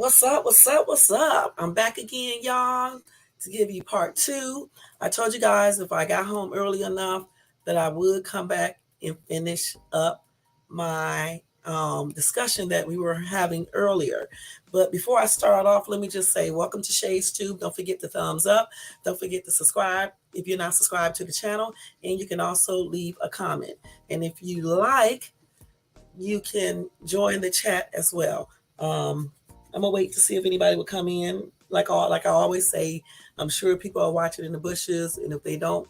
What's up? What's up? What's up? I'm back again, y'all, to give you part two. I told you guys if I got home early enough that I would come back and finish up my discussion that we were having earlier. But before I start off, let me just say welcome to Shades Tube. Don't forget to thumbs up. Don't forget to subscribe if you're not subscribed to the channel. And you can also leave a comment. And if you like, you can join the chat as well. I'm gonna wait to see if anybody would come in. Like I always say, I'm sure people are watching in the bushes, and if they don't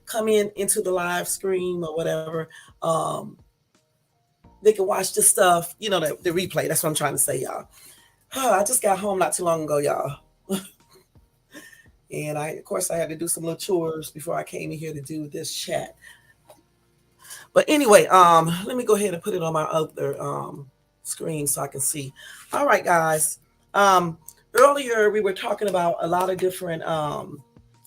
come in into the live stream or whatever, they can watch the stuff. You know, the replay. That's what I'm trying to say, y'all. I just got home not too long ago, y'all, and of course, I had to do some little chores before I came in here to do this chat. But anyway, let me go ahead and put it on my other screen so I can see. All right, guys. Earlier we were talking about a lot of different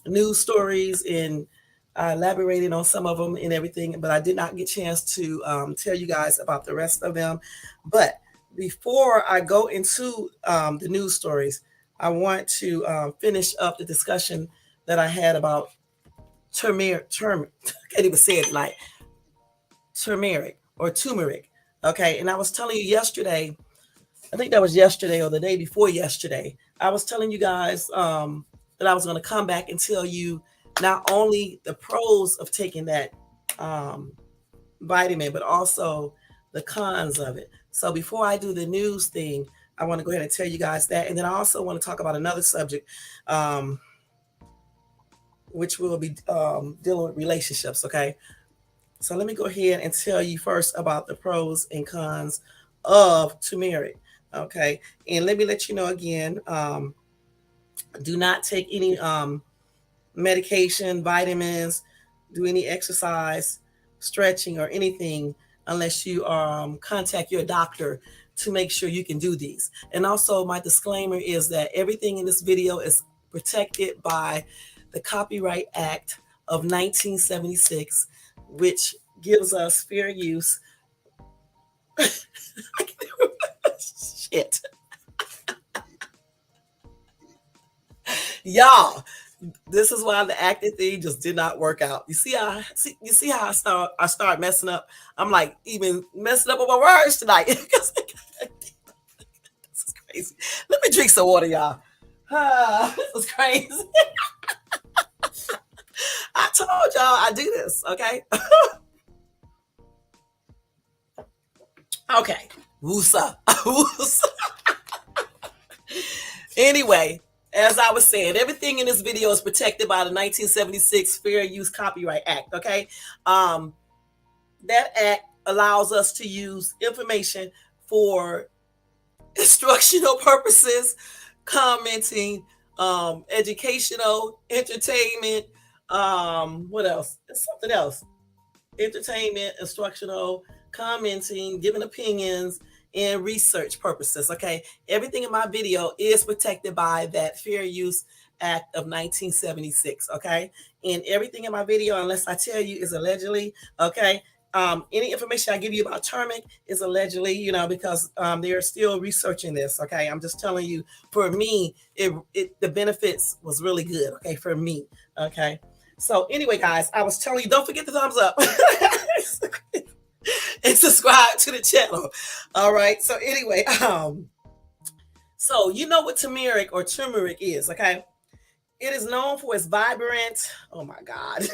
news stories, and I elaborated on some of them and everything, but I did not get a chance to tell you guys about the rest of them. But before I go into the news stories, I want to finish up the discussion that I had about turmeric. I can't even say it tonight. Turmeric or turmeric. Okay. And I was telling you yesterday, I think that was yesterday or the day before yesterday, I was telling you guys that I was going to come back and tell you not only the pros of taking that vitamin, but also the cons of it. So before I do the news thing, I want to go ahead and tell you guys that. And then I also want to talk about another subject, which will be dealing with relationships. Okay. So let me go ahead and tell you first about the pros and cons of turmeric. Okay. And let me let you know again, do not take any medication, vitamins, do any exercise, stretching, or anything unless you contact your doctor to make sure you can do these. And also, my disclaimer is that everything in this video is protected by the Copyright Act of 1976, which gives us fair use. Shit. Y'all, this is why the acting thing just did not work out. You see how I start messing up. I'm like even messing up with my words tonight. This is crazy. Let me drink some water, y'all. This is crazy. I told y'all I do this, okay? Okay. Woosa. Anyway, as I was saying, everything in this video is protected by the 1976 Fair Use Copyright Act, okay? That act allows us to use information for instructional purposes, commenting, educational, entertainment, what else? It's something else. Entertainment, instructional, commenting, giving opinions, and research purposes. Okay. Everything in my video is protected by that Fair Use Act of 1976. Okay. And everything in my video, unless I tell you, is allegedly. Okay. Any information I give you about turmeric is allegedly, because they're still researching this. Okay. I'm just telling you, for me, the benefits was really good. Okay. For me. Okay. So anyway, guys, I was telling you, don't forget the thumbs up. And subscribe to the channel. All right. So anyway, so you know what turmeric is, okay? It is known for its vibrant, oh my God,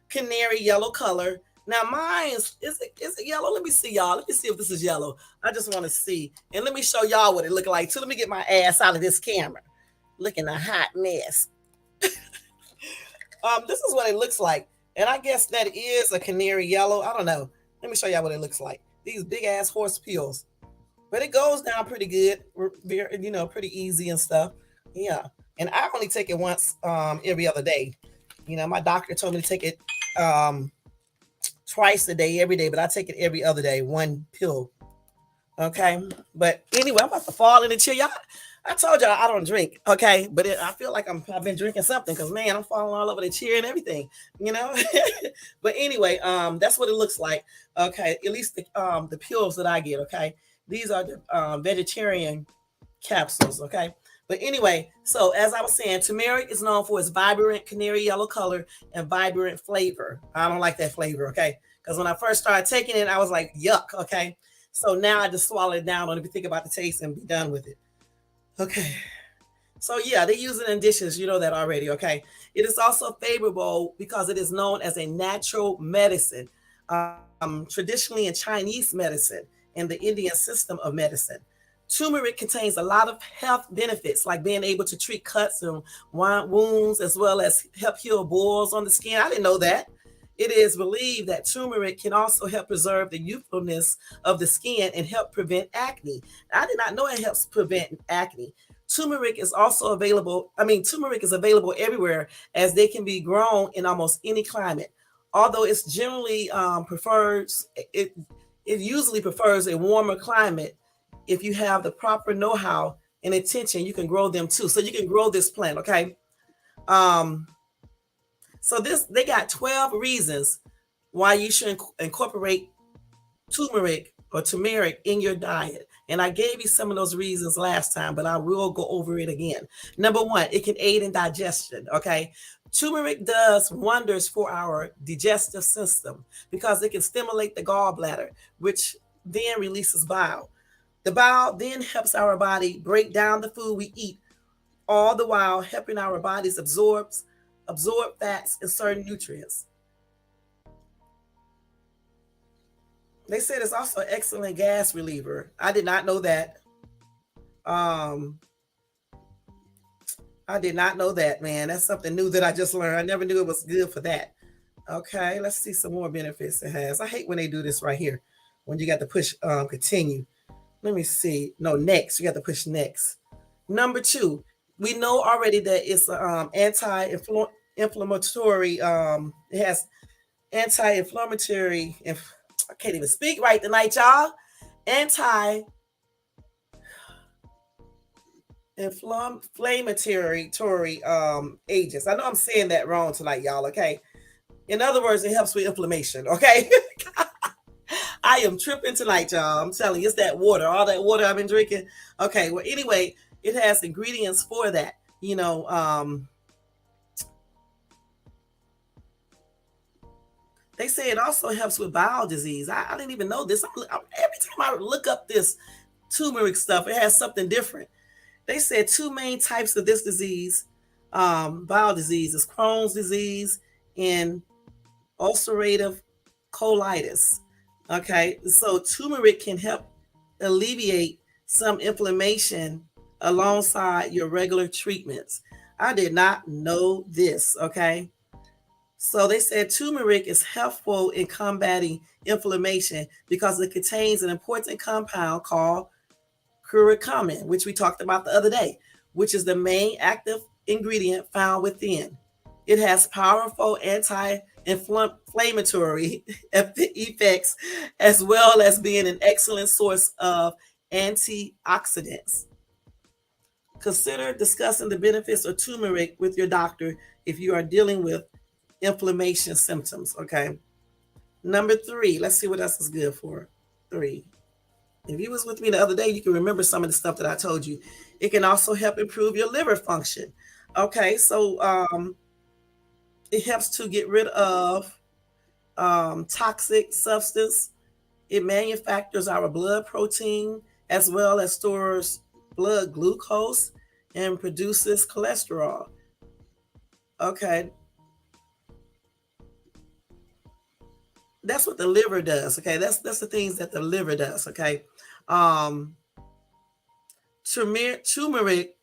canary yellow color. Now mine is it yellow? Let me see, y'all. Let me see if this is yellow. I just want to see. And let me show y'all what it look like too. Let me get my ass out of this camera. Looking a hot mess. This is what it looks like. And I guess that is a canary yellow. I don't know. Let me show y'all what it looks like. These big ass horse pills. But it goes down pretty good. Pretty easy and stuff. Yeah. And I only take it once every other day. My doctor told me to take it twice a day, every day, but I take it every other day, one pill. Okay. But anyway, I'm about to fall in the chair. Y'all, I told y'all I don't drink, okay? But I feel like I've been drinking something because, man, I'm falling all over the chair and everything, But anyway, that's what it looks like, okay? At least the pills that I get, okay? These are the vegetarian capsules. Okay. But anyway, so as I was saying, turmeric is known for its vibrant canary yellow color and vibrant flavor. I don't like that flavor, okay? Because when I first started taking it, I was like, yuck, okay? So now I just swallow it down, don't even think about the taste and be done with it. Okay. So yeah, they use it in dishes. You know that already, okay? It is also favorable because it is known as a natural medicine, traditionally in Chinese medicine and the Indian system of medicine. Turmeric contains a lot of health benefits, like being able to treat cuts and wounds, as well as help heal boils on the skin. I didn't know that. It is believed that turmeric can also help preserve the youthfulness of the skin and help prevent acne. I did not know it helps prevent acne. Turmeric is also available. I mean, turmeric is available everywhere as they can be grown in almost any climate. Although it's generally prefers it usually prefers a warmer climate. If you have the proper know-how and intention, you can grow them too. So you can grow this plant, okay? Um, so this they got 12 reasons why you should incorporate turmeric in your diet. And I gave you some of those reasons last time, but I will go over it again. Number one, it can aid in digestion. Okay. Turmeric does wonders for our digestive system because it can stimulate the gallbladder, which then releases bile. The bile then helps our body break down the food we eat, all the while helping our bodies absorb fats and certain nutrients. They said it's also an excellent gas reliever. I did not know that. Um, I did not know that, man. That's something new that I just learned. I never knew it was good for that. Okay, let's see some more benefits it has. I hate when they do this right here, when you got to push continue. Let me see. No, next. You got to push next. Number two, we know already that it's anti-inflammatory. It has anti-inflammatory. I can't even speak right tonight, y'all. Anti-inflammatory agents. I know I'm saying that wrong tonight, y'all. Okay. In other words, it helps with inflammation. Okay. I am tripping tonight, y'all. I'm telling you, it's that water, all that water I've been drinking. Okay. Well, anyway, it has ingredients for that. You know, they say it also helps with bowel disease. I didn't even know this. Every time I look up this turmeric stuff, it has something different. They said two main types of this disease, bowel disease, is Crohn's disease and ulcerative colitis. Okay, so turmeric can help alleviate some inflammation alongside your regular treatments. I did not know this. Okay, so they said turmeric is helpful in combating inflammation because it contains an important compound called curcumin, which we talked about the other day, which is the main active ingredient found within. It has powerful anti-inflammatory effects, as well as being an excellent source of antioxidants. Consider discussing the benefits of turmeric with your doctor if you are dealing with inflammation symptoms. Okay. Number three, let's see what else is good for. Three. If you was with me the other day, you can remember some of the stuff that I told you. It can also help improve your liver function. Okay, so it helps to get rid of toxic substance. It manufactures our blood protein as well as stores blood glucose and produces cholesterol. Okay, that's what the liver does. Okay, that's the things that the liver does. Okay, um, turmeric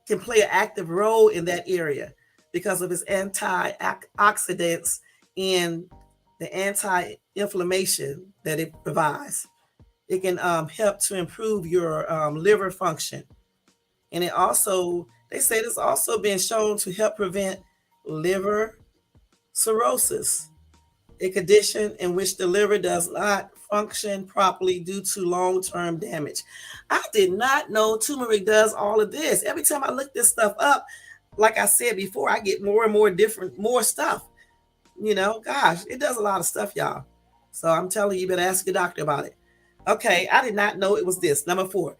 can play an active role in that area because of its antioxidants and the anti-inflammation that it provides. It can help to improve your liver function, and it also they say it's also been shown to help prevent liver cirrhosis, a condition in which the liver does not function properly due to long-term damage. I did not know turmeric does all of this. Every time I look this stuff up, like I said before, I get more and more different, more stuff. Gosh, it does a lot of stuff, y'all. So I'm telling you, you better ask your doctor about it. Okay, I did not know it was this. Number 4,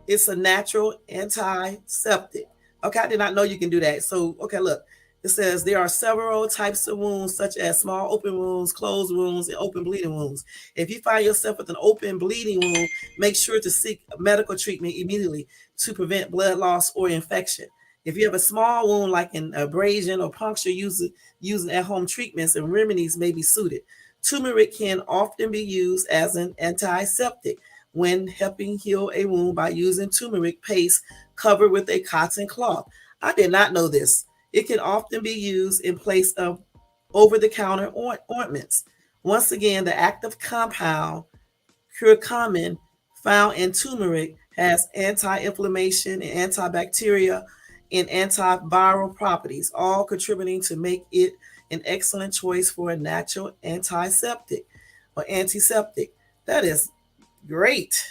it's a natural antiseptic. Okay, I did not know you can do that. So, okay, look. It says there are several types of wounds, such as small open wounds, closed wounds, and open bleeding wounds. If you find yourself with an open bleeding wound, make sure to seek medical treatment immediately to prevent blood loss or infection. If you have a small wound like an abrasion or puncture, using at-home treatments and remedies may be suited. Turmeric can often be used as an antiseptic when helping heal a wound by using turmeric paste covered with a cotton cloth. I did not know this. It can often be used in place of over the counter ointments. Once again, the active compound curcumin found in turmeric has anti-inflammation and antibacterial and antiviral properties, all contributing to make it an excellent choice for a natural antiseptic or antiseptic. That is great.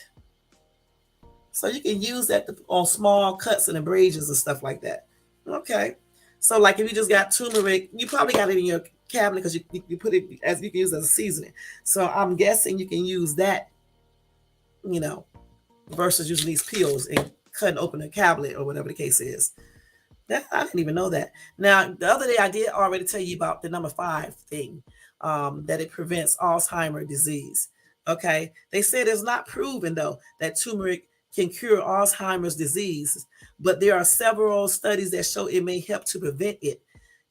So you can use that on small cuts and abrasions and stuff like that. Okay. So like if you just got turmeric, you probably got it in your cabinet because you put it as you can use as a seasoning. So I'm guessing you can use that, you know, versus using these pills and cutting open a cabinet or whatever the case is. That I didn't even know that. Now the other day I did already tell you about the number 5 thing, that it prevents Alzheimer's disease. Okay, they said it's not proven though that turmeric can cure Alzheimer's disease, but there are several studies that show it may help to prevent it.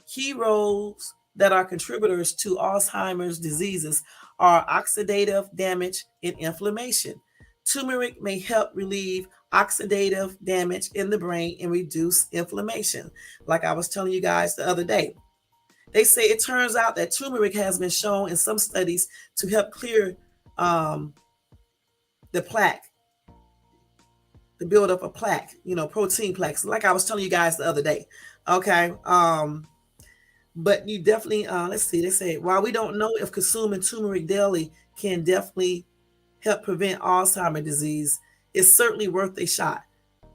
Key roles that are contributors to Alzheimer's diseases are oxidative damage and inflammation. Turmeric may help relieve oxidative damage in the brain and reduce inflammation. Like I was telling you guys the other day, they say it turns out that turmeric has been shown in some studies to help clear um, the plaque, the buildup of plaque, protein plaques, like I was telling you guys the other day. Okay. But you definitely, let's see, they say, while we don't know if consuming turmeric daily can definitely help prevent Alzheimer's disease, it's certainly worth a shot.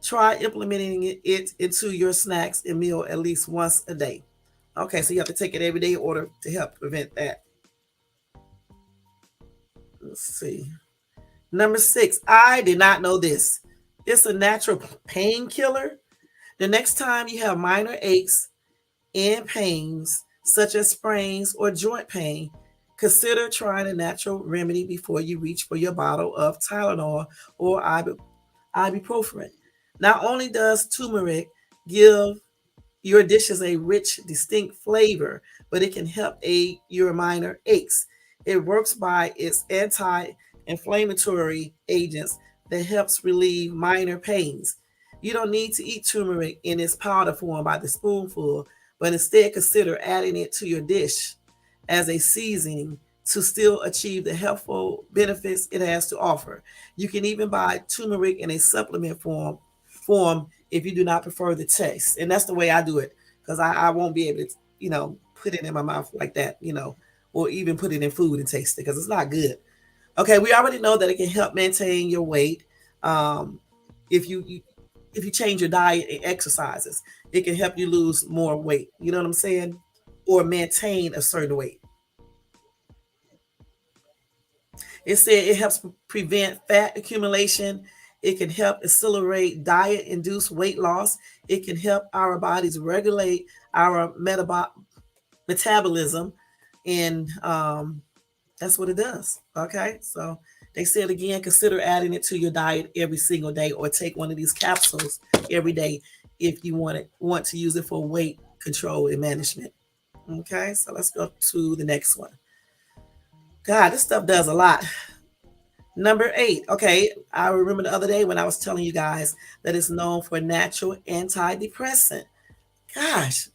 Try implementing it into your snacks and meal at least once a day. Okay, so you have to take it every day in order to help prevent that. Let's see. Number 6, I did not know this. It's a natural painkiller. The next time you have minor aches and pains, such as sprains or joint pain, consider trying a natural remedy before you reach for your bottle of Tylenol or ibuprofen. Not only does turmeric give your dishes a rich, distinct flavor, but it can help aid your minor aches. It works by its anti-inflammatory agents that helps relieve minor pains. You don't need to eat turmeric in its powder form by the spoonful, but instead consider adding it to your dish as a seasoning to still achieve the healthful benefits it has to offer. You can even buy turmeric in a supplement form if you do not prefer the taste. And that's the way I do it because I won't be able to, put it in my mouth like that, or even put it in food and taste it because it's not good. Okay, we already know that it can help maintain your weight. If you change your diet and exercises, it can help you lose more weight. You know what I'm saying? Or maintain a certain weight. It said it helps prevent fat accumulation. It can help accelerate diet induced weight loss. It can help our bodies regulate our metabolism. And that's what it does. Okay. So they said again, consider adding it to your diet every single day or take one of these capsules every day if you want to use it for weight control and management. Okay. So let's go to the next one. God, this stuff does a lot. Number 8. Okay, I remember the other day when I was telling you guys that it's known for natural antidepressant. Gosh.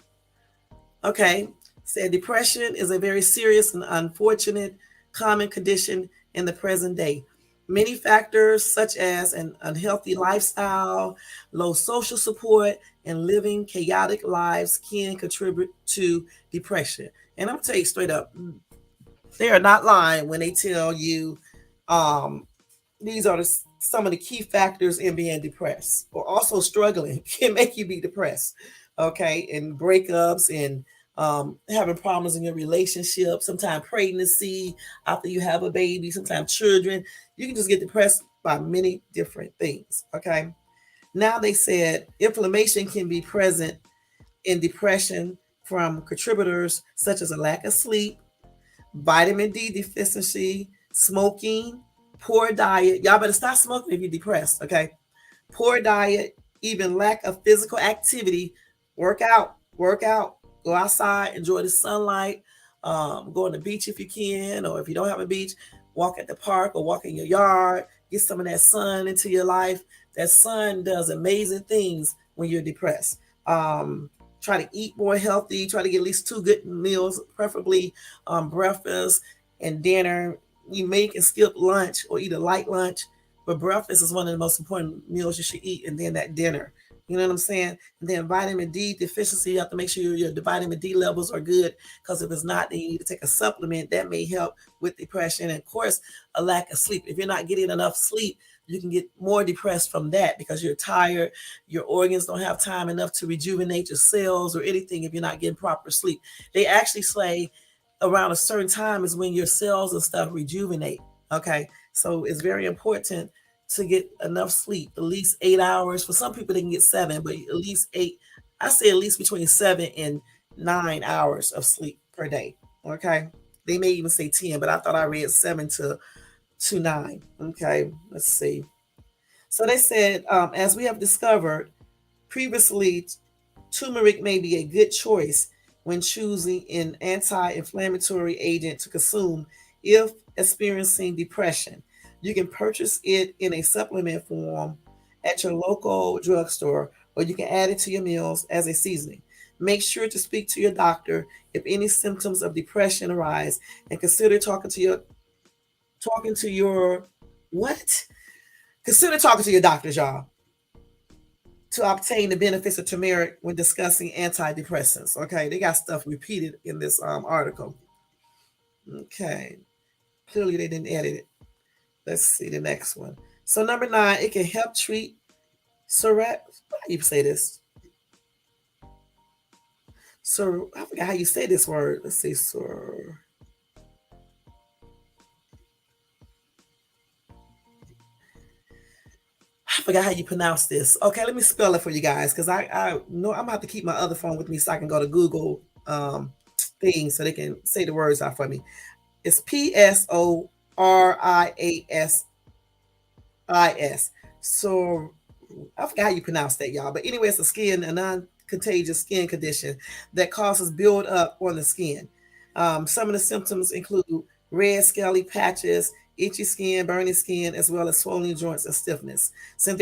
Okay. Said depression is a very serious and unfortunate common condition in the present day. Many factors, such as an unhealthy lifestyle, low social support, and living chaotic lives, can contribute to depression. And I'm gonna tell you straight up, they are not lying when they tell you um, these are some of the key factors in being depressed or also struggling can make you be depressed. Okay, and breakups and having problems in your relationship, sometimes pregnancy, after you have a baby, sometimes children. You can just get depressed by many different things. Okay. Now they said inflammation can be present in depression from contributors such as a lack of sleep, vitamin D deficiency, smoking, poor diet. Y'all better stop smoking if you're depressed, okay? Poor diet, even lack of physical activity. Work out, go outside, enjoy the sunlight, go on the beach if you can, or if you don't have a beach, walk at the park or walk in your yard, get some of that sun into your life. That sun does amazing things when you're depressed. Try to eat more healthy, try to get at least 2 good meals, preferably breakfast and dinner. You may can skip lunch or eat a light lunch, but breakfast is one of the most important meals you should eat, and then that dinner. You know what I'm saying? And then vitamin D deficiency, you have to make sure your vitamin D levels are good, because if it's not, then you need to take a supplement that may help with depression. And of course, a lack of sleep. If you're not getting enough sleep, you can get more depressed from that because you're tired. Your organs don't have time enough to rejuvenate your cells or anything if you're not getting proper sleep. They actually say around a certain time is when your cells and stuff rejuvenate. Okay. So it's very important to get enough sleep, at least 8 hours. For some people, they can get 7, but at least 8. I say at least between 7 and 9 hours of sleep per day. Okay. They may even say 10, but I thought I read 7 to 9. Okay. Let's see. So they said, as we have discovered previously, turmeric may be a good choice when choosing an anti-inflammatory agent to consume if experiencing depression. You can purchase it in a supplement form at your local drugstore, or you can add it to your meals as a seasoning. Make sure to speak to your doctor if any symptoms of depression arise, and consider talking to your what? Consider talking to your doctors, y'all, to obtain the benefits of turmeric when discussing antidepressants. Okay, they got stuff repeated in this article. Okay, clearly they didn't edit it. Let's see the next one. So number 9, it can help treat Surette. How do you say this? So I forgot how you say this word. Let's see, sir. I forgot how you pronounce this. Okay, let me spell it for you guys, because I know I'm gonna have to keep my other phone with me so I can go to Google things so they can say the words out for me. It's Psoriasis. So I forgot how you pronounce that, y'all. But anyway, it's a non-contagious skin condition that causes build up on the skin. Some of the symptoms include red scaly patches, itchy skin, burning skin, as well as swollen joints and stiffness. Since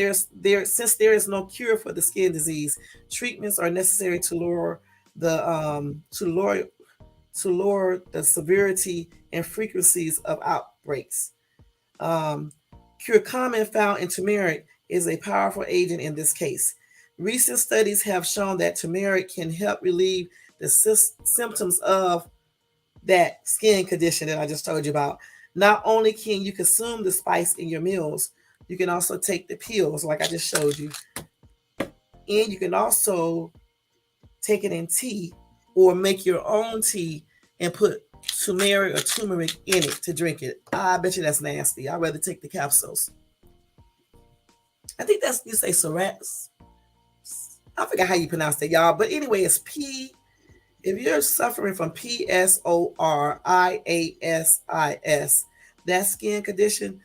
there is no cure for the skin disease, treatments are necessary to lower the the severity and frequencies of outbreaks. Um, Curcumin found in turmeric is a powerful agent in this case. Recent studies have shown that turmeric can help relieve the symptoms of that skin condition that I just told you about. Not only can you consume the spice in your meals, you can also take the pills like I just showed you. And you can also take it in tea or make your own tea and put turmeric in it to drink it. I bet you that's nasty. I'd rather take the capsules. I think that's, you say psoriasis. I forgot how you pronounce that, y'all. But anyway, it's if you're suffering from Psoriasis, that skin condition,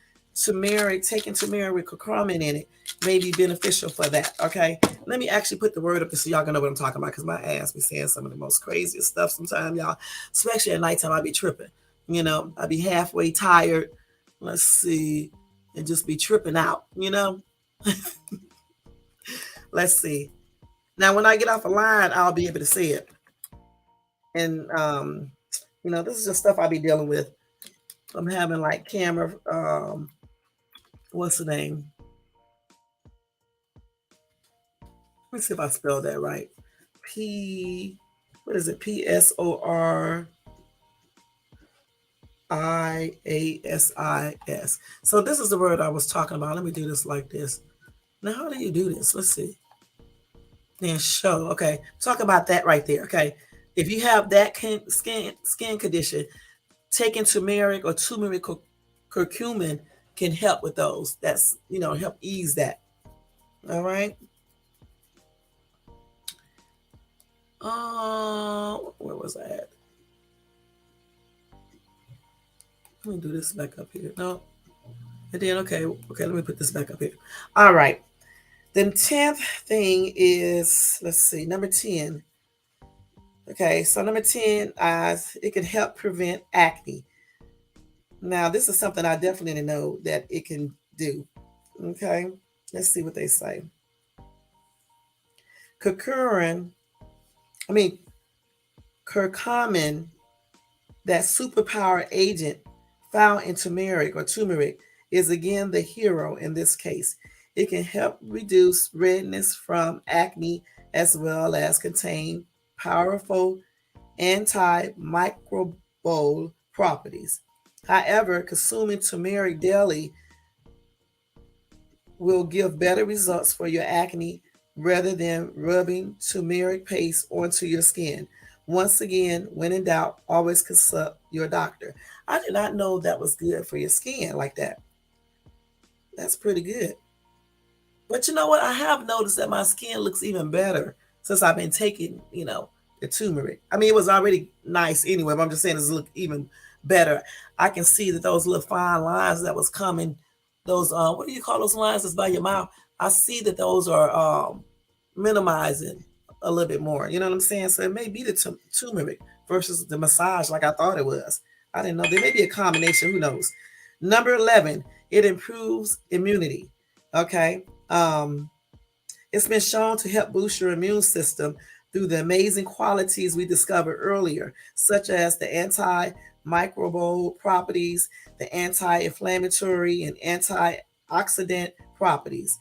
taking turmeric with curcumin in it may be beneficial for that. Okay. Let me actually put the word up so y'all can know what I'm talking about, because my ass be saying some of the most craziest stuff sometimes, y'all. Especially at nighttime, I be tripping. I be halfway tired. Let's see. And just be tripping out, Let's see. Now, when I get off a line, I'll be able to see it. And, this is just stuff I be dealing with. I'm having like camera, what's the name? Let me see if I spelled that right. What is it? Psoriasis. So this is the word I was talking about. Let me do this like this. Now, how do you do this? Let's see. Then show. Okay. Talk about that right there. Okay. If you have that skin condition, taking turmeric or turmeric curcumin can help with those. That's, help ease that. All right. Where was I at? Let me do this back up here. No. And then, okay, let me put this back up here. All right. Then 10th thing is, let's see, number 10. Okay, so number 10, it can help prevent acne. Now, this is something I definitely know that it can do. Okay, let's see what they say. Curcumin, curcumin, that superpower agent found in turmeric, is again the hero in this case. It can help reduce redness from acne as well as contain powerful antimicrobial properties. However, consuming turmeric daily will give better results for your acne rather than rubbing turmeric paste onto your skin. Once again, when in doubt, always consult your doctor. I did not know that was good for your skin like that. That's pretty good. But you know what? I have noticed that my skin looks even better since I've been taking, the turmeric. I mean, it was already nice anyway, but I'm just saying it's look even better. I can see that those little fine lines that was coming, those what do you call those lines that's by your mouth? I see that those are minimizing a little bit more. You know what I'm saying? So it may be the turmeric versus the massage like I thought it was. I didn't know. There may be a combination. Who knows? Number 11, it improves immunity. Okay. It's been shown to help boost your immune system through the amazing qualities we discovered earlier, such as the antimicrobial properties, the anti-inflammatory and antioxidant properties.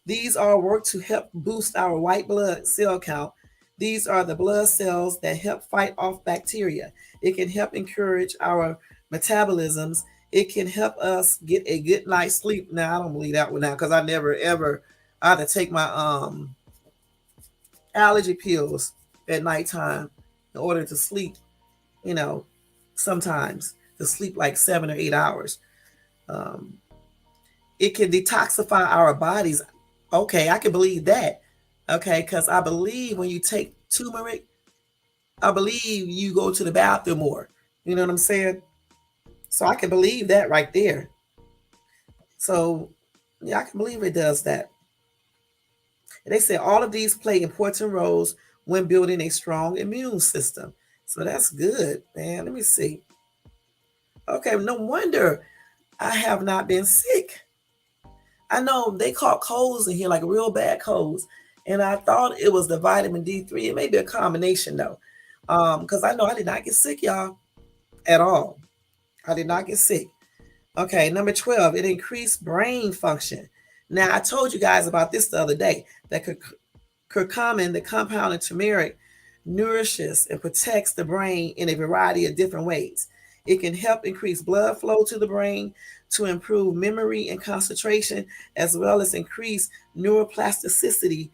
These all work to help boost our white blood cell count. These are the blood cells that help fight off bacteria. It can help encourage our metabolisms. It can help us get a good night's sleep. Now, I don't believe that one now because I never ever I had to take my allergy pills at nighttime in order to sleep, sometimes to sleep like 7 or 8 hours. It can detoxify our bodies. Okay, I can believe that. Okay, because I believe when you take turmeric, I believe you go to the bathroom more. You know what I'm saying? So I can believe that right there. So yeah, I can believe it does that. And they say all of these play important roles when building a strong immune system. So that's good, man. Let me see. Okay, no wonder I have not been sick. I know they caught colds in here, like real bad colds. And I thought it was the vitamin D3. It may be a combination though. Because I know I did not get sick, y'all, at all. I did not get sick. Okay, number 12, it increased brain function. Now, I told you guys about this the other day, that curcumin, the compound in turmeric, nourishes and protects the brain in a variety of different ways. It can help increase blood flow to the brain to improve memory and concentration, as well as increase neuroplasticity,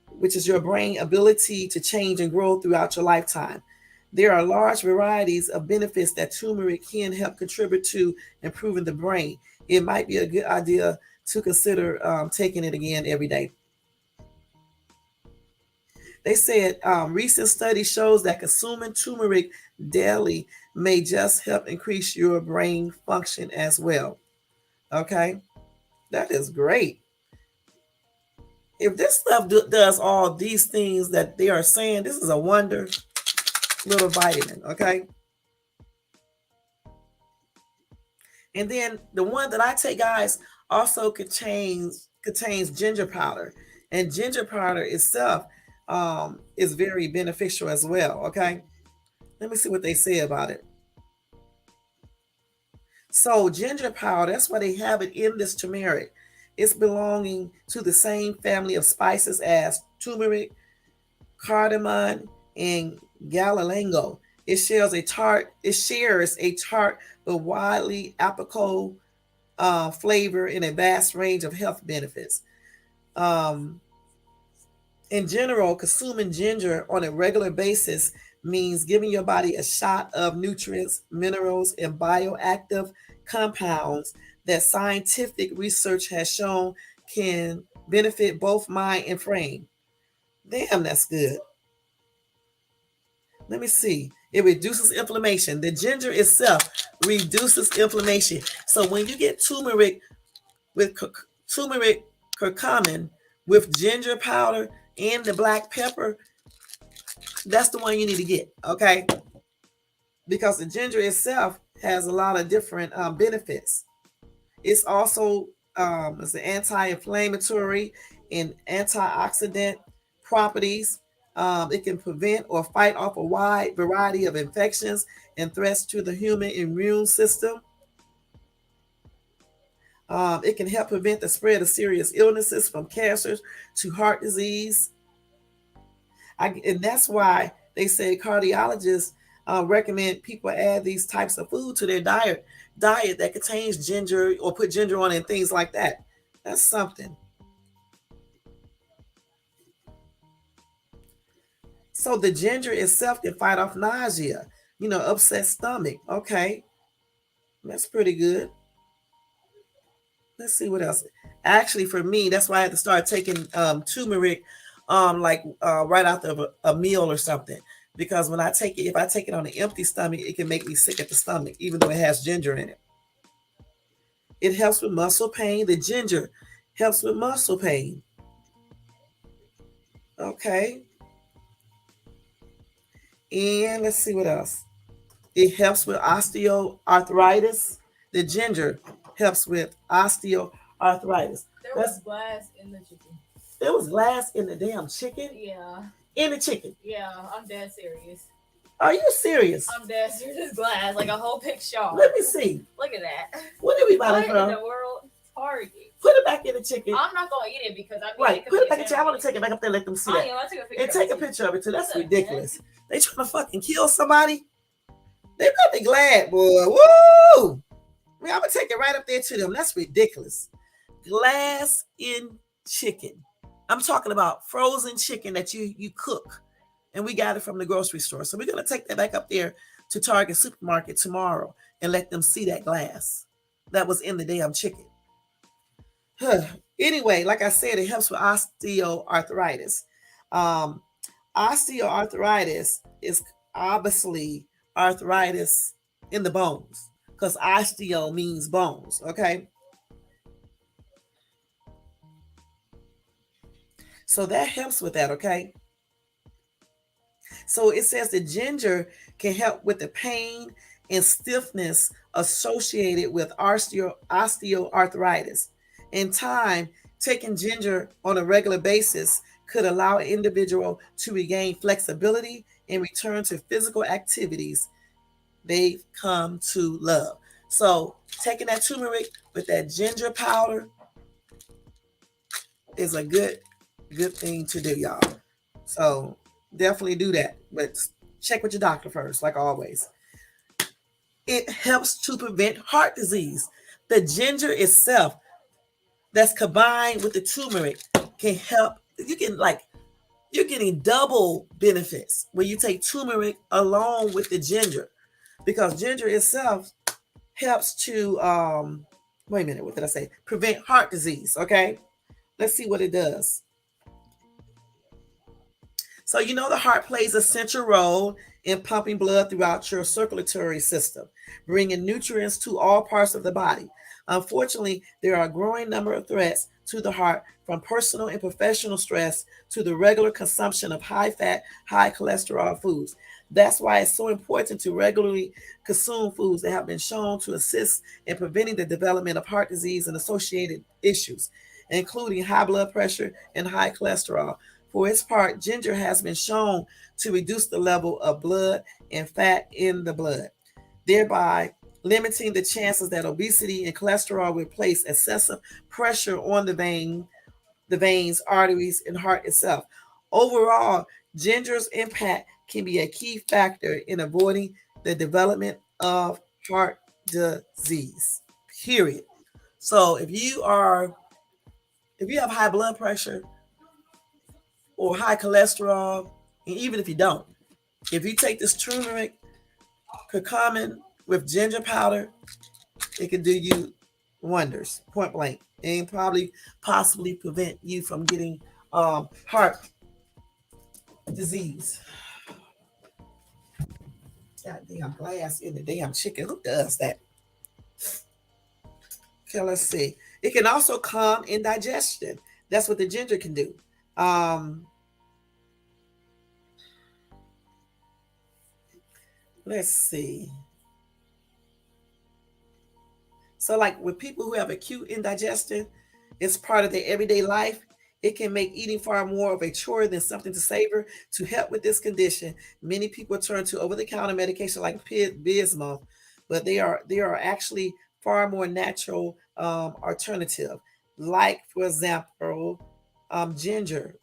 which is your brain ability to change and grow throughout your lifetime. There are large varieties of benefits that turmeric can help contribute to improving the brain. It might be a good idea to consider taking it again every day. They said recent study shows that consuming turmeric daily may just help increase your brain function as well. Okay, that is great. If this stuff does all these things that they are saying, this is a wonder little vitamin. Okay. And then the one that I take, guys, also contains ginger powder, and ginger powder itself is very beneficial as well. Okay, let me see what they say about it. So ginger powder, that's why they have it in this turmeric. It's belonging to the same family of spices as turmeric, cardamom, and galangal. It shares a tart but widely applicable flavor in a vast range of health benefits. Um, in general, consuming ginger on a regular basis means giving your body a shot of nutrients, minerals, and bioactive compounds that scientific research has shown can benefit both mind and frame. Damn, that's good. Let me see. It reduces inflammation. The ginger itself reduces inflammation. So when you get with turmeric curcumin with ginger powder and the black pepper, that's the one you need to get, okay? Because the ginger itself has a lot of different benefits. It's also it's an anti-inflammatory and antioxidant properties. It can prevent or fight off a wide variety of infections and threats to the human immune system. It can help prevent the spread of serious illnesses from cancer to heart disease. And that's why they say cardiologists recommend people add these types of food to their diet that contains ginger or put ginger on it and things like that. That's something. So the ginger itself can fight off nausea, upset stomach. Okay, that's pretty good. Let's see what else. Actually, for me, that's why I had to start taking turmeric, right after a meal or something. Because when if I take it on an empty stomach, it can make me sick at the stomach, even though it has ginger in it. It helps with muscle pain. The ginger helps with muscle pain. Okay. And let's see what else. It helps with osteoarthritis. The ginger helps with osteoarthritis. There was glass in the chicken. There was glass in the damn chicken? Yeah. In the chicken? Yeah, I'm dead serious. Are you serious? I'm dead serious. Glass, like a whole big shard. Let me see. Look at that. What did we buy it from? What in the world? Target. Put it back in the chicken. I'm not gonna eat it because I mean, right. Put it back in the chicken. I want to take it back up there and let them see that. I took a picture. And take a picture of it too. That's ridiculous. They trying to fucking kill somebody. They better be glad, boy. Woo! I mean, I'm gonna take it right up there to them. That's ridiculous. Glass in chicken. I'm talking about frozen chicken that you cook, and we got it from the grocery store. So we're gonna take that back up there to Target supermarket tomorrow and let them see that glass that was in the damn chicken. Anyway, like I said, it helps with osteoarthritis. Osteoarthritis is obviously arthritis in the bones because osteo means bones. Okay. So that helps with that. Okay. So it says the ginger can help with the pain and stiffness associated with osteoarthritis. In time, taking ginger on a regular basis could allow an individual to regain flexibility and return to physical activities they've come to love. So taking that turmeric with that ginger powder is a good thing to do, y'all. So definitely do that, but check with your doctor first, like always. It helps to prevent heart disease. The ginger itself that's combined with the turmeric can help. You're getting double benefits when you take turmeric along with the ginger, because ginger itself helps to wait a minute, what did I say? Prevent heart disease. Okay, let's see what it does. So the heart plays a central role in pumping blood throughout your circulatory system, bringing nutrients to all parts of the body. Unfortunately, there are a growing number of threats to the heart, from personal and professional stress to the regular consumption of high-fat, high-cholesterol foods. That's why it's so important to regularly consume foods that have been shown to assist in preventing the development of heart disease and associated issues, including high blood pressure and high cholesterol. For its part, ginger has been shown to reduce the level of blood and fat in the blood, thereby limiting the chances that obesity and cholesterol will place excessive pressure on the veins, arteries, and heart itself. Overall, ginger's impact can be a key factor in avoiding the development of heart disease. Period. So if you have high blood pressure or high cholesterol, and even if you don't, If you take this turmeric, curcumin with ginger powder, it can do you wonders, point blank, and probably possibly prevent you from getting heart disease. God damn glass in the damn chicken. Who does that? Okay, let's see. It can also calm indigestion. That's what the ginger can do. Um, let's see. So, like with people who have acute indigestion, it's part of their everyday life. It can make eating far more of a chore than something to savor. To help with this condition, many people turn to over-the-counter medication like Bismuth, but they are actually far more natural alternative. Like for example, ginger.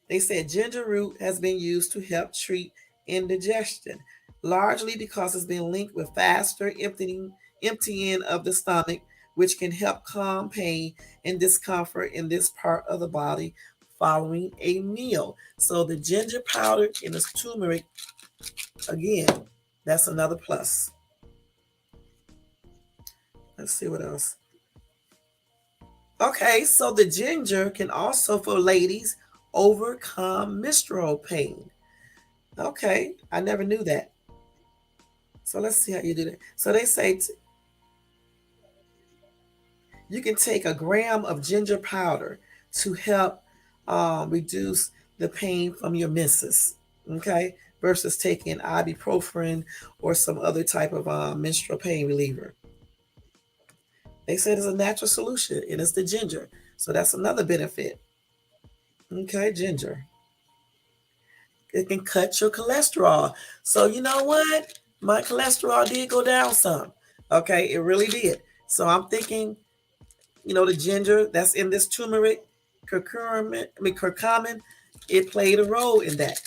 They said ginger root has been used to help treat indigestion, largely because it's been linked with faster emptying of the stomach, which can help calm pain and discomfort in this part of the body following a meal. So the ginger powder and the turmeric, again, that's another plus. Let's see what else. Okay, so the ginger can also, for ladies, overcome menstrual pain. Okay, I never knew that. So let's see how you do that. So they say you can take a gram of ginger powder to help reduce the pain from your menses. Okay, versus taking ibuprofen or some other type of menstrual pain reliever. They said it's a natural solution and it's the ginger. So that's another benefit. Okay, ginger. It can cut your cholesterol. So you know what? My cholesterol did go down some. Okay, it really did. So I'm thinking, the ginger that's in this turmeric, curcumin, it played a role in that.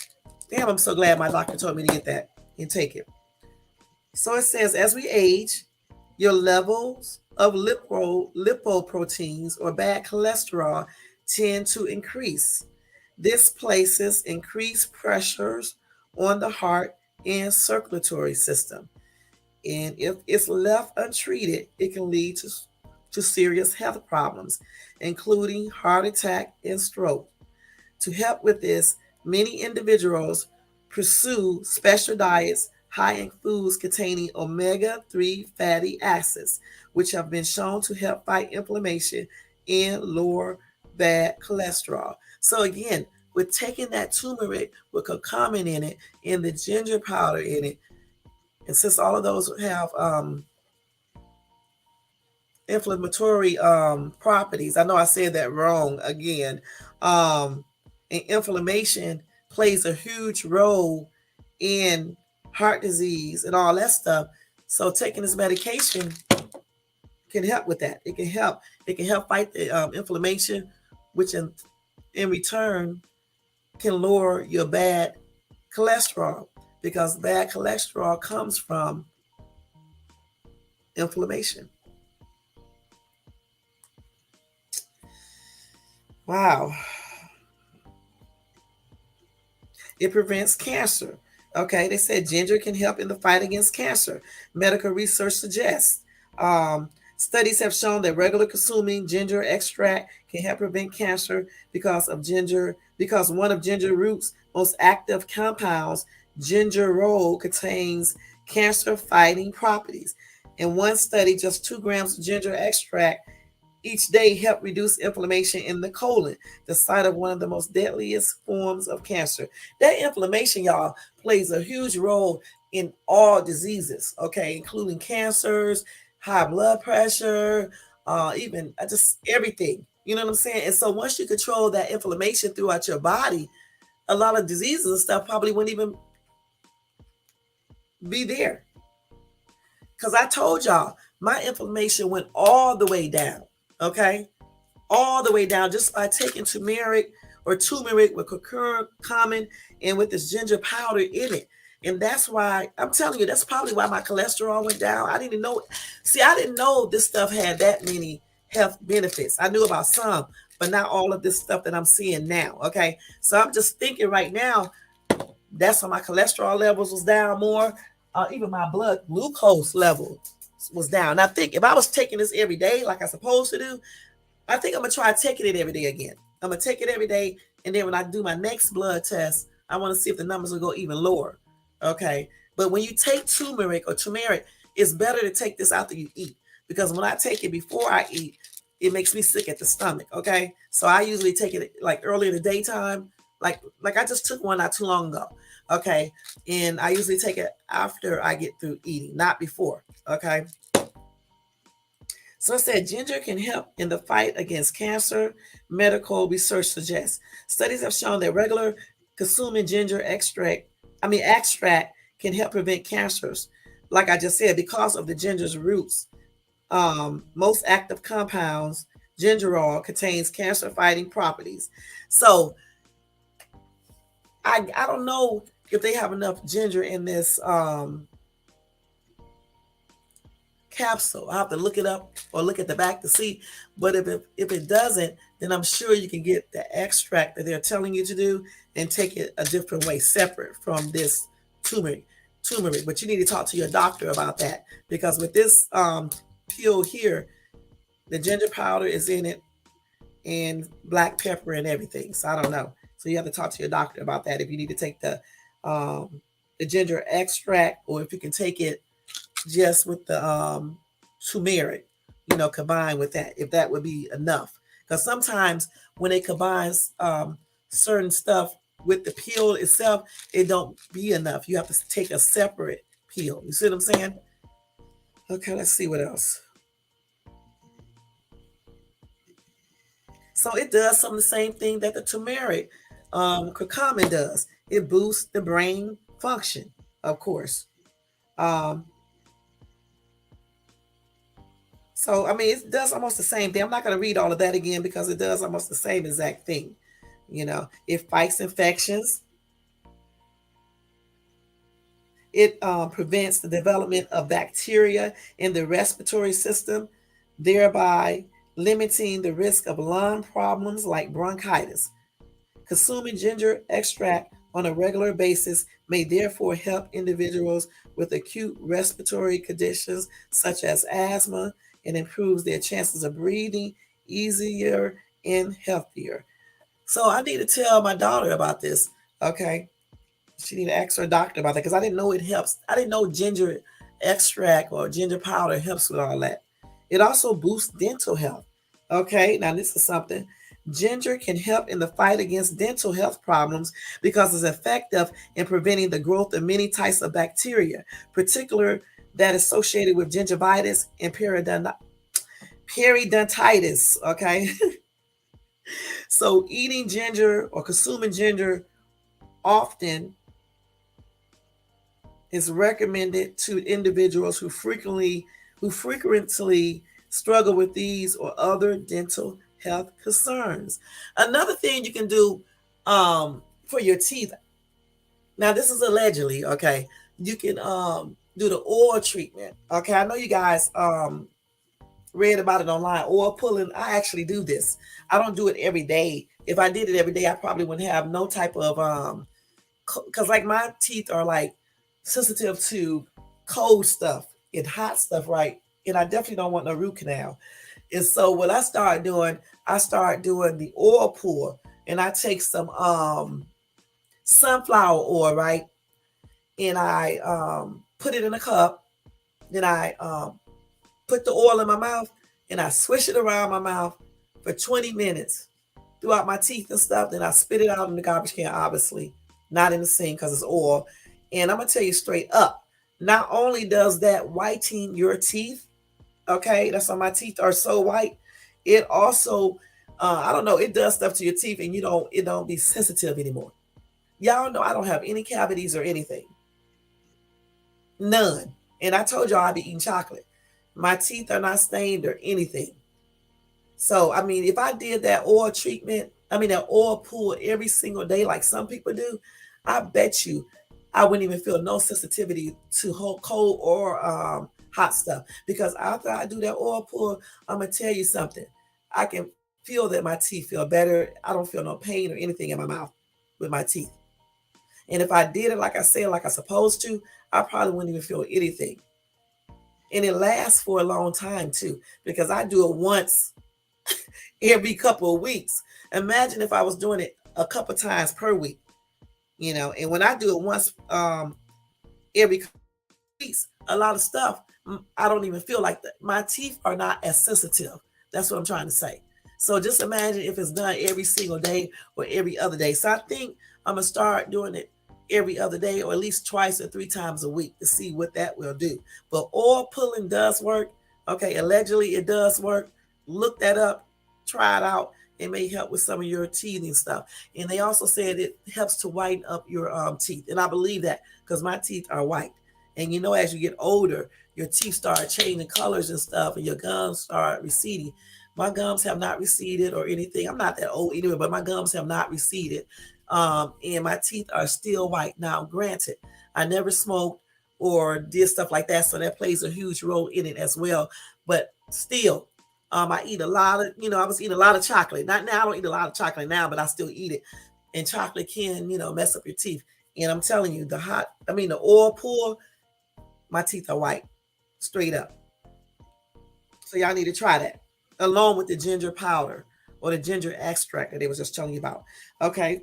Damn, I'm so glad my doctor told me to get that and take it. So it says, as we age, your levels of lipoproteins or bad cholesterol tend to increase. This places increased pressures on the heart and circulatory system. And if it's left untreated, it can lead to serious health problems, including heart attack and stroke. To help with this, many individuals pursue special diets high in foods containing omega-3 fatty acids, which have been shown to help fight inflammation and lower bad cholesterol. So again, with taking that turmeric with curcumin in it and the ginger powder in it, and since all of those have inflammatory properties, I know I said that wrong again. And inflammation plays a huge role in heart disease and all that stuff. So taking this medication can help with that. It can help. It can help fight the inflammation, which in return can lower your bad cholesterol, because bad cholesterol comes from inflammation. Wow. It prevents cancer. Okay, they said ginger can help in the fight against cancer. Medical research suggests. Studies have shown that regular consuming ginger extract can help prevent cancer because one of ginger root's most active compounds, gingerol, contains cancer fighting properties. In one study, just 2 grams of ginger extract each day help reduce inflammation in the colon, the site of one of the most deadliest forms of cancer. That inflammation, y'all, plays a huge role in all diseases, okay, including cancers, high blood pressure, even just everything. You know what I'm saying? And so once you control that inflammation throughout your body, a lot of diseases and stuff probably wouldn't even be there. Because I told y'all, my inflammation went all the way down. Okay, all the way down just by taking turmeric with curcumin and with this ginger powder in it. And that's why I'm telling you, that's probably why my cholesterol went down. I didn't know. See, I didn't know this stuff had that many health benefits. I knew about some, but not all of this stuff that I'm seeing now. Okay, so I'm just thinking right now, That's when my cholesterol levels was down more. Even my blood glucose level was down. Now think, if I was taking this every day like I supposed to do, I think I'm gonna try taking it every day again. I'm gonna take it every day, and then when I do my next blood test, I want to see if the numbers will go even lower. Okay, but when you take turmeric, it's better to take this after you eat, because when I take it before I eat, it makes me sick at the stomach. Okay, so I usually take it like early in the daytime, like I just took one not too long ago. Okay, and I usually take it after I get through eating, not before. Okay, so it said ginger can help in the fight against cancer, medical research suggests. Studies have shown that regular consuming ginger extract can help prevent cancers. Like I just said, because of the ginger's roots, most active compounds, gingerol contains cancer fighting properties. So I don't know if they have enough ginger in this capsule. I have to look it up or look at the back to see. But if it doesn't, then I'm sure you can get the extract that they're telling you to do and take it a different way, separate from this turmeric. Turmeric, but you need to talk to your doctor about that, because with this pill here, the ginger powder is in it and black pepper and everything. So I don't know. So you have to talk to your doctor about that if you need to take um, the ginger extract, or if you can take it just with the turmeric, combined with that, if that would be enough. Because sometimes when they combine certain stuff with the pill itself, it don't be enough. You have to take a separate pill. You see what I'm saying? Okay, let's see what else. So it does some of the same thing that the turmeric curcumin does. It boosts the brain function, of course. Um, So, I mean, it does almost the same thing. I'm not going to read all of that again because it does almost the same exact thing. It fights infections, it prevents the development of bacteria in the respiratory system, thereby limiting the risk of lung problems like bronchitis. Consuming ginger extract on a regular basis may therefore help individuals with acute respiratory conditions such as asthma, and improves their chances of breathing easier and healthier. So I need to tell my daughter about this. Okay, she need to ask her doctor about that, because I didn't know it helps. I didn't know ginger extract or ginger powder helps with all that. It also boosts dental health. Okay, now this is something. Ginger can help in the fight against dental health problems because it's effective in preventing the growth of many types of bacteria, particularly that associated with gingivitis and periodontitis. Okay, so eating ginger or consuming ginger often is recommended to individuals who frequently struggle with these or other dental health concerns. Another thing you can do for your teeth. Now this is allegedly, okay. You can do the oil treatment. Okay, I know you guys read about it online. Oil pulling. I actually do this. I don't do it every day. If I did it every day, I probably wouldn't have no type of because like my teeth are like sensitive to cold stuff and hot stuff, right? And I definitely don't want no root canal. And so what I start doing the oil pour, and I take some sunflower oil, right? And I put it in a cup. Then I put the oil in my mouth, and I swish it around my mouth for 20 minutes throughout my teeth and stuff. Then I spit it out in the garbage can, obviously, not in the sink because it's oil. And I'm going to tell you straight up, not only does that whiten your teeth, okay, that's why my teeth are so white, it also, I don't know, it does stuff to your teeth, and it don't be sensitive anymore. Y'all know I don't have any cavities or anything. None. And I told y'all I be eating chocolate. My teeth are not stained or anything. So, I mean, if I did that oil treatment, that oil pull every single day, like some people do, I bet you I wouldn't even feel no sensitivity to cold or hot stuff. Because after I do that oil pull, I'm going to tell you something. I can feel that my teeth feel better. I don't feel no pain or anything in my mouth with my teeth. And if I did it like I said, like I supposed to, I probably wouldn't even feel anything. And it lasts for a long time too, because I do it once every couple of weeks. Imagine if I was doing it a couple times per week, and when I do it once every weeks, a lot of stuff I don't even feel like that. My teeth are not as sensitive. That's what I'm trying to say. So just imagine if it's done every single day or every other day. So I think I'm gonna start doing it every other day or at least twice or three times a week to see what that will do. But oil pulling does work. Okay, allegedly it does work. Look that up, try it out. It may help with some of your teething stuff. And they also said it helps to whiten up your teeth. And I believe that because my teeth are white. And as you get older, your teeth start changing colors and stuff, and your gums start receding. My gums have not receded or anything. I'm not that old anyway, but my gums have not receded. And my teeth are still white. Now, granted, I never smoked or did stuff like that, so that plays a huge role in it as well. But still, I eat a lot of, I was eating a lot of chocolate. Not now, I don't eat a lot of chocolate now, but I still eat it. And chocolate can, mess up your teeth. And I'm telling you, the oil pull, my teeth are white, straight up. So y'all need to try that, along with the ginger powder or the ginger extract that they was just telling you about. Okay,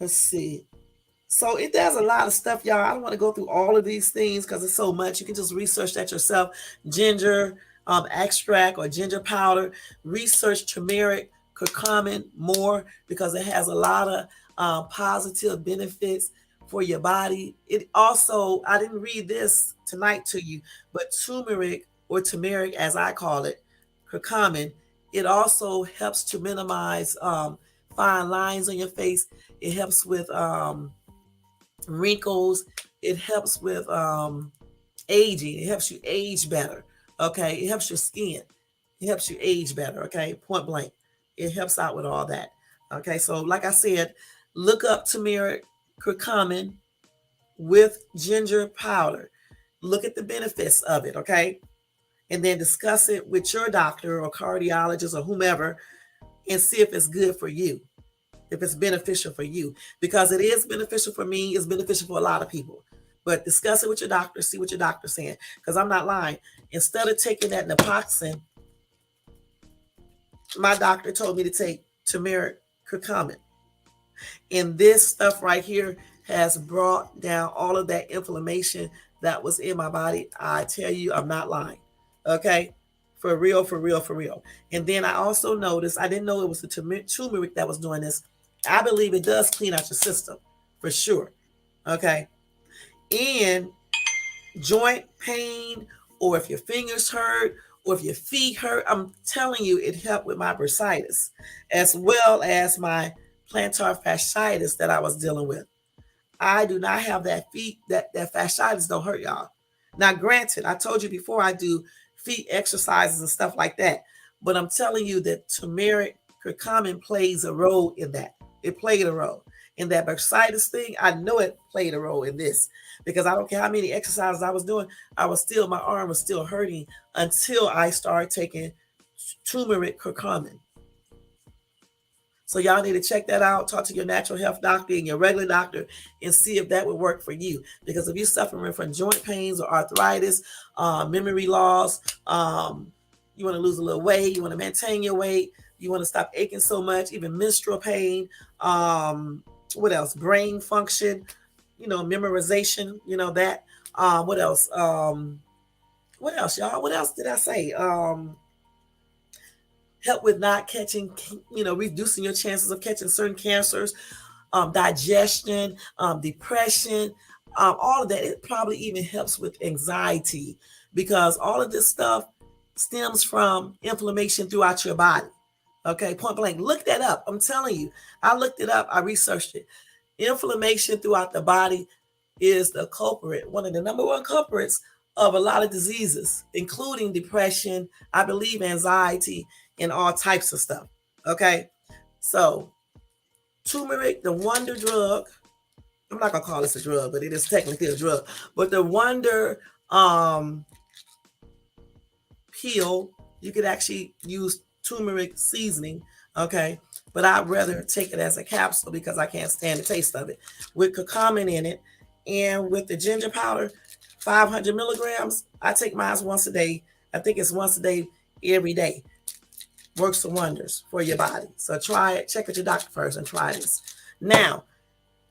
let's see. So it does a lot of stuff, y'all. I don't want to go through all of these things because it's so much. You can just research that yourself. Ginger extract or ginger powder. Research turmeric, curcumin more because it has a lot of positive benefits for your body. It also, I didn't read this tonight to you, but turmeric or turmeric as I call it, curcumin, it also helps to minimize fine lines on your face. It helps with wrinkles. It helps with aging. It helps you age better. Okay. It helps your skin. It helps you age better. Okay. Point blank. It helps out with all that. Okay. So, like I said, look up turmeric, curcumin with ginger powder. Look at the benefits of it. Okay. And then discuss it with your doctor or cardiologist or whomever and see if it's good for you, if it's beneficial for you, because it is beneficial for me. It's beneficial for a lot of people. But discuss it with your doctor. See what your doctor's saying. Because I'm not lying. Instead of taking that naproxen, my doctor told me to take turmeric curcumin. And this stuff right here has brought down all of that inflammation that was in my body. I tell you, I'm not lying. Okay? For real, for real, for real. And then I also noticed, I didn't know it was the turmeric that was doing this. I believe it does clean out your system for sure. Okay. And joint pain, or if your fingers hurt, or if your feet hurt, I'm telling you, it helped with my bursitis as well as my plantar fasciitis that I was dealing with. I do not have that feet, that fasciitis don't hurt y'all. Now, granted, I told you before I do feet exercises and stuff like that, but I'm telling you that turmeric curcumin plays a role in that. It played a role in that bursitis thing. I know it played a role in this because I don't care how many exercises I was doing, my arm was still hurting until I started taking turmeric curcumin. So y'all need to check that out. Talk to your natural health doctor and your regular doctor and see if that would work for you. Because if you're suffering from joint pains or arthritis, memory loss, you want to lose a little weight, you want to maintain your weight, you want to stop aching so much, even menstrual pain, what else? Brain function, memorization, that. What else? What else, y'all? What else did I say? Help with not catching, reducing your chances of catching certain cancers, digestion, depression, all of that. It probably even helps with anxiety because all of this stuff stems from inflammation throughout your body. Okay, point blank. Look that up. I'm telling you, I looked it up. I researched it. Inflammation throughout the body is the culprit, one of the number one culprits of a lot of diseases, including depression, I believe anxiety, and all types of stuff. Okay, so turmeric, the wonder drug. I'm not gonna call this a drug, but it is technically a drug. But the wonder peel, you could actually use turmeric seasoning. Okay, but I'd rather take it as a capsule because I can't stand the taste of it. With curcumin in it and with the ginger powder, 500 milligrams, I take mine once a day. I think it's once a day every day. Works the wonders for your body. So try it. Check with your doctor first and try this. Now,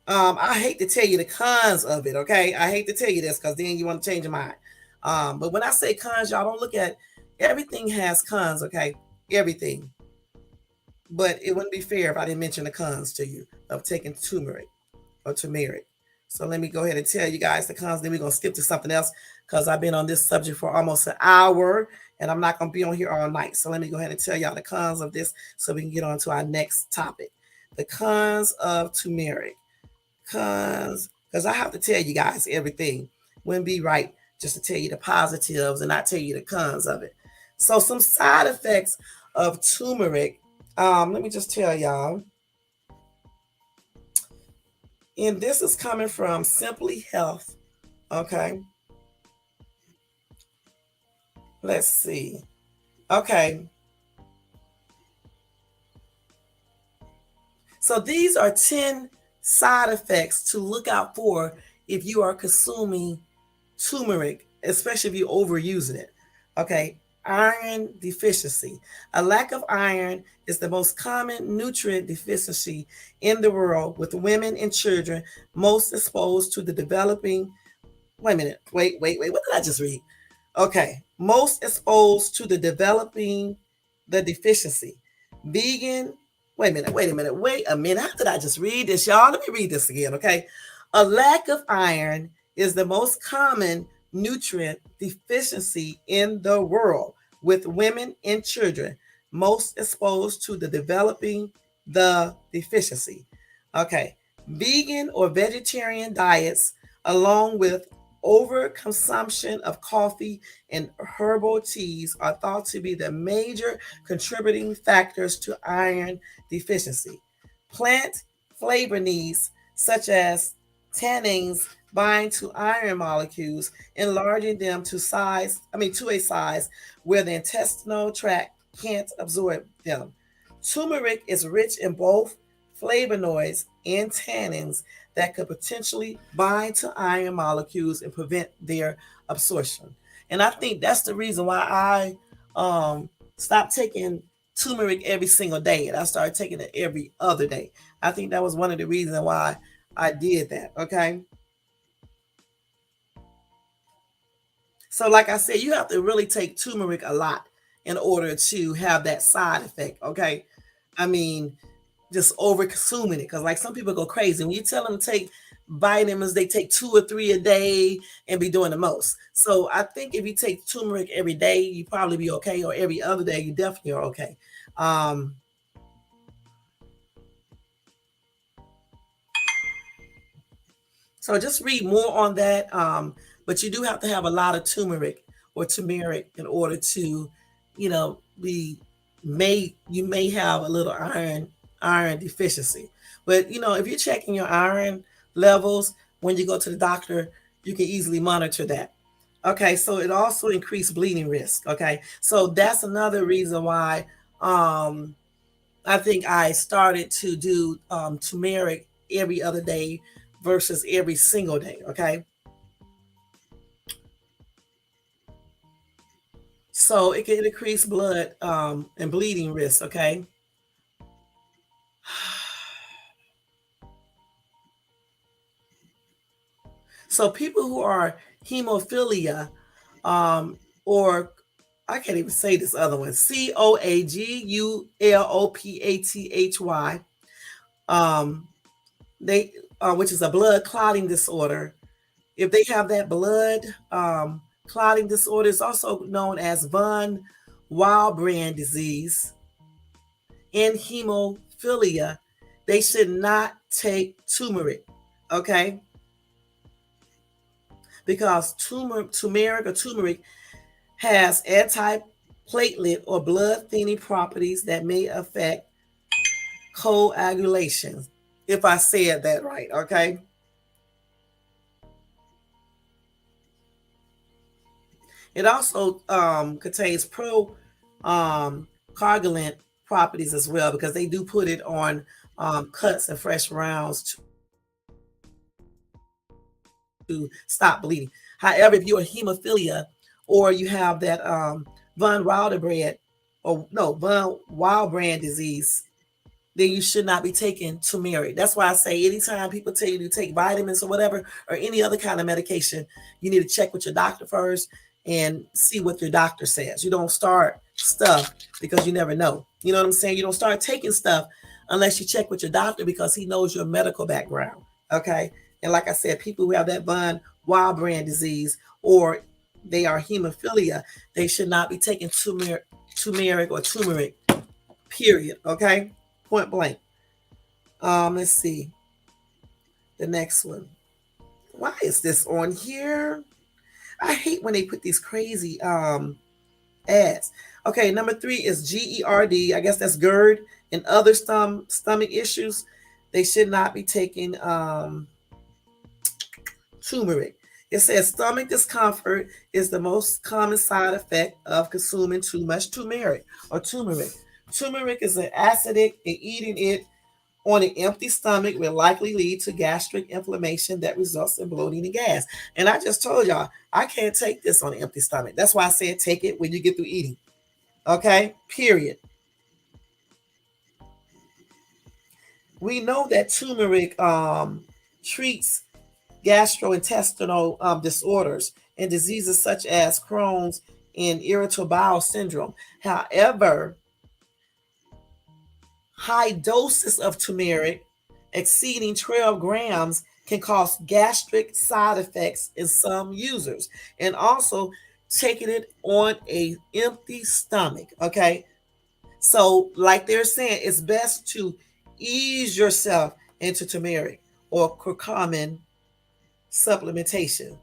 I hate to tell you the cons of it, okay? I hate to tell you this because then you want to change your mind. But when I say cons, y'all don't look at everything has cons, okay? Everything. But it wouldn't be fair if I didn't mention the cons to you of taking turmeric or turmeric. So let me go ahead and tell you guys the cons. Then we're gonna skip to something else because I've been on this subject for almost an hour and I'm not gonna be on here all night. So let me go ahead and tell y'all the cons of this so we can get on to our next topic. The cons of turmeric. Cons, because I have to tell you guys everything. Wouldn't be right just to tell you the positives and not tell you the cons of it. So some side effects of turmeric. Let me just tell y'all. And this is coming from Simply Health. Okay. Let's see. Okay. So these are 10 side effects to look out for if you are consuming turmeric, especially if you're overusing it. Okay. Iron deficiency. A lack of iron is the most common nutrient deficiency in the world, with women and children most exposed to the developing. Wait a minute. Wait. What did I just read? Okay. Most exposed to the developing the deficiency. Vegan. Wait a minute. How did I just read this, y'all? Let me read this again, okay? A lack of iron is the most common nutrient deficiency in the world, with women and children most exposed to the developing the deficiency. Okay. Vegan or vegetarian diets, along with overconsumption of coffee and herbal teas, are thought to be the major contributing factors to iron deficiency. Plant flavor needs, such as tannins, bind to iron molecules, enlarging them to a size where the intestinal tract can't absorb them. Turmeric is rich in both flavonoids and tannins that could potentially bind to iron molecules and prevent their absorption. And I think that's the reason why I stopped taking turmeric every single day and I started taking it every other day. I think that was one of the reasons why I did that. Okay. So, like I said, you have to really take turmeric a lot in order to have that side effect. Okay. I mean, just over consuming it. Because, like, some people go crazy. When you tell them to take vitamins, they take 2 or 3 a day and be doing the most. So, I think if you take turmeric every day, you probably be okay. Or every other day, you definitely are okay. Um, So just read more on that. But you do have to have a lot of turmeric in order to, be you may have a little iron deficiency. But if you're checking your iron levels when you go to the doctor, you can easily monitor that. Okay, so it also increased bleeding risk. Okay, so that's another reason why I think I started to do turmeric every other day versus every single day. Okay. So it can increase blood and bleeding risk. Okay. So people who are hemophilia, or I can't even say this other one, COAGULOPATHY, um, they which is a blood clotting disorder. If they have that blood clotting disorder, it's also known as von Willebrand disease and hemophilia, they should not take turmeric, okay? Because turmeric has antiplatelet or blood thinning properties that may affect coagulation, if I said that right, okay? It also contains pro coagulant properties as well, because they do put it on cuts and fresh rounds to stop bleeding. However, if you're a hemophilia or you have that von Willebrand or no von Willebrand disease, then you should not be taking turmeric. That's why I say anytime people tell you to take vitamins or whatever or any other kind of medication, you need to check with your doctor first and see what your doctor says. You don't start stuff because you never know. You know what I'm saying? You don't start taking stuff unless you check with your doctor because he knows your medical background. Okay. And like I said, people who have that von Willebrand disease or they are hemophilia, they should not be taking turmeric, period. Okay. Point blank. Let's see. The next one. Why is this on here? I hate when they put these crazy ads. Okay, number 3 is GERD. I guess that's GERD and other stomach issues. They should not be taking turmeric. It says stomach discomfort is the most common side effect of consuming too much turmeric or turmeric. Turmeric is an acidic, and eating it on an empty stomach will likely lead to gastric inflammation that results in bloating and gas. And I just told y'all, I can't take this on an empty stomach. That's why I said take it when you get through eating. Okay? Period. We know that turmeric treats gastrointestinal disorders and diseases such as Crohn's and irritable bowel syndrome. However, high doses of turmeric exceeding 12 grams can cause gastric side effects in some users, and also taking it on a empty stomach. Okay, so like they're saying, it's best to ease yourself into turmeric or curcumin supplementation,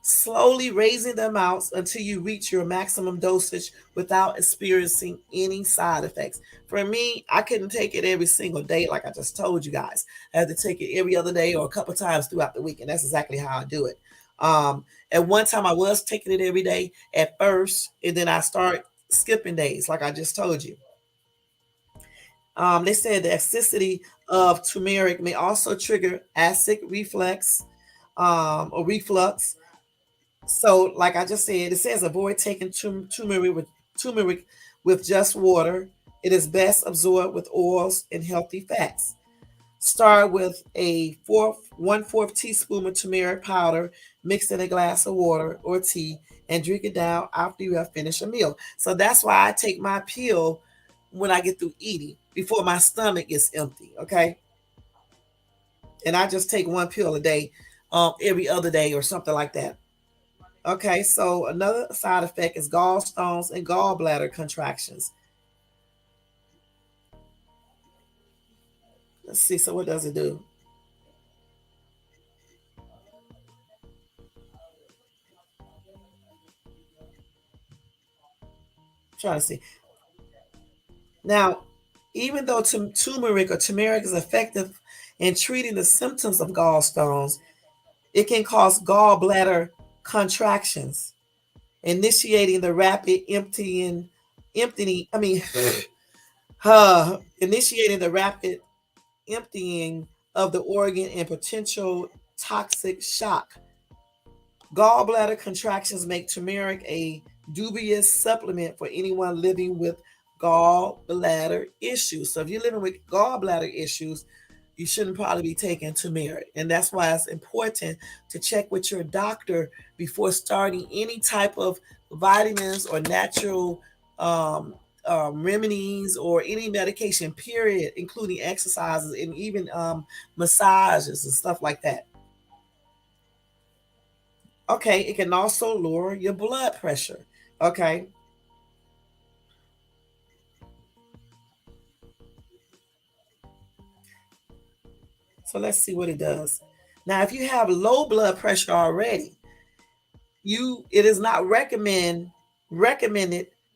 slowly raising the amounts until you reach your maximum dosage without experiencing any side effects. For me, I couldn't take it every single day, like I just told you guys. I had to take it every other day or a couple times throughout the week, and that's exactly how I do it. At one time, I was taking it every day at first, and then I start skipping days, like I just told you. They said the acidity of turmeric may also trigger acid reflux or reflux. So, like I just said, it says avoid taking turmeric with just water. It is best absorbed with oils and healthy fats. Start with a 1/4 teaspoon of turmeric powder mixed in a glass of water or tea and drink it down after you have finished a meal. So that's why I take my pill when I get through eating before my stomach is empty. Okay. And I just take one pill a day, every other day or something like that. Okay, so another side effect is gallstones and gallbladder contractions. Let's see. So what does it do? I'm trying to see. Now, even though turmeric is effective in treating the symptoms of gallstones, it can cause gallbladder contractions, initiating the rapid emptying. I mean, initiating the rapid emptying of the organ and potential toxic shock. Gallbladder contractions make turmeric a dubious supplement for anyone living with gallbladder issues. So if you're living with gallbladder issues, you shouldn't probably be taking turmeric. And that's why it's important to check with your doctor before starting any type of vitamins or natural remedies or any medication, period, including exercises and even massages and stuff like that. Okay, it can also lower your blood pressure. Okay, so let's see what it does. Now, if you have low blood pressure already, it is not recommended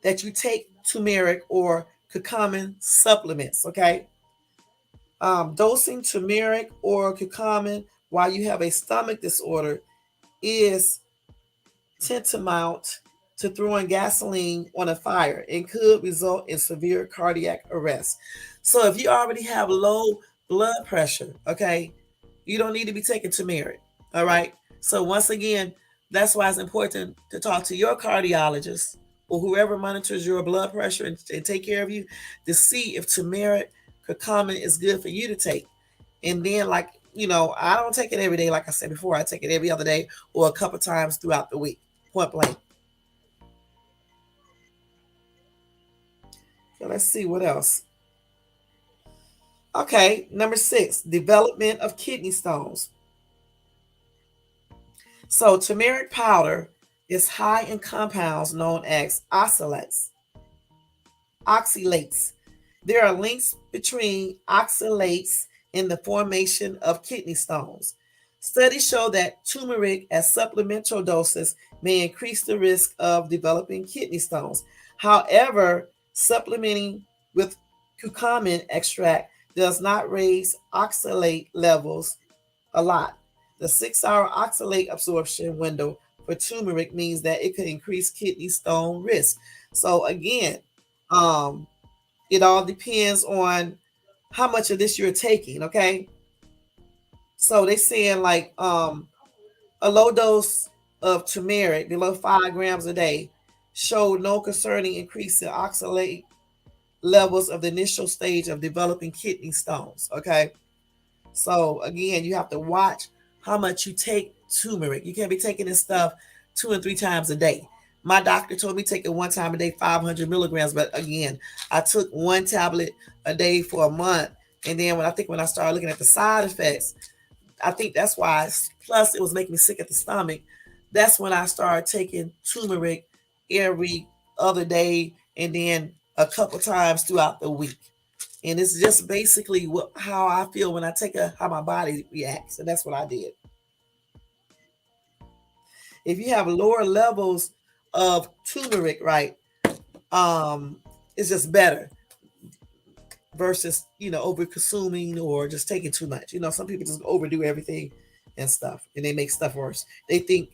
that you take turmeric or curcumin supplements. Okay, dosing turmeric or curcumin while you have a stomach disorder is tantamount to throwing gasoline on a fire and could result in severe cardiac arrest. So if you already have low blood pressure, okay, you don't need to be taking turmeric. All right. So once again, that's why it's important to talk to your cardiologist or whoever monitors your blood pressure and take care of you to see if turmeric curcumin is good for you to take. And then, like, I don't take it every day. Like I said before, I take it every other day or a couple times throughout the week. Point blank. So let's see what else. Okay, number 6, development of kidney stones. So turmeric powder is high in compounds known as oxalates. Oxalates. There are links between oxalates and the formation of kidney stones. Studies show that turmeric at supplemental doses may increase the risk of developing kidney stones. However, supplementing with curcumin extract does not raise oxalate levels a lot. The 6-hour oxalate absorption window for turmeric means that it could increase kidney stone risk. So again, it all depends on how much of this you're taking, okay? So they saying like a low dose of turmeric below 5 grams a day showed no concerning increase in oxalate levels of the initial stage of developing kidney stones, okay? So again, you have to watch how much you take turmeric. You can't be taking this stuff 2 and 3 times a day. My doctor told me take it 1 time a day, 500 milligrams. But again, I took 1 tablet a day for a month. And then when I started looking at the side effects, I think that's why, plus it was making me sick at the stomach. That's when I started taking turmeric every other day and then a couple times throughout the week. And it's just basically how I feel when I take how my body reacts. And that's what I did. If you have lower levels of turmeric, right, it's just better versus, over consuming or just taking too much. Some people just overdo everything and stuff, and they make stuff worse. They think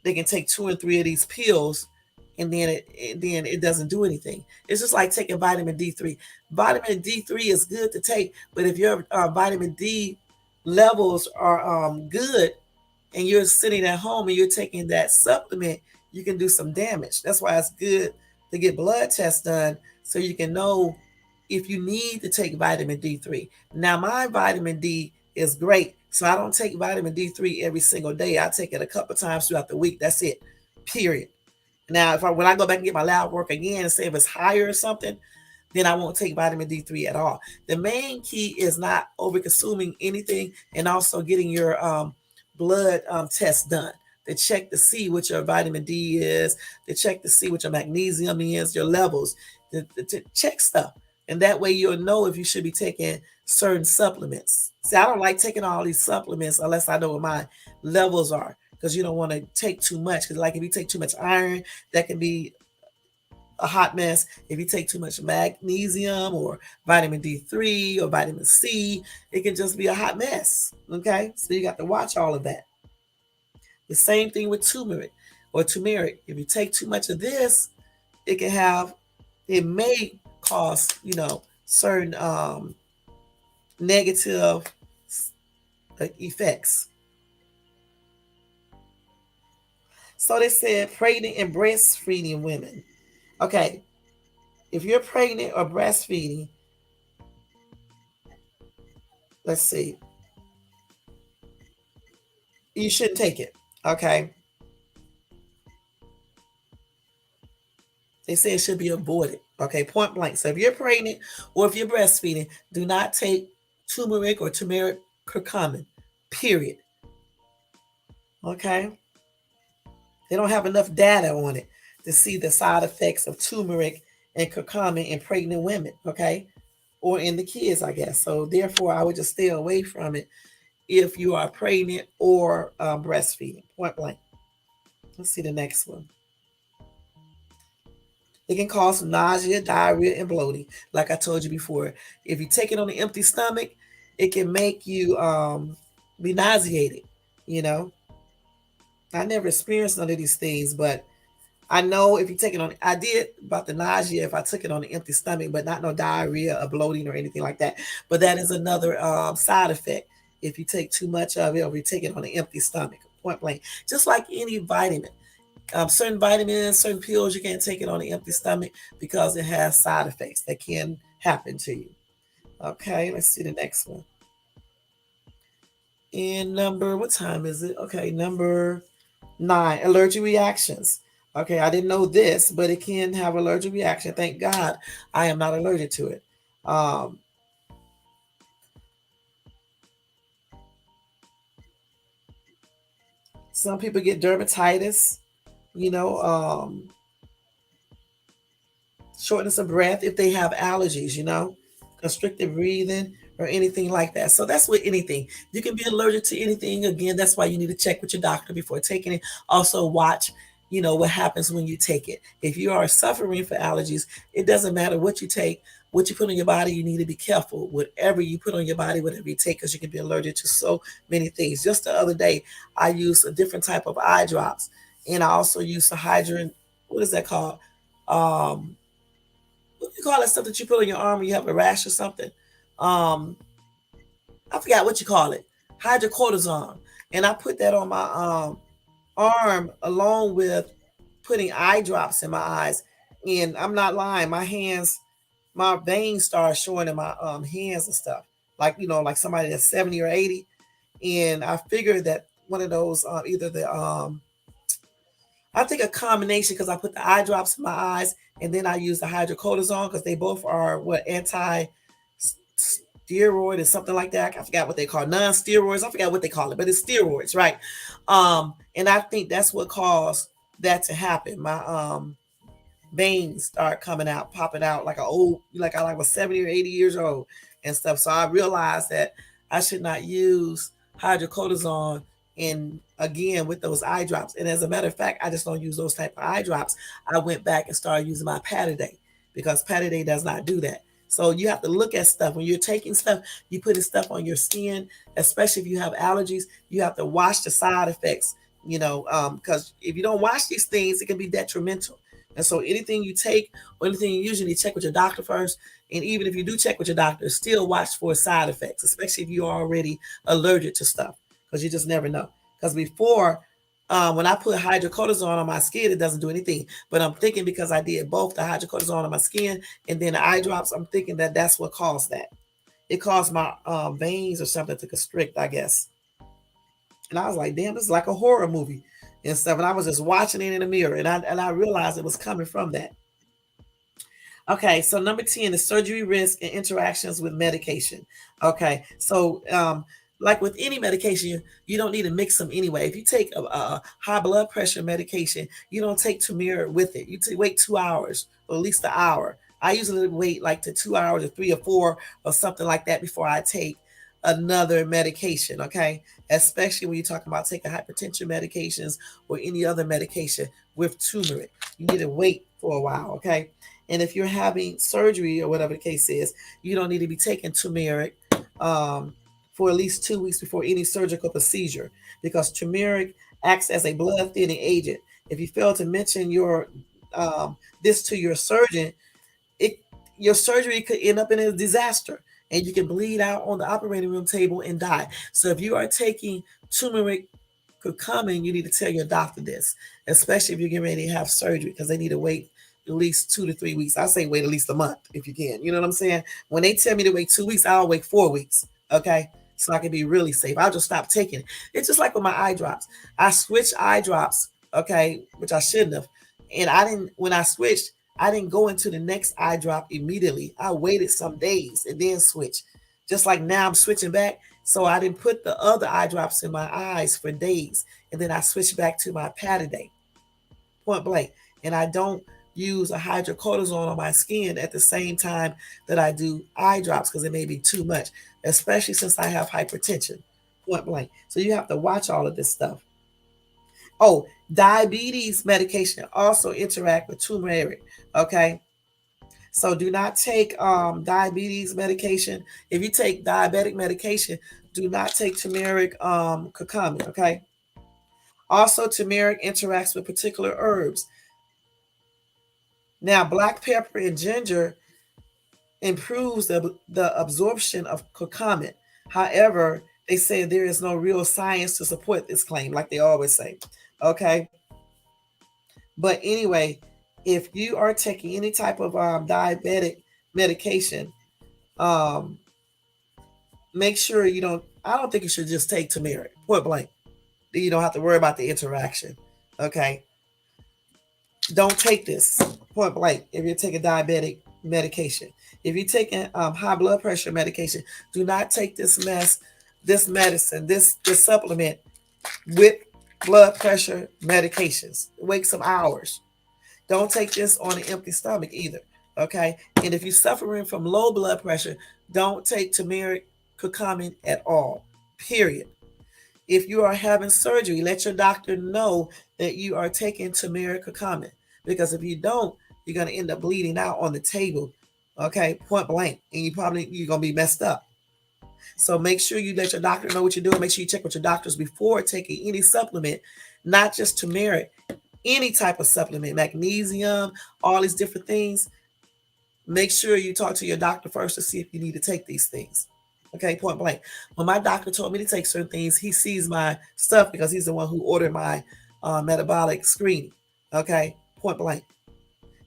they can take 2 and 3 of these pills and then it doesn't do anything. It's just like taking vitamin D3. Vitamin D3 is good to take, but if your vitamin D levels are good and you're sitting at home and you're taking that supplement, you can do some damage. That's why it's good to get blood tests done so you can know if you need to take vitamin D3. Now, my vitamin D is great, so I don't take vitamin D3 every single day. I take it a couple times throughout the week. That's it, period. Now, when I go back and get my lab work again and say if it's higher or something, then I won't take vitamin D3 at all. The main key is not over consuming anything and also getting your blood test done to check to see what your vitamin D is, to check to see what your magnesium is, your levels, to check stuff. And that way you'll know if you should be taking certain supplements. See, I don't like taking all these supplements unless I know what my levels are, because you don't want to take too much. Because like if you take too much iron, that can be a hot mess. If you take too much magnesium or vitamin D3 or vitamin C, it can just be a hot mess. Okay, so you got to watch all of that. The same thing with turmeric. If you take too much of this, it may cause, certain negative effects. So they said pregnant and breastfeeding women. Okay, if you're pregnant or breastfeeding, let's see, you shouldn't take it. Okay, they say it should be avoided. Okay, point blank. So if you're pregnant or if you're breastfeeding, do not take turmeric or turmeric curcumin, period. Okay, they don't have enough data on it to see the side effects of turmeric and curcumin in pregnant women, okay, or in the kids, I guess. So therefore, I would just stay away from it if you are pregnant or breastfeeding, point blank. Let's see the next one. It can cause nausea, diarrhea, and bloating. Like I told you before, if you take it on an empty stomach, it can make you be nauseated. I never experienced none of these things, but I know if you take it on, I did about the nausea if I took it on an empty stomach, but not no diarrhea or bloating or anything like that. But that is another side effect if you take too much of it or you take it on an empty stomach, point blank. Just like any vitamin. Certain vitamins, certain pills, you can't take it on an empty stomach because it has side effects that can happen to you. Okay, let's see the next one. And number, what time is it? Okay, number 9, allergic reactions. Okay, I didn't know this, but it can have allergic reaction. Thank God I am not allergic to it. Um, some people get dermatitis, you know, shortness of breath if they have allergies, constricted breathing or anything like that. So that's with anything. You can be allergic to anything. Again, that's why you need to check with your doctor before taking it. Also watch, what happens when you take it. If you are suffering for allergies, it doesn't matter what you take, what you put on your body, you need to be careful. Whatever you put on your body, whatever you take, because you can be allergic to so many things. Just the other day, I used a different type of eye drops, and I also used a hydrogen, what is that called? What do you call that stuff that you put on your arm when you have a rash or something? Um, I forgot what you call it. Hydrocortisone. And I put that on my arm along with putting eye drops in my eyes. And I'm not lying, my hands, my veins start showing in my hands and stuff. Like, like somebody that's 70 or 80. And I figured that one of those, either the I think a combination because I put the eye drops in my eyes and then I use the hydrocortisone because they both are steroid or something like that. I forgot what they call non-steroids. I forgot what they call it, but it's steroids, right? And I think that's what caused that to happen. My veins start coming out, popping out like I was 70 or 80 years old and stuff. So I realized that I should not use hydrocortisone and again with those eye drops. And as a matter of fact, I just don't use those type of eye drops. I went back and started using my Pataday because Pataday does not do that. So you have to look at stuff when you're taking stuff, you putting stuff on your skin, especially if you have allergies, you have to watch the side effects, because if you don't watch these things, it can be detrimental. And so anything you take or anything you usually check with your doctor first. And even if you do check with your doctor, still watch for side effects, especially if you're already allergic to stuff, because you just never know. Because before, when I put hydrocortisone on my skin, it doesn't do anything. But I'm thinking because I did both the hydrocortisone on my skin and then the eye drops, I'm thinking that that's what caused that. It caused my veins or something to constrict, I guess. And I was like, damn, it's like a horror movie and stuff. And I was just watching it in the mirror, and I realized it was coming from that. Okay, so number 10 is surgery risk and interactions with medication. Okay, so like with any medication, you don't need to mix them anyway. If you take a high blood pressure medication, you don't take Turmeric with it. You wait 2 hours or at least an hour. I usually wait like to 2 hours or 3 or 4 or something like that before I take another medication. Okay, especially when you're talking about taking hypertension medications or any other medication with turmeric. You need to wait for a while. Okay. And if you're having surgery or whatever the case is, you don't need to be taking turmeric for at least 2 weeks before any surgical procedure because turmeric acts as a blood thinning agent. If you fail to mention this to your surgeon, your surgery could end up in a disaster and you can bleed out on the operating room table and die. So if you are taking turmeric curcumin, you need to tell your doctor this, especially if you're getting ready to have surgery because they need to wait at least 2 to 3 weeks. I say wait at least a month if you can. You know what I'm saying? When they tell me to wait 2 weeks, I'll wait 4 weeks. Okay. So I can be really safe. I'll just stop taking it. It's just like with my eye drops. I switched eye drops, okay, which I shouldn't have. And when I switched, I didn't go into the next eye drop immediately. I waited some days and then switched. Just like now I'm switching back. So I didn't put the other eye drops in my eyes for days. And then I switched back to my Pataday, point blank. And I don't use a hydrocortisone on my skin at the same time that I do eye drops because it may be too much, especially since I have hypertension, point blank. So you have to watch all of this stuff. Oh, diabetes medication also interact with turmeric. Okay. So do not take diabetes medication. If you take diabetic medication, do not take turmeric curcumin. Okay. Also, turmeric interacts with particular herbs. Now, black pepper and ginger improves the absorption of curcumin. However, they say there is no real science to support this claim, like they always say. Okay. But anyway, if you are taking any type of diabetic medication, um, make sure you don't. I don't think you should just take turmeric, point blank. You don't have to worry about the interaction. Okay. Don't take this, point blank, if you're taking diabetic medication. If you're taking high blood pressure medication, do not take this medicine, this supplement with blood pressure medications. Wait some hours. Don't take this on an empty stomach either. Okay. And if you're suffering from low blood pressure, don't take turmeric curcumin at all. Period. If you are having surgery, let your doctor know that you are taking turmeric curcumin. Because if you don't, you're going to end up bleeding out on the table. Okay, point blank. And you're going to be messed up. So make sure you let your doctor know what you're doing. Make sure you check with your doctors before taking any supplement, not just turmeric, any type of supplement, magnesium, all these different things. Make sure you talk to your doctor first to see if you need to take these things. Okay, point blank. When my doctor told me to take certain things, he sees my stuff because he's the one who ordered my metabolic screening. Okay, point blank.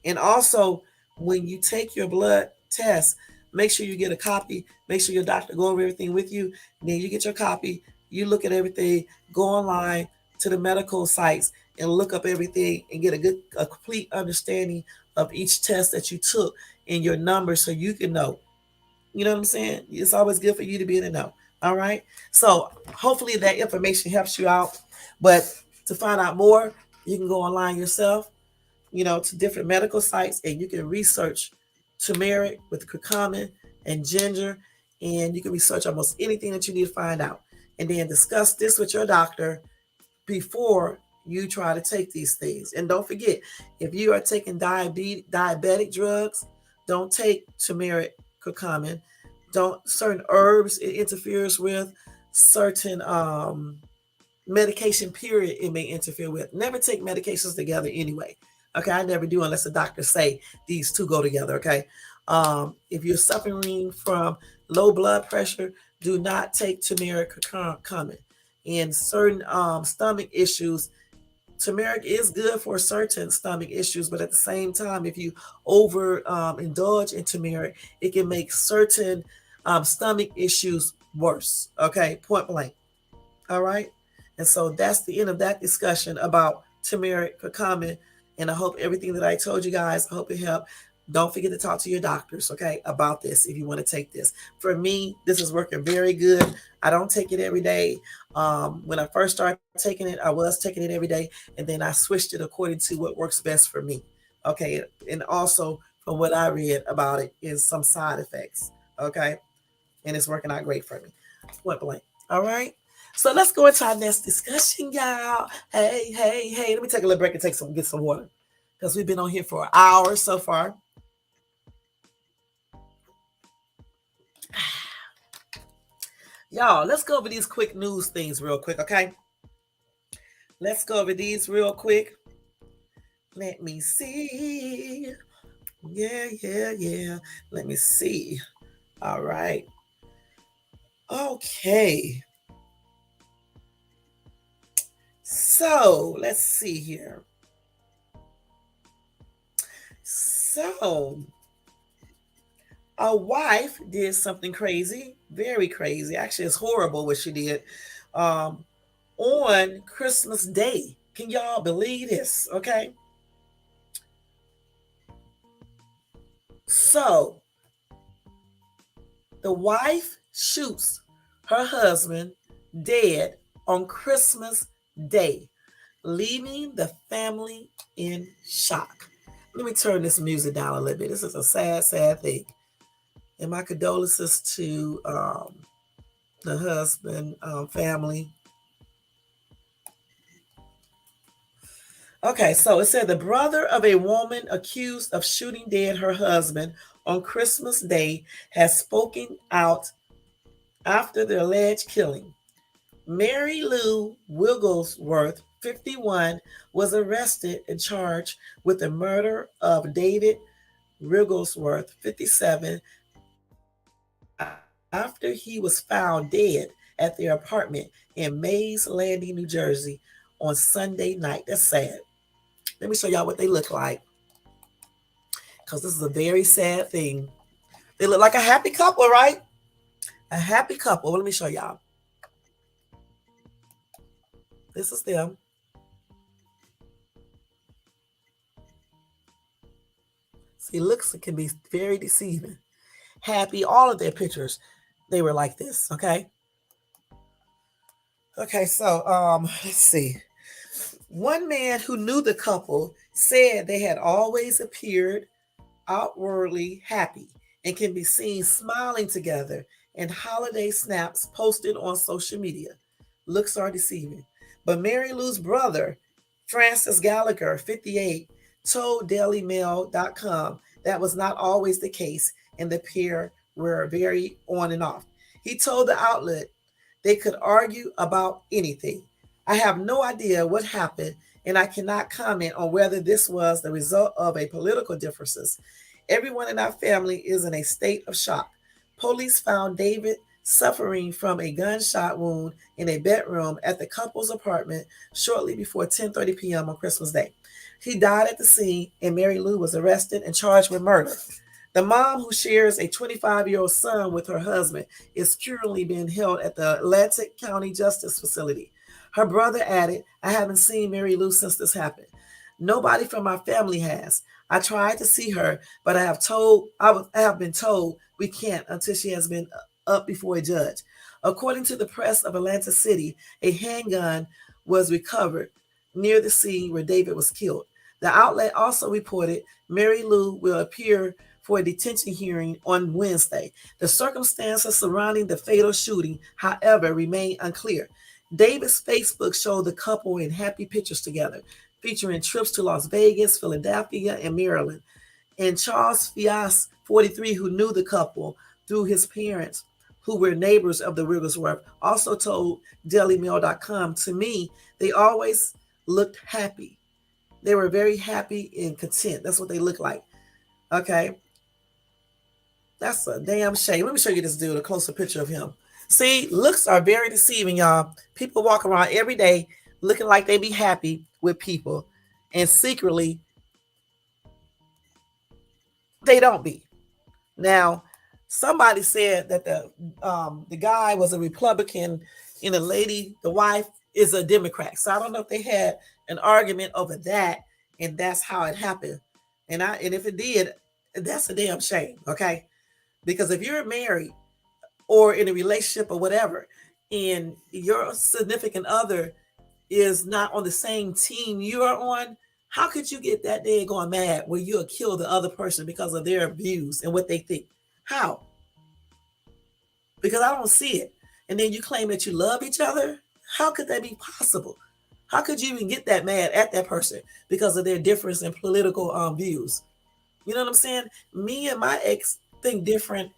And also, when you take your blood test, make sure you get a copy. Make sure your doctor go over everything with you. Then you get your copy. You look at everything. Go online to the medical sites and look up everything and get a complete understanding of each test that you took and your numbers so you can know. You know what I'm saying? It's always good for you to be in the know. All right. So hopefully that information helps you out. But to find out more, you can go online yourself, to different medical sites and you can research turmeric with curcumin and ginger. And you can research almost anything that you need to find out. And then discuss this with your doctor before you try to take these things. And don't forget, if you are taking diabetic drugs, don't take turmeric curcumin. Don't certain herbs it interferes with, certain medication period it may interfere with. Never take medications together anyway. Okay, I never do unless the doctor say these two go together. Okay, if you're suffering from low blood pressure, do not take turmeric curcumin. And certain stomach issues, turmeric is good for certain stomach issues, but at the same time, if you over indulge in turmeric, it can make certain stomach issues worse. Okay, point blank. All right. And so that's the end of that discussion about turmeric curcumin. And I hope everything that I told you guys, I hope it helped. Don't forget to talk to your doctors, okay, about this if you want to take this. For me, this is working very good. I don't take it every day. When I first started taking it, I was taking it every day. And then I switched it according to what works best for me. Okay. And also, from what I read about it, is some side effects. Okay. And it's working out great for me. Point blank. All right. So let's go into our next discussion, y'all. Hey, hey, hey. Let me take a little break and get some water. Because we've been on here for an hour so far. Y'all, let's go over these quick news things real quick, okay? Let's go over these real quick. Let me see. Yeah. Let me see. All right. Okay. So, let's see here. So, a wife did something crazy, very crazy. Actually, it's horrible what she did on Christmas Day. Can y'all believe this? Okay. So, the wife shoots her husband dead on Christmas Day, leaving the family in shock. Let me turn this music down a little bit. This is a sad, sad thing. And my condolences to the husband, family. Okay, so it said the brother of a woman accused of shooting dead her husband on Christmas Day has spoken out after the alleged killing. Mary Lou Wigglesworth, 51, was arrested and charged with the murder of David Wigglesworth, 57, after he was found dead at their apartment in Mays Landing, New Jersey on Sunday night. That's sad. Let me show y'all what they look like because this is a very sad thing. They look like a happy couple, right? A happy couple. Well, let me show y'all. This is them. See, looks can be very deceiving. Happy, all of their pictures, they were like this, okay? Okay, so let's see. One man who knew the couple said they had always appeared outwardly happy and can be seen smiling together in holiday snaps posted on social media. Looks are deceiving. But Mary Lou's brother, Francis Gallagher, 58, told DailyMail.com that was not always the case and the pair were very on and off. He told the outlet they could argue about anything. I have no idea what happened, and I cannot comment on whether this was the result of a political differences. Everyone in our family is in a state of shock. Police found David suffering from a gunshot wound in a bedroom at the couple's apartment shortly before 10:30 p.m. on Christmas Day. He died at the scene, and Mary Lou was arrested and charged with murder. The mom, who shares a 25-year-old son with her husband, is currently being held at the Atlantic County Justice Facility. Her brother added, I haven't seen Mary Lou since this happened. Nobody from my family has. I tried to see her, but I have been told we can't until she has been up before a judge. According to the press of Atlanta City, a handgun was recovered near the scene where David was killed. The outlet also reported Mary Lou will appear for a detention hearing on Wednesday. The circumstances surrounding the fatal shooting, however, remain unclear. David's Facebook showed the couple in happy pictures together, featuring trips to Las Vegas, Philadelphia, and Maryland. And Charles Fias, 43, who knew the couple through his parents, who were neighbors of the Wigglesworth, also told DailyMail.com, to me, they always looked happy. They were very happy and content. That's what they look like. Okay. That's a damn shame. Let me show you this dude, a closer picture of him. See, looks are very deceiving, y'all. People walk around every day looking like they be happy with people, and secretly, they don't be. Now, somebody said that the guy was a Republican and the lady, the wife, is a Democrat. So I don't know if they had an argument over that, and that's how it happened. And if it did, that's a damn shame, okay? Because if you're married or in a relationship or whatever, and your significant other is not on the same team you are on, how could you get that day going mad where you'll kill the other person because of their views and what they think? How? Because I don't see it. And then you claim that you love each other? How could that be possible? How could you even get that mad at that person because of their difference in political views? You know what I'm saying? Me and my ex think different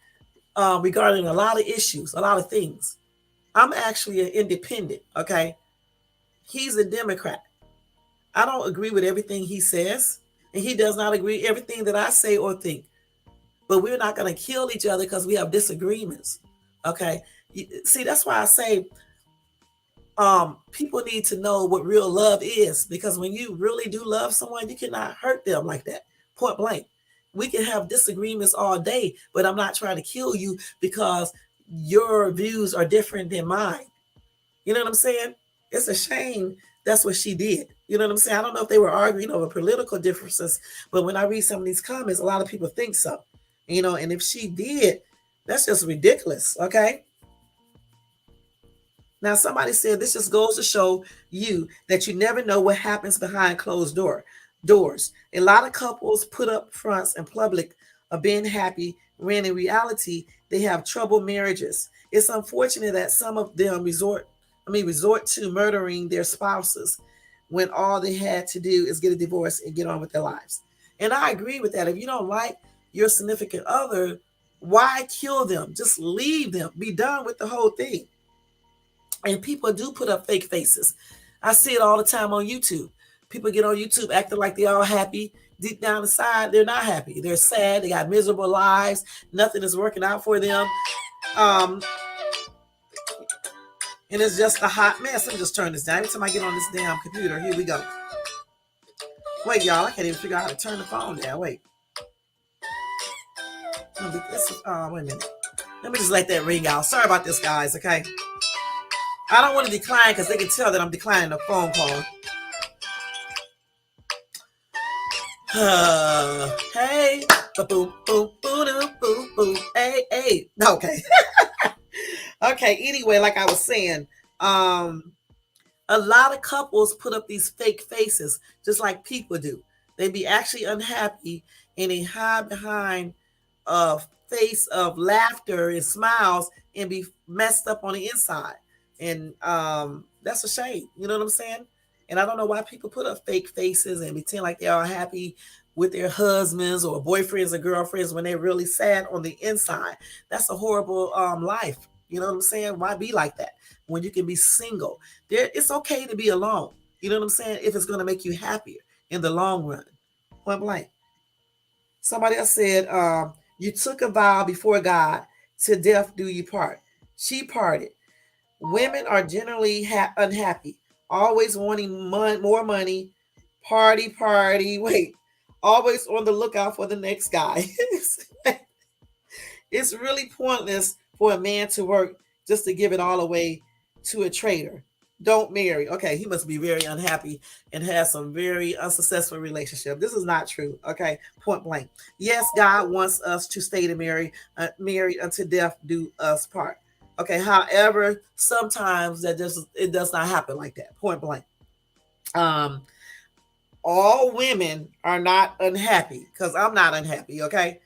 regarding a lot of issues, a lot of things. I'm actually an independent, okay? He's a Democrat. I don't agree with everything he says, and he does not agree with everything that I say or think. But we're not going to kill each other because we have disagreements, okay? See, that's why I say people need to know what real love is, because when you really do love someone, you cannot hurt them like that, point blank. We can have disagreements all day, but I'm not trying to kill you because your views are different than mine. You know what I'm saying? It's a shame that's what she did. You know what I'm saying? I don't know if they were arguing over political differences, but when I read some of these comments, a lot of people think so. You know, and if she did, that's just ridiculous, okay? Now, somebody said this just goes to show you that you never know what happens behind closed doors. A lot of couples put up fronts in public of being happy when in reality they have troubled marriages. It's unfortunate that some of them resort to murdering their spouses when all they had to do is get a divorce and get on with their lives. And I agree with that. If you don't like your significant other, why kill them? Just leave them. Be done with the whole thing. And people do put up fake faces. I see it all the time on YouTube. People get on YouTube acting like they're all happy. Deep down inside, they're not happy. They're sad. They got miserable lives. Nothing is working out for them. Um, and it's just a hot mess. Let me just turn this down. Every time I get on this damn computer, here we go. Wait, y'all, I can't even figure out how to turn the phone down. Wait. Wait a minute. Let me just let that ring out. Sorry about this, guys, okay? I don't want to decline because they can tell that I'm declining a phone call. Hey. Boom, boom, boom, boom, boom. Hey, hey. Okay. Okay, anyway, like I was saying, a lot of couples put up these fake faces, just like people do. They be actually unhappy and they hide behind a face of laughter and smiles and be messed up on the inside. And that's a shame. You know what I'm saying? And I don't know why people put up fake faces and pretend like they are happy with their husbands or boyfriends or girlfriends when they're really sad on the inside. That's a horrible life. You know what I'm saying? Why be like that when you can be single? It's okay to be alone. You know what I'm saying? If it's going to make you happier in the long run. Point blank. Somebody else said, you took a vow before God, to death do you part. She parted. Women are generally unhappy, always wanting more money, party. Wait, always on the lookout for the next guy. It's really pointless for a man to work just to give it all away to a trader. Don't marry. Okay, he must be very unhappy and has some very unsuccessful relationship. This is not true. Okay, point blank. Yes, God wants us to stay to married until death do us part. Okay, however, sometimes it does not happen like that. Point blank. Um, all women are not unhappy because I'm not unhappy. Okay,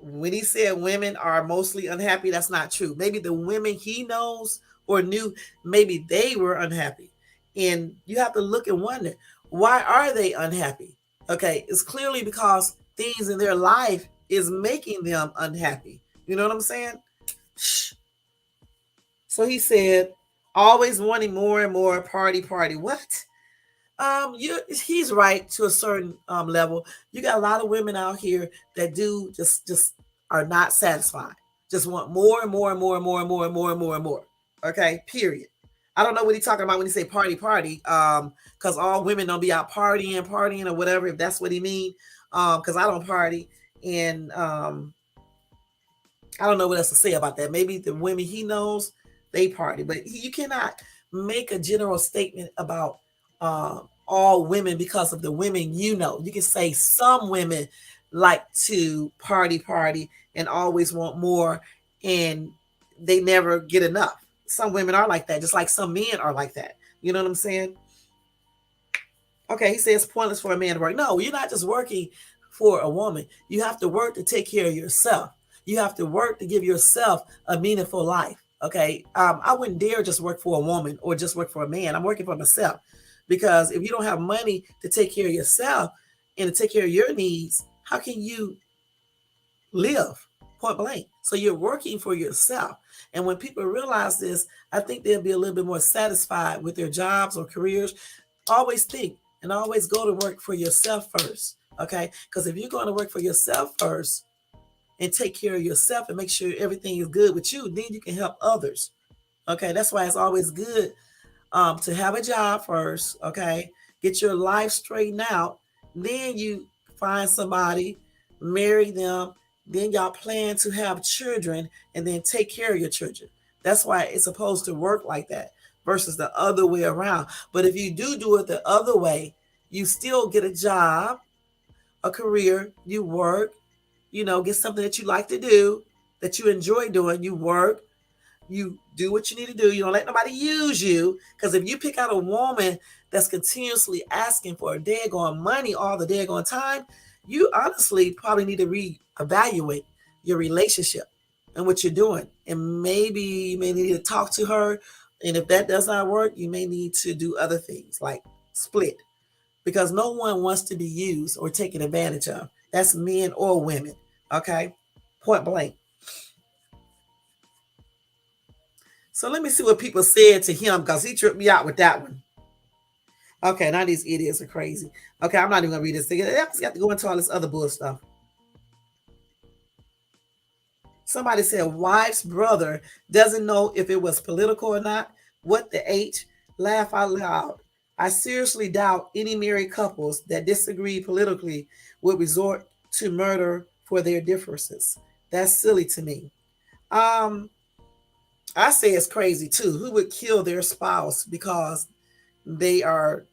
when he said women are mostly unhappy, that's not true. Maybe the women he knows or knew, maybe they were unhappy. And you have to look and wonder, why are they unhappy? Okay, it's clearly because things in their life is making them unhappy. You know what I'm saying? So he said, always wanting more and more, party. What? He's right to a certain level. You got a lot of women out here that do just are not satisfied. Just want more and more and more and more and more and more and more and more. Okay, period. I don't know what he's talking about when he say party. Because all women don't be out partying or whatever, if that's what he mean. Because I don't party, and I don't know what else to say about that. Maybe the women he knows, they party, but you cannot make a general statement about all women because of the women you know. You can say some women like to party and always want more, and they never get enough. Some women are like that, just like some men are like that. You know what I'm saying? Okay, he says pointless for a man to work. No, you're not just working for a woman. You have to work to take care of yourself. You have to work to give yourself a meaningful life. Okay, I wouldn't dare just work for a woman or just work for a man. I'm working for myself because if you don't have money to take care of yourself and to take care of your needs, how can you live? Point blank. So you're working for yourself. And when people realize this, I think they'll be a little bit more satisfied with their jobs or careers. Always think and always go to work for yourself first. Okay, because if you're going to work for yourself first and take care of yourself and make sure everything is good with you, then you can help others. Okay, that's why it's always good to have a job first. Okay, get your life straightened out, then you find somebody, marry them, then y'all plan to have children and then take care of your children. That's why it's supposed to work like that versus the other way around. But if you do it the other way, you still get a job, a career, you work, get something that you like to do, that you enjoy doing. You work, you do what you need to do. You don't let nobody use you. Because if you pick out a woman that's continuously asking for a daggone money all the daggone time, you honestly probably need to reevaluate your relationship and what you're doing. And maybe you may need to talk to her. And if that does not work, you may need to do other things like split. Because no one wants to be used or taken advantage of. That's men or women. Okay? Point blank. So let me see what people said to him because he tripped me out with that one. Okay, now these idiots are crazy. Okay, I'm not even gonna read this thing. They just got to go into all this other bull stuff. Somebody said wife's brother doesn't know if it was political or not. What the H? Laugh out loud. I seriously doubt any married couples that disagree politically would resort to murder for their differences. That's silly to me. Um, I say it's crazy too. Who would kill their spouse because they are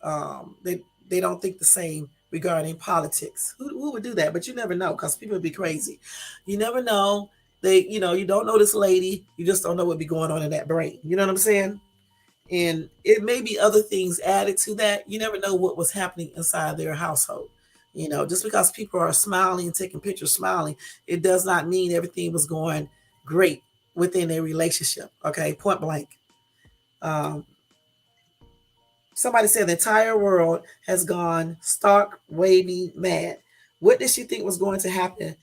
they don't think the same regarding politics? Who would do that? But you never know because people would be crazy. You never know. You don't know this lady. You just don't know what be going on in that brain. You know what I'm saying? And it may be other things added to that. You never know what was happening inside their household. Just because people are smiling and taking pictures smiling, it does not mean everything was going great within their relationship. Okay, point blank. Um, Somebody said the entire world has gone stark, wavy mad. What did she think was going to happen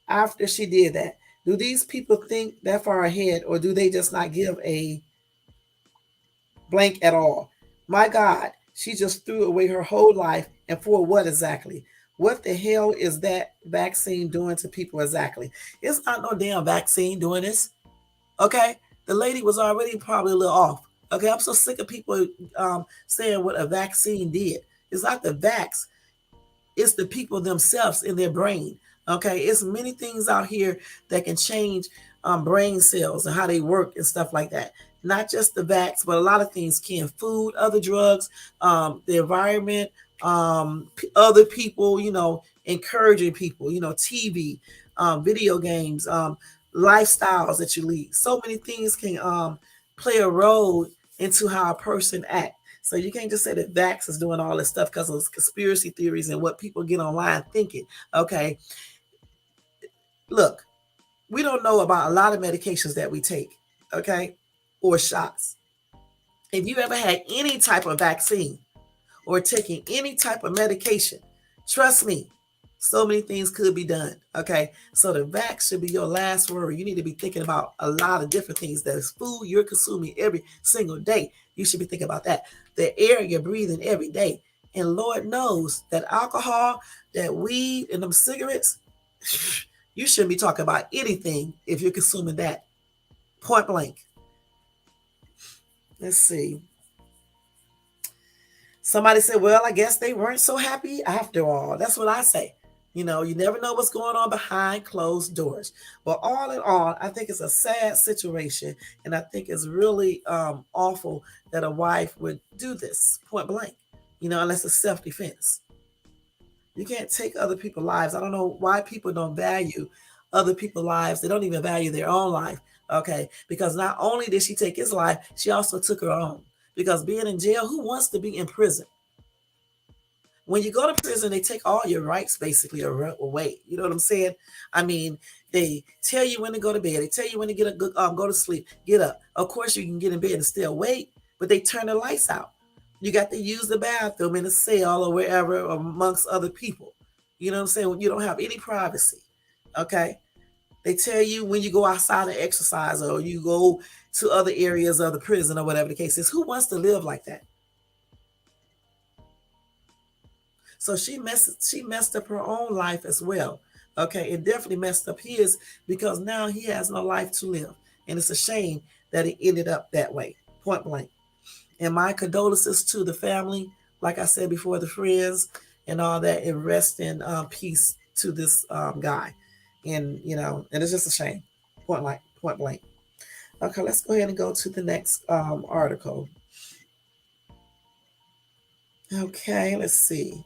after she did that? Do these people think that far ahead, or do they just not give a blank at all? My God, she just threw away her whole life, and for what exactly? What the hell is that vaccine doing to people exactly? It's not no damn vaccine doing this. Okay, the lady was already probably a little off. Okay, I'm so sick of people saying what a vaccine did. It's not the vax, it's the people themselves in their brain. Okay, it's many things out here that can change brain cells and how they work and stuff like that. Not just the vax, but a lot of things can. Food, other drugs, the environment, other people, encouraging people, TV, video games, lifestyles that you lead. So many things can play a role into how a person acts. So you can't just say that Vax is doing all this stuff because of conspiracy theories and what people get online thinking. Okay, look, we don't know about a lot of medications that we take, okay, or shots. If you ever had any type of vaccine or taking any type of medication, trust me, so many things could be done. Okay, so the vax should be your last worry. You need to be thinking about a lot of different things. That is food you're consuming every single day. You should be thinking about that. The air you're breathing every day. And Lord knows that alcohol, that weed, and them cigarettes, you shouldn't be talking about anything if you're consuming that. Point blank. Let's see. Somebody said, well, I guess they weren't so happy after all. That's what I say. You never know what's going on behind closed doors. But all in all, I think it's a sad situation. And I think it's really awful that a wife would do this point blank, unless it's self defense. You can't take other people's lives. I don't know why people don't value other people's lives. They don't even value their own life. Okay. Because not only did she take his life, she also took her own. Because being in jail, who wants to be in prison? When you go to prison, they take all your rights basically away. You know what I'm saying? I mean, they tell you when to go to bed. They tell you when to go to sleep, get up. Of course, you can get in bed and still wait, but they turn the lights out. You got to use the bathroom in a cell or wherever amongst other people. You know what I'm saying? You don't have any privacy. Okay. They tell you when you go outside and exercise or you go to other areas of the prison or whatever the case is. Who wants to live like that? So she messed up her own life as well. Okay, it definitely messed up his because now he has no life to live. And it's a shame that it ended up that way. Point blank. And my condolences to the family, like I said before, the friends and all that, and rest in peace to this guy. And it's just a shame. Point blank. Okay, let's go ahead and go to the next article. Okay, let's see.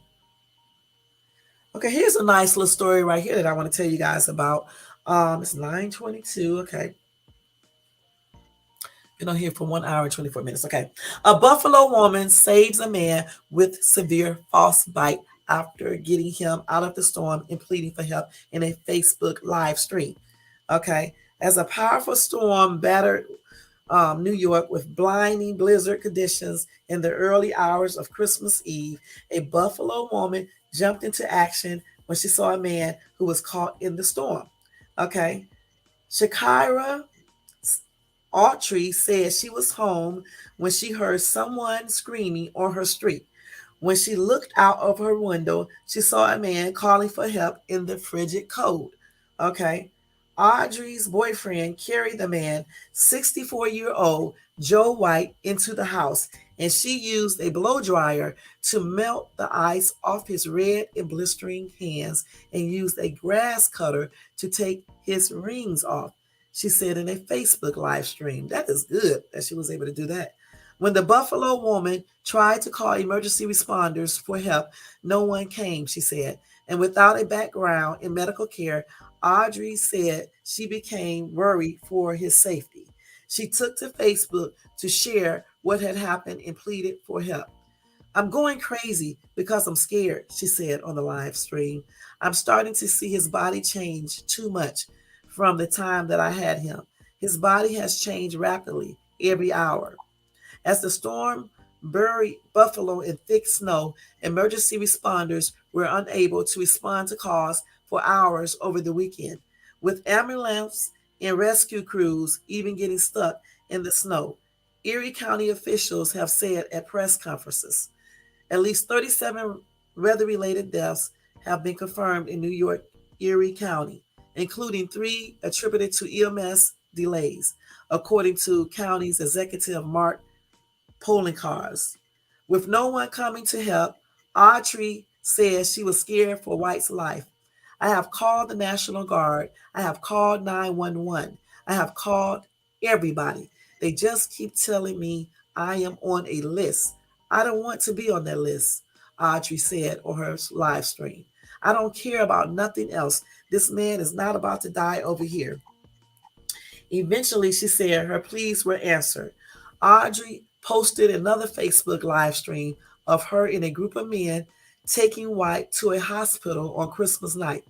Okay, here's a nice little story right here that I want to tell you guys about. It's 9:22. Okay. Been on here for 1 hour and 24 minutes. Okay. A Buffalo woman saves a man with severe frostbite after getting him out of the storm and pleading for help in a Facebook live stream. Okay. As a powerful storm battered New York with blinding blizzard conditions in the early hours of Christmas Eve, a Buffalo woman jumped into action when she saw a man who was caught in the storm. Okay. Shakira Autry said she was home when she heard someone screaming on her street. When she looked out of her window, she saw a man calling for help in the frigid cold. Okay. Audrey's boyfriend carried the man, 64-year-old Joe White, into the house, and she used a blow dryer to melt the ice off his red and blistering hands and used a grass cutter to take his rings off. She said in a Facebook live stream. That is good that she was able to do that. When the Buffalo woman tried to call emergency responders for help, no one came, she said. And without a background in medical care, Audrey said she became worried for his safety. She took to Facebook to share what had happened and pleaded for help. I'm going crazy because I'm scared, she said on the live stream. I'm starting to see his body change too much from the time that I had him. His body has changed rapidly every hour. As the storm buried Buffalo in thick snow, emergency responders were unable to respond to calls for hours over the weekend, with ambulance and rescue crews even getting stuck in the snow. Erie County officials have said at press conferences. At least 37 weather related deaths have been confirmed in New York, Erie County, including three attributed to EMS delays, according to county's executive Mark polling cars. With no one coming to help, Audrey says she was scared for White's life. I have called the National Guard. I have called 911. I have called everybody. They just keep telling me I am on a list. I don't want to be on that list, Audrey said on her live stream. I don't care about nothing else. This man is not about to die over here. Eventually, she said her pleas were answered. Audrey posted another Facebook live stream of her in a group of men taking White to a hospital on Christmas night.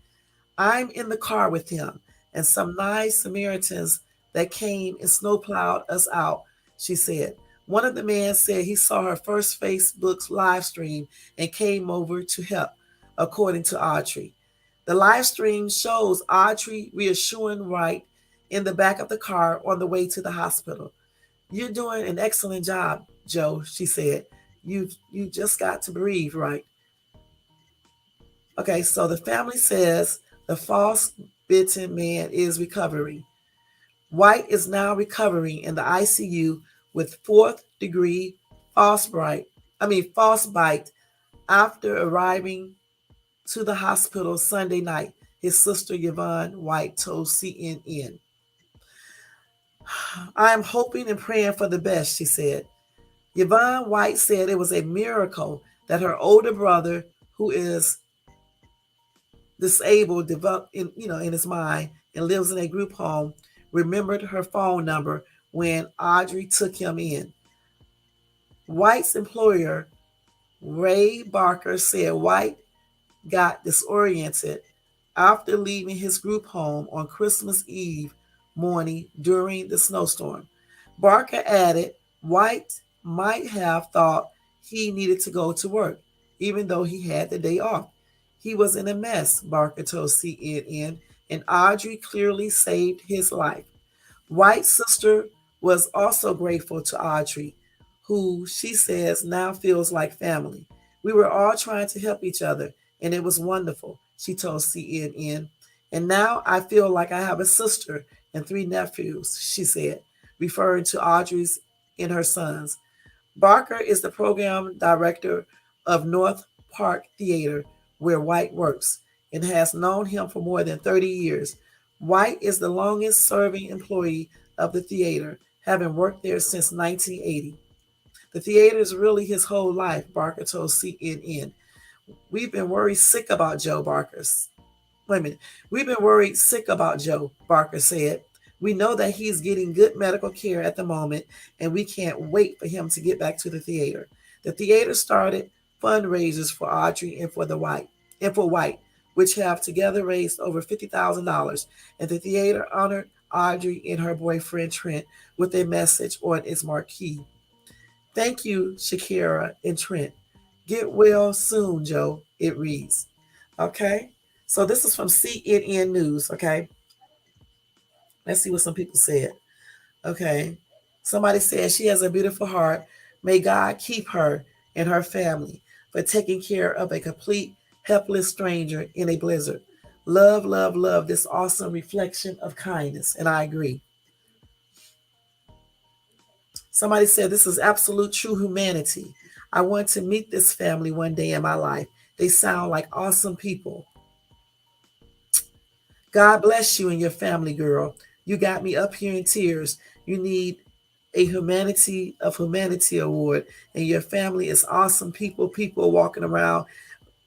I'm in the car with him and some nice Samaritans that came and snowplowed us out, she said. One of the men said he saw her first Facebook live stream and came over to help, according to Audrey. The live stream shows Audrey reassuring White in the back of the car on the way to the hospital. You're doing an excellent job, Joe, she said. You just got to breathe, right? Okay, so the family says the false bitten man is recovering. White is now recovering in the ICU with fourth degree false bite after arriving to the hospital Sunday night, his sister Yvonne White told CNN. I am hoping and praying for the best, she said. Yvonne White said it was a miracle that her older brother, who is disabled, developed in his mind and lives in a group home, remembered her phone number when Audrey took him in. White's employer, Ray Barker, said White got disoriented after leaving his group home on Christmas Eve morning during the snowstorm. Barker added White might have thought he needed to go to work, even though he had the day off. He was in a mess, Barker told CNN, and Audrey clearly saved his life. White's sister was also grateful to Audrey, who she says now feels like family. We were all trying to help each other, and it was wonderful, she told CNN. And now I feel like I have a sister and three nephews, she said, referring to Audrey's and her sons. Barker is the program director of North Park Theater, where White works, and has known him for more than 30 years. White is the longest serving employee of the theater, having worked there since 1980. The theater is really his whole life, Barker told CNN. We've been worried sick about Joe Barker's. Wait a minute. We've been worried sick about Joe, Barker said. We know that he's getting good medical care at the moment, and we can't wait for him to get back to the theater. The theater started fundraisers for Audrey and for White, which have together raised over $50,000. And the theater honored Audrey and her boyfriend Trent with a message on its marquee. Thank you, Shakira and Trent. Get well soon, Joe, it reads. Okay? So this is from CNN News, okay? Let's see what some people said. Okay. Somebody said she has a beautiful heart. May God keep her and her family. for taking care of a complete, helpless stranger in a blizzard. Love, love, love this awesome reflection of kindness. And I agree. Somebody said this is absolute true humanity. I want to meet this family one day in my life. They sound like awesome people. God bless you and your family, girl. You got me up here in tears. You need a Humanity of Humanity award, and your family is awesome people. People walking around.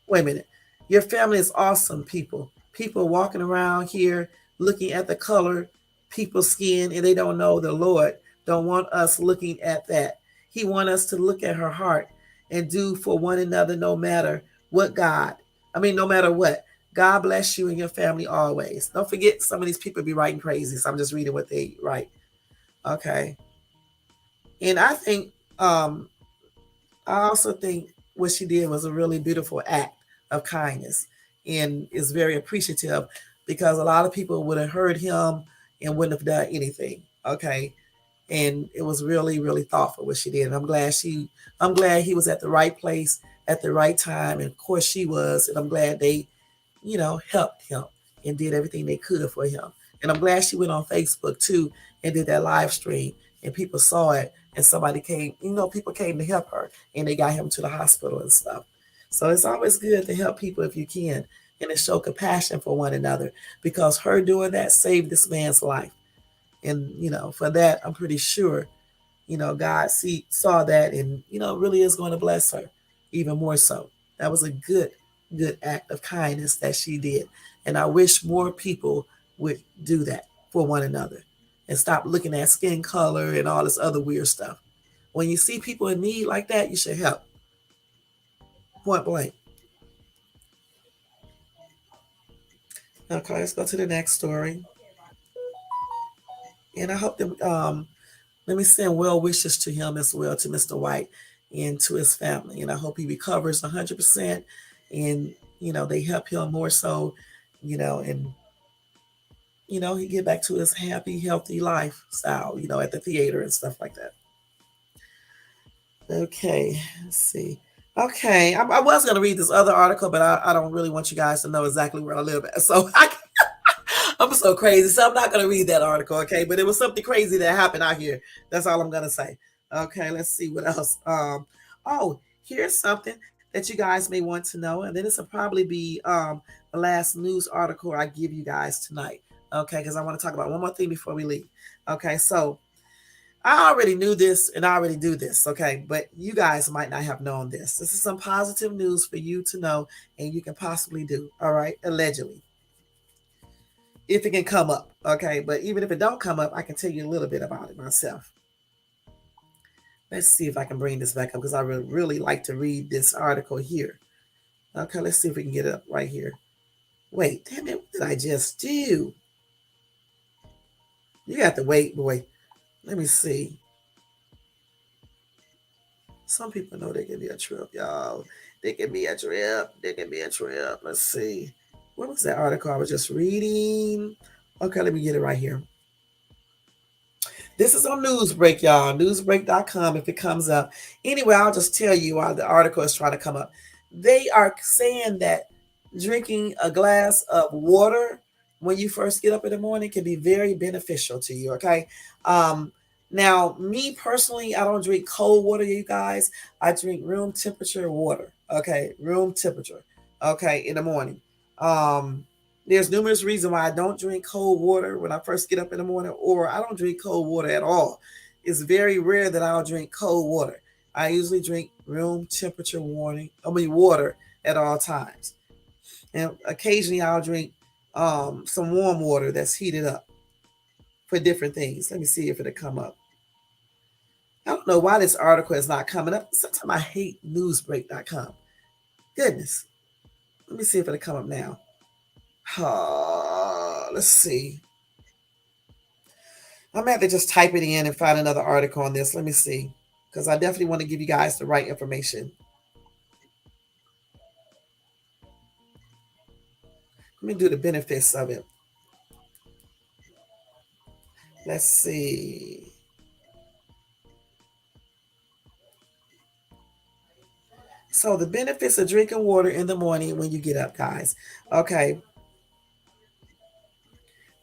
Wait a minute. Your family is awesome people. People walking around here looking at the color people's skin, and they don't know the Lord. Don't want us looking at that. He want us to look at her heart and do for one another, no matter what no matter what. God bless you and your family always. Don't forget, some of these people be writing crazy, so I'm just reading what they write. Okay. And I also think what she did was a really beautiful act of kindness and is very appreciative, because a lot of people would have heard him and wouldn't have done anything. Okay. And it was really, really thoughtful what she did. And I'm glad he was at the right place at the right time. And of course she was. And I'm glad they, helped him and did everything they could for him. And I'm glad she went on Facebook too and did that live stream, and people saw it, and somebody came, people came to help her, and they got him to the hospital and stuff. So it's always good to help people if you can, and to show compassion for one another, because her doing that saved this man's life. And, for that, I'm pretty sure, God saw that, and, really is going to bless her even more so. That was a good, good act of kindness that she did. And I wish more people would do that for one another and stop looking at skin color and all this other weird stuff. When you see people in need like that, you should help. Point blank. Okay, let's go to the next story. And I hope that let me send well wishes to him as well, to Mr. White and to his family. And I hope he recovers 100%, and, they help him more so, and, he get back to his happy, healthy lifestyle, at the theater and stuff like that. Okay, let's see. Okay, I was going to read this other article, but I don't really want you guys to know exactly where I live at. So I'm so crazy. So I'm not going to read that article, okay? But it was something crazy that happened out here. That's all I'm going to say. Okay, let's see what else. Oh, here's something that you guys may want to know. And then this will probably be the last news article I give you guys tonight. Okay, because I want to talk about one more thing before we leave. Okay, so I already knew this and I already do this, okay? But you guys might not have known this. This is some positive news for you to know and you can possibly do, all right? Allegedly. If it can come up, okay? But even if it don't come up, I can tell you a little bit about it myself. Let's see if I can bring this back up, because I would really like to read this article here. Okay, let's see if we can get it up right here. Wait, damn it, what did I just do? You got to wait, boy. Let me see. Some people know they can be a trip, y'all. They can be a trip. They can be a trip. Let's see. What was that article I was just reading? Okay, let me get it right here. This is on Newsbreak, y'all. Newsbreak.com if it comes up. Anyway, I'll just tell you while the article is trying to come up. They are saying that drinking a glass of water when you first get up in the morning can be very beneficial to you, okay? Now, me personally, I don't drink cold water, you guys. I drink room temperature water, okay? Room temperature, okay, in the morning. There's numerous reasons why I don't drink cold water when I first get up in the morning, or I don't drink cold water at all. It's very rare that I'll drink cold water. I usually drink room temperature water at all times. And occasionally I'll drink some warm water that's heated up for different things. Let me see if it'll come up. I don't know why this article is not coming up. Sometimes I hate newsbreak.com. Goodness. Let me see if it'll come up now. Let's see. I'm going to have to just type it in and find another article on this. Let me see. Because I definitely want to give you guys the right information. Let me do the benefits of it. Let's see. So the benefits of drinking water in the morning when you get up, guys. Okay.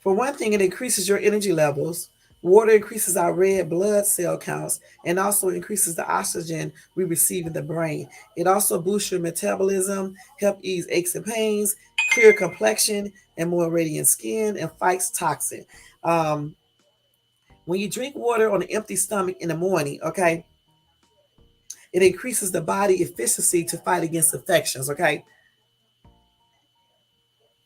For one thing, it increases your energy levels. Water increases our red blood cell counts and also increases the oxygen we receive in the brain. It also boosts your metabolism, help ease aches and pains, clear complexion and more radiant skin, and fights toxin. Um, when you drink water on an empty stomach in the morning, okay, it increases the body efficiency to fight against infections, okay?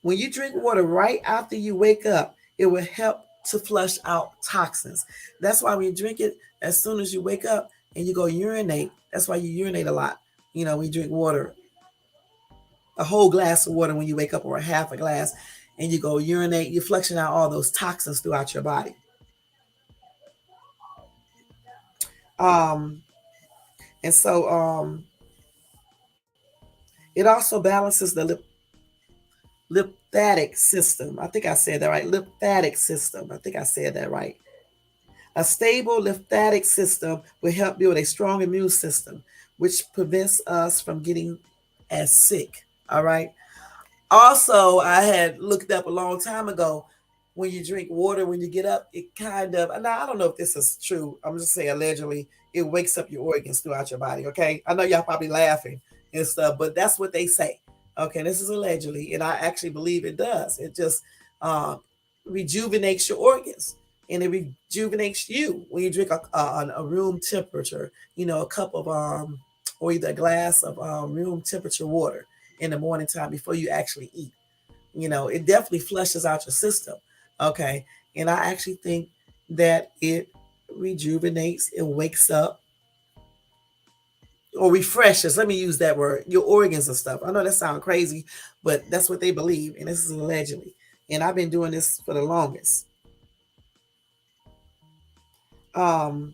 When you drink water right after you wake up, it will help to flush out toxins. That's why when you drink it as soon as you wake up and you go urinate, that's why you urinate a lot. You know, when you drink water, a whole glass of water when you wake up or a half a glass, and you go urinate, you're flushing out all those toxins throughout your body. Um, and so it also balances the lymphatic system. I think I said that right. Lymphatic system. I think I said that right. A stable lymphatic system will help build a strong immune system, which prevents us from getting as sick. All right. Also, I had looked up a long time ago, when you drink water when you get up, it kind of, now I don't know if this is true. I'm just saying allegedly, it wakes up your organs throughout your body. Okay. I know y'all probably laughing and stuff, but that's what they say. Okay. This is allegedly, and I actually believe it does. It just rejuvenates your organs, and it rejuvenates you when you drink a room temperature, a cup of, or either a glass of room temperature water in the morning time before you actually eat. It definitely flushes out your system. Okay. And I actually think that it rejuvenates, it wakes up or refreshes. Let me use that word, your organs and stuff. I know that sounds crazy, but that's what they believe. And this is allegedly. And I've been doing this for the longest. Um,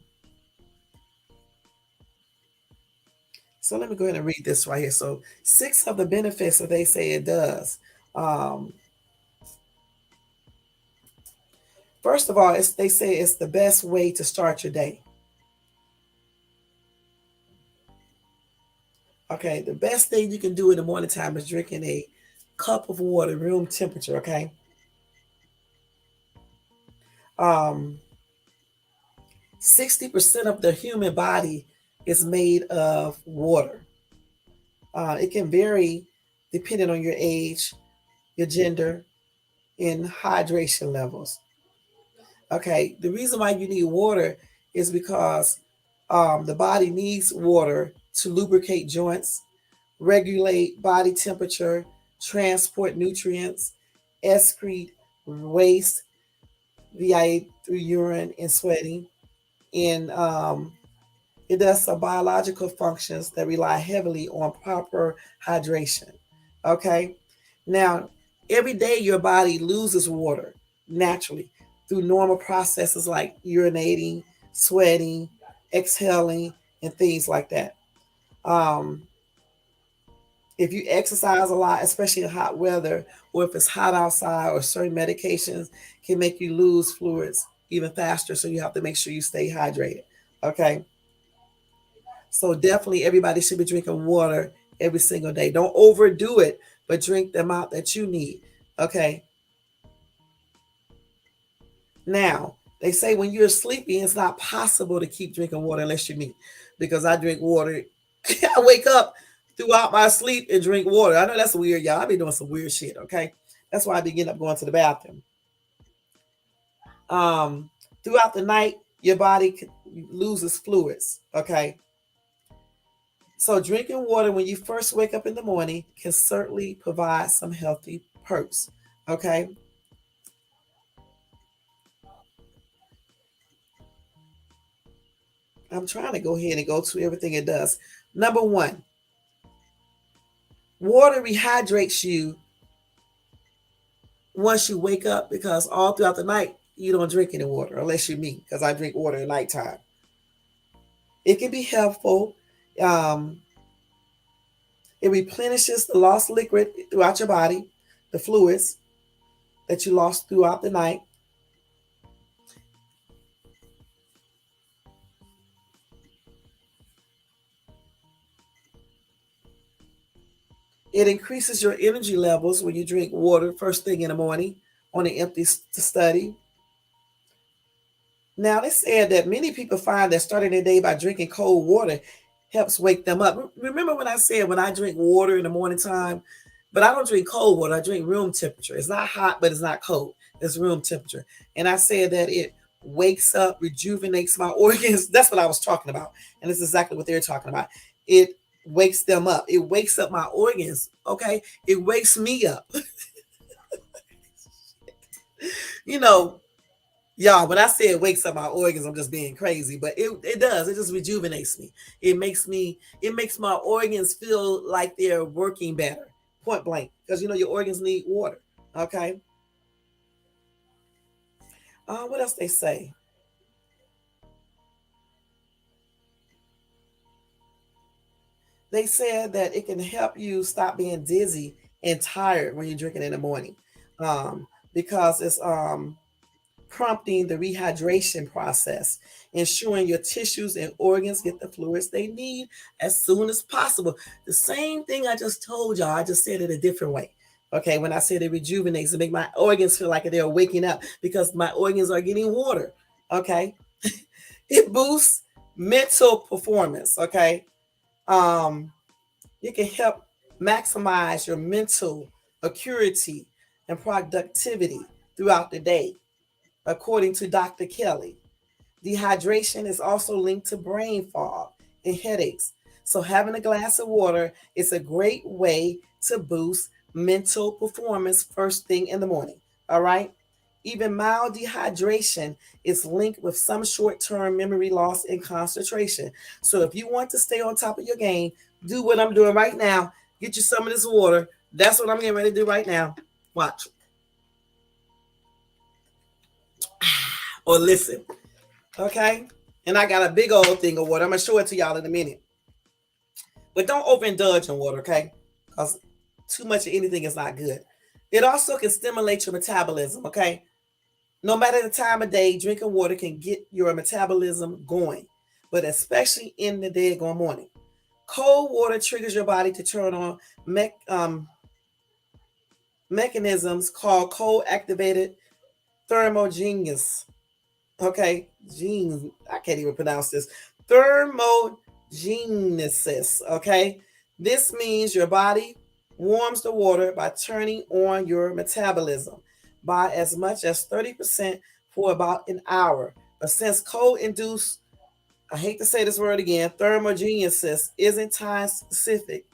so let me go ahead and read this right here. So 6 of the benefits that they say it does. Um, First of all, they say it's the best way to start your day. Okay, the best thing you can do in the morning time is drinking a cup of water, room temperature. Okay, um, 60% of the human body is made of water. It can vary depending on your age, your gender, and hydration levels. Okay, the reason why you need water is because the body needs water to lubricate joints, regulate body temperature, transport nutrients, excrete waste via through urine and sweating, and it does some biological functions that rely heavily on proper hydration. Okay, now every day your body loses water naturally through normal processes like urinating, sweating, exhaling, and things like that. Um, if you exercise a lot, especially in hot weather, or if it's hot outside, or certain medications can make you lose fluids even faster. So you have to make sure you stay hydrated. Okay. So definitely everybody should be drinking water every single day. Don't overdo it, but drink the amount that you need. Okay. Now, they say when you're sleeping, it's not possible to keep drinking water unless you need, because I drink water. I wake up throughout my sleep and drink water. I know that's weird, y'all. I be doing some weird shit, okay? That's why I be getting up going to the bathroom. Um, Throughout the night, your body loses fluids, okay? So drinking water when you first wake up in the morning can certainly provide some healthy perks, okay? I'm trying to go ahead and go to everything it does. Number one, water rehydrates you once you wake up, because all throughout the night you don't drink any water unless you me, because I drink water at nighttime. It can be helpful. Um, it replenishes the lost liquid throughout your body, the fluids that you lost throughout the night. It increases your energy levels when you drink water first thing in the morning on an empty study. Now, they said that many people find that starting their day by drinking cold water helps wake them up. Remember when I said when I drink water in the morning time, but I don't drink cold water, I drink room temperature. It's not hot, but it's not cold. It's room temperature. And I said that it wakes up, rejuvenates my organs. That's what I was talking about. And it's exactly what they're talking about. It wakes them up. It wakes up my organs. Okay. It wakes me up. You know, Y'all, when I say it wakes up my organs, I'm just being crazy, but it does. It just rejuvenates me. It makes my organs feel like they're working better, point blank, because your organs need water. Okay. What else they say? They said that it can help you stop being dizzy and tired when you're drinking in the morning, um, because it's prompting the rehydration process, ensuring your tissues and organs get the fluids they need as soon as possible. The same thing I just told y'all, I just said it a different way. Okay, when I said it rejuvenates, it make my organs feel like they're waking up because my organs are getting water. Okay, it boosts mental performance. Okay, um, it can help maximize your mental acuity and productivity throughout the day, according to Dr. Kelly. Dehydration is also linked to brain fog and headaches. So, having a glass of water is a great way to boost mental performance first thing in the morning. All right. Even mild dehydration is linked with some short term memory loss and concentration. So, if you want to stay on top of your game, do what I'm doing right now. Get you some of this water. That's what I'm getting ready to do right now. Watch or listen. Okay. And I got a big old thing of water. I'm going to show it to y'all in a minute. But don't overindulge in water, okay? Because too much of anything is not good. It also can stimulate your metabolism, okay? No matter the time of day, drinking water can get your metabolism going, but especially in the dead going morning. Cold water triggers your body to turn on mechanisms called cold activated thermogenesis. Okay, genes. I can't even pronounce this. Thermogenesis. Okay, this means your body warms the water by turning on your metabolism by as much as 30% for about an hour. But since cold induced, I hate to say this word again, thermogenesis isn't time specific.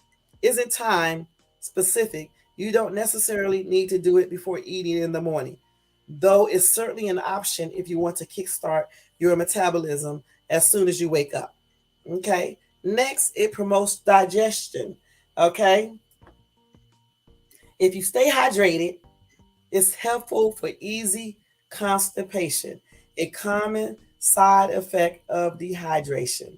You don't necessarily need to do it before eating in the morning, though it's certainly an option if you want to kickstart your metabolism as soon as you wake up. Okay. Next, it promotes digestion. Okay. If you stay hydrated, it's helpful for easy constipation, a common side effect of dehydration.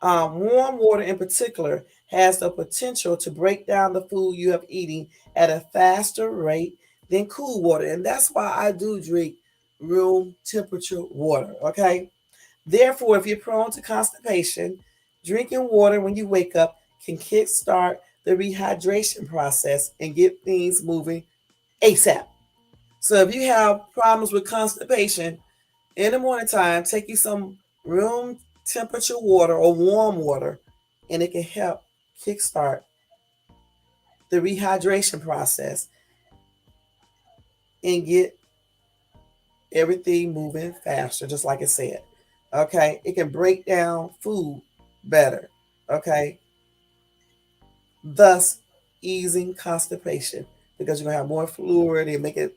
Warm water, in particular, has the potential to break down the food you have eaten at a faster rate than cool water. And that's why I do drink room temperature water. Okay. Therefore, if you're prone to constipation, drinking water when you wake up can kickstart the rehydration process and get things moving ASAP. So if you have problems with constipation in the morning time, take you some room temperature water or warm water, and it can help kickstart the rehydration process and get everything moving faster, just like I said. Okay, it can break down food better. Okay, thus easing constipation because you're gonna have more fluid and make it.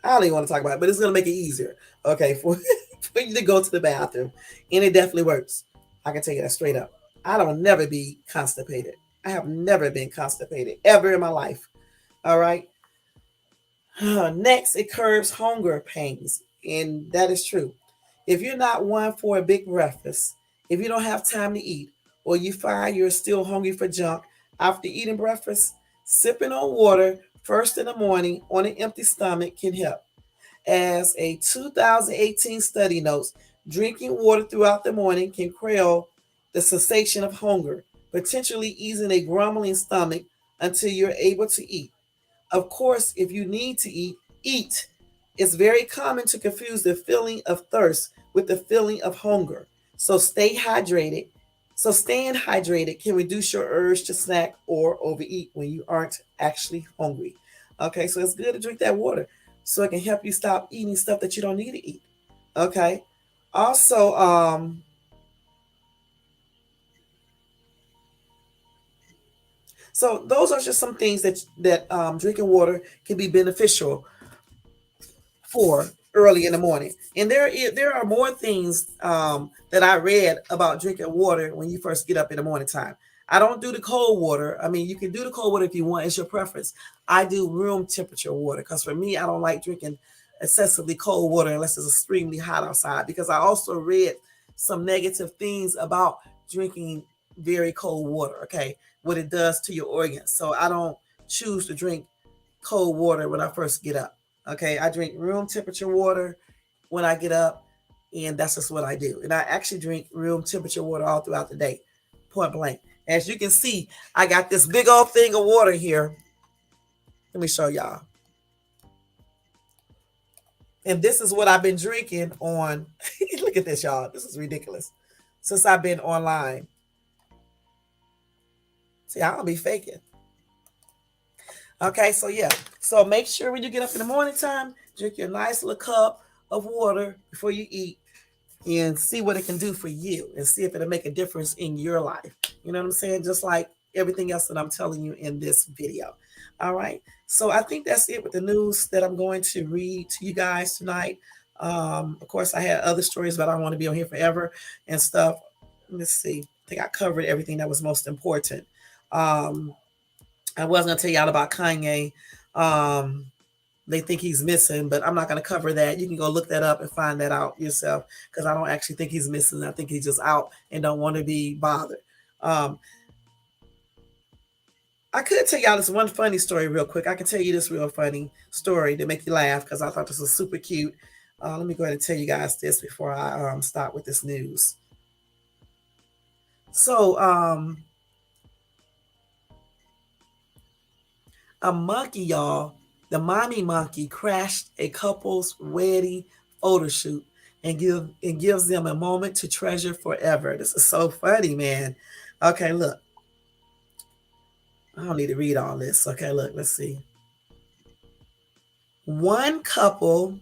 I don't even want to talk about it, but it's gonna make it easier. Okay, for for you to go to the bathroom, and it definitely works. I can tell you that straight up. I don't never be constipated. I have never been constipated ever in my life. All right. Next, it curbs hunger pains, and that is true. If you're not one for a big breakfast, if you don't have time to eat, or you find you're still hungry for junk after eating breakfast, sipping on water first in the morning on an empty stomach can help. As a 2018 study notes, drinking water throughout the morning can quell the sensation of hunger, potentially easing a grumbling stomach until you're able to eat. Of course, if you need to eat, eat. It's very common to confuse the feeling of thirst with the feeling of hunger. So stay hydrated. So staying hydrated can reduce your urge to snack or overeat when you aren't actually hungry. Okay, so it's good to drink that water so it can help you stop eating stuff that you don't need to eat. Okay. Also, so those are just some things that drinking water can be beneficial for early in the morning. And there are more things that I read about drinking water when you first get up in the morning time. I don't do the cold water. I mean, you can do the cold water if you want. It's your preference. I do room temperature water because for me, I don't like drinking excessively cold water unless it's extremely hot outside. Because I also read some negative things about drinking very cold water. Okay, what it does to your organs. So I don't choose to drink cold water when I first get up. Okay, I drink room temperature water when I get up, and that's just what I do. And I actually drink room temperature water all throughout the day, point blank. As you can see, I got this big old thing of water here. Let me show y'all. And this is what I've been drinking on. Look at this, y'all. This is ridiculous. Since I've been online. See, I don't be faking. Okay, so yeah. So make sure when you get up in the morning time, drink your nice little cup of water before you eat and see what it can do for you and see if it'll make a difference in your life. You know what I'm saying? Just like everything else that I'm telling you in this video. All right. So I think that's it with the news that I'm going to read to you guys tonight. Of course, I had other stories, but I don't want to be on here forever and stuff. Let's see. I think I covered everything that was most important. Um, I was going to tell y'all about Kanye. Um, they think he's missing, but I'm not going to cover that. You can go look that up and find that out yourself because I don't actually think he's missing. I think he's just out and don't want to be bothered. Um, I could tell y'all this one funny story real quick. I can tell you this real funny story to make you laugh because I thought this was super cute. Let me go ahead and tell you guys this before I start with this news. So, a monkey, y'all, the mommy monkey crashed a couple's wedding photo shoot and gives them a moment to treasure forever. This is so funny, man. Okay, look. I don't need to read all this. Okay, look, let's see. One couple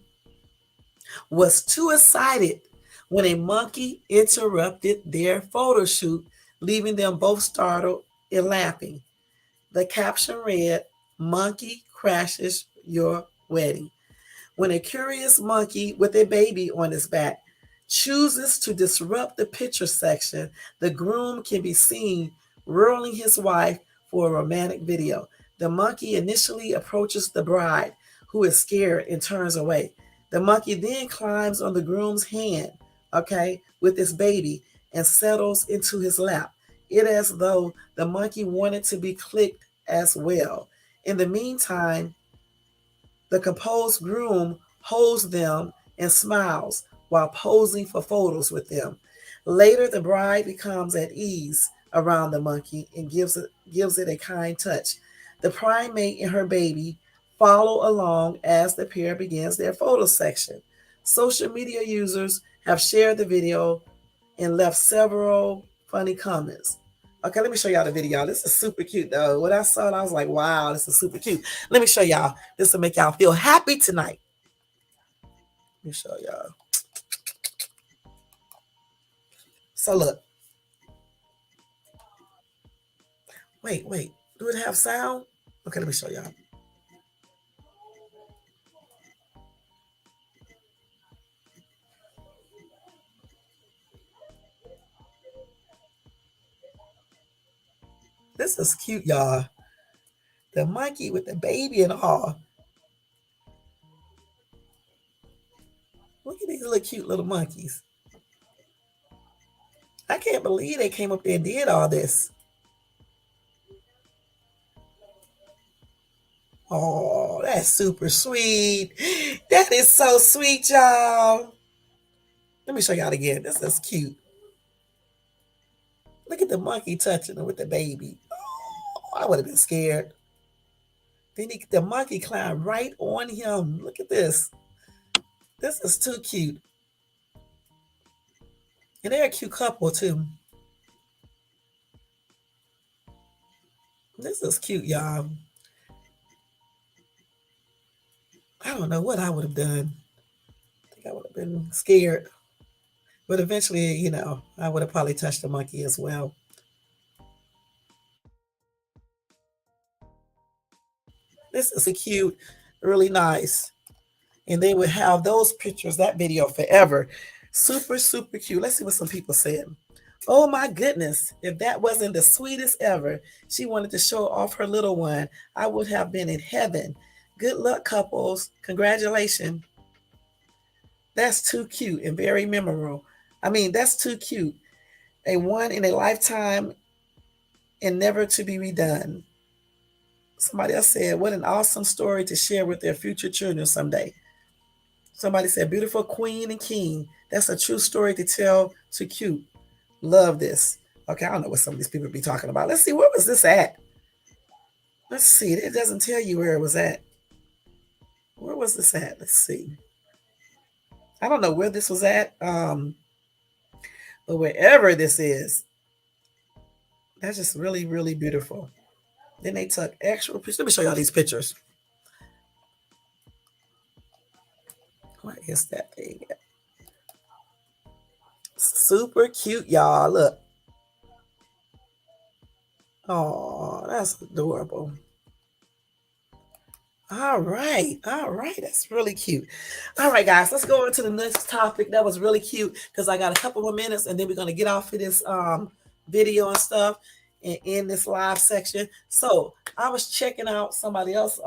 was too excited when a monkey interrupted their photo shoot, leaving them both startled and laughing. The caption read, "Monkey crashes your wedding." When a curious monkey with a baby on his back chooses to disrupt the picture section, the groom can be seen whirling his wife for a romantic video. The monkey initially approaches the bride, who is scared and turns away. The monkey then climbs on the groom's hand, okay, with his baby and settles into his lap. It as though the monkey wanted to be clicked as well. In the meantime, the composed groom holds them and smiles while posing for photos with them. Later, the bride becomes at ease around the monkey and gives it a kind touch. The primate and her baby follow along as the pair begins their photo section. Social media users have shared the video and left several funny comments. Okay, let me show y'all the video. This is super cute though. When I saw it, I was like, wow, this is super cute. Let me show y'all. This will make y'all feel happy tonight. Let me show y'all. So look. Wait. Do it have sound? Okay, let me show y'all. This is cute, y'all. The monkey with the baby and all. Look at these little cute little monkeys. I can't believe they came up there and did all this. Oh, that's super sweet. That is so sweet, y'all. Let me show y'all again. This is cute. Look at the monkey touching her with the baby. I would have been scared. Then the monkey climbed right on him. Look at this. This is too cute. And they're a cute couple too. This is cute, y'all. I don't know what I would have done. I think I would have been scared. But eventually, I would have probably touched the monkey as well. This is a cute, really nice. And they would have those pictures, that video forever. Super, super cute. Let's see what some people said. Oh my goodness, if that wasn't the sweetest ever. She wanted to show off her little one. I would have been in heaven. Good luck, couples. Congratulations. That's too cute and very memorable. I mean, that's too cute. A one in a lifetime and never to be redone. Somebody else said, what an awesome story to share with their future children someday. Somebody said, beautiful queen and king. That's a true story to tell. Too cute. Love this. Okay, I don't know what some of these people be talking about. Let's see, where was this at? Let's see. It doesn't tell you where it was at. Where was this at? Let's see. I don't know where this was at. But wherever this is, that's just really, really beautiful. Then they took actual pictures. Let me show y'all these pictures. What is that thing? Super cute, y'all. Look. Oh, that's adorable. All right. That's really cute. All right, guys, let's go on to the next topic. That was really cute because I got a couple more minutes and then we're going to get off of this video and stuff and in this live section. So I was checking out somebody else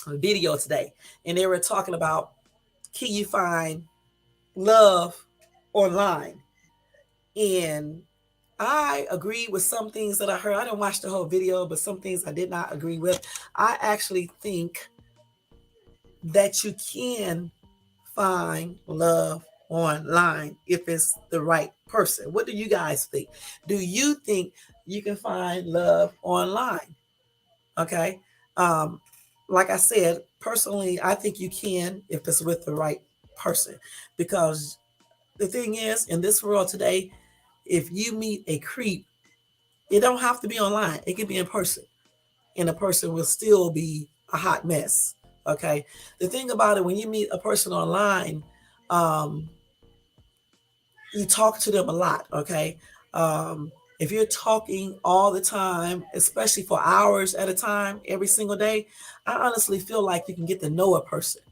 video today and they were talking about, can you find love online? And I agree with some things that I heard. I didn't watch the whole video, but some things I did not agree with. I actually think that you can find love online if it's the right person. What do you guys think? Do you think you can find love online? Okay. Like I said, personally, I think you can if it's with the right person. Because the thing is, in this world today, if you meet a creep, it don't have to be online. It can be in person. And a person will still be a hot mess. Okay. The thing about it, when you meet a person online, you talk to them a lot. Okay. If you're talking all the time, especially for hours at a time, every single day, I honestly feel like you can get to know a person.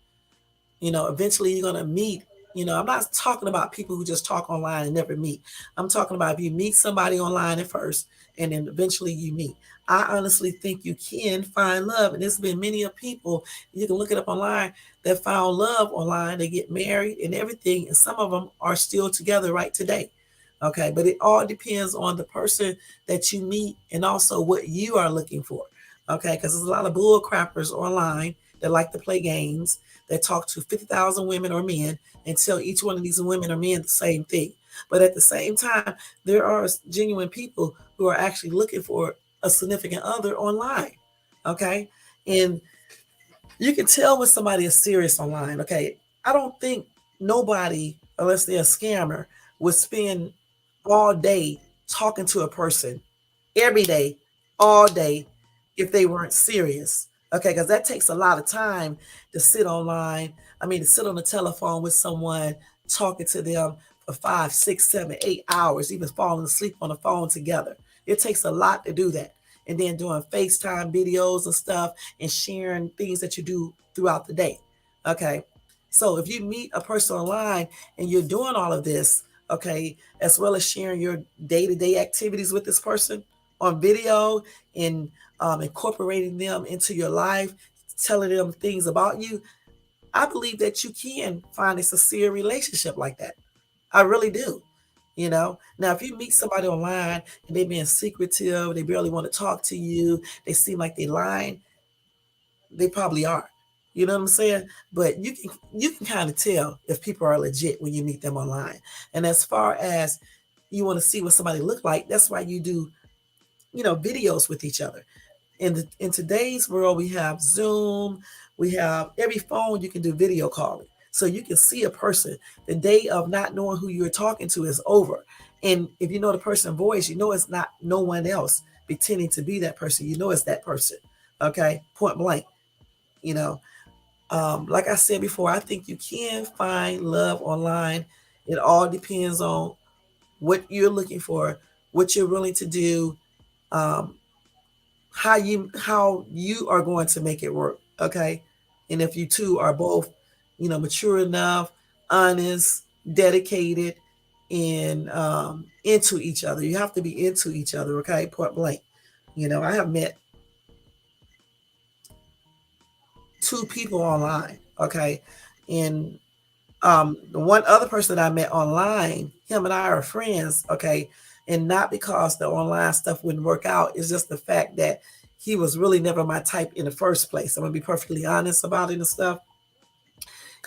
Eventually you're going to meet. I'm not talking about people who just talk online and never meet. I'm talking about if you meet somebody online at first and then eventually you meet. I honestly think you can find love. And there's been many of people, you can look it up online, that found love online. They get married and everything. And some of them are still together right today. Okay. But it all depends on the person that you meet and also what you are looking for. Okay. Because there's a lot of bull crappers online that like to play games, that talk to 50,000 women or men and tell each one of these women or men the same thing. But at the same time, there are genuine people who are actually looking for a significant other online. Okay. And you can tell when somebody is serious online. Okay. I don't think nobody, unless they're a scammer, would spend all day talking to a person every day, all day, if they weren't serious. Okay, because that takes a lot of time to sit online. To sit on the telephone with someone, talking to them for 5, 6, 7, 8 hours, even falling asleep on the phone together. It takes a lot to do that. And then doing FaceTime videos and stuff and sharing things that you do throughout the day. Okay, so if you meet a person online and you're doing all of this, okay, as well as sharing your day-to-day activities with this person on video and incorporating them into your life, telling them things about you, I believe that you can find a sincere relationship like that. I really do. Now if you meet somebody online and they're being secretive, they barely want to talk to you, they seem like they're lying, they probably are. You know what I'm saying? But you can kind of tell if people are legit when you meet them online. And as far as you want to see what somebody look like, that's why you do videos with each other. In today's world, we have Zoom, we have every phone you can do video calling. So you can see a person. The day of not knowing who you're talking to is over. And if you know the person's voice, you know it's not no one else pretending to be that person. You know it's that person. Okay, point blank. You know, like I said before, I think you can find love online. It all depends on what you're looking for, what you're willing to do, um, how you are going to make it work. Okay, and if you two are both, mature enough, honest, dedicated, and into each other. You have to be into each other. Okay, point blank. I have met two people online. Okay, and the one other person that I met online, him and I are friends, okay, and not because the online stuff wouldn't work out. It's just the fact that he was really never my type in the first place. I'm gonna be perfectly honest about it and stuff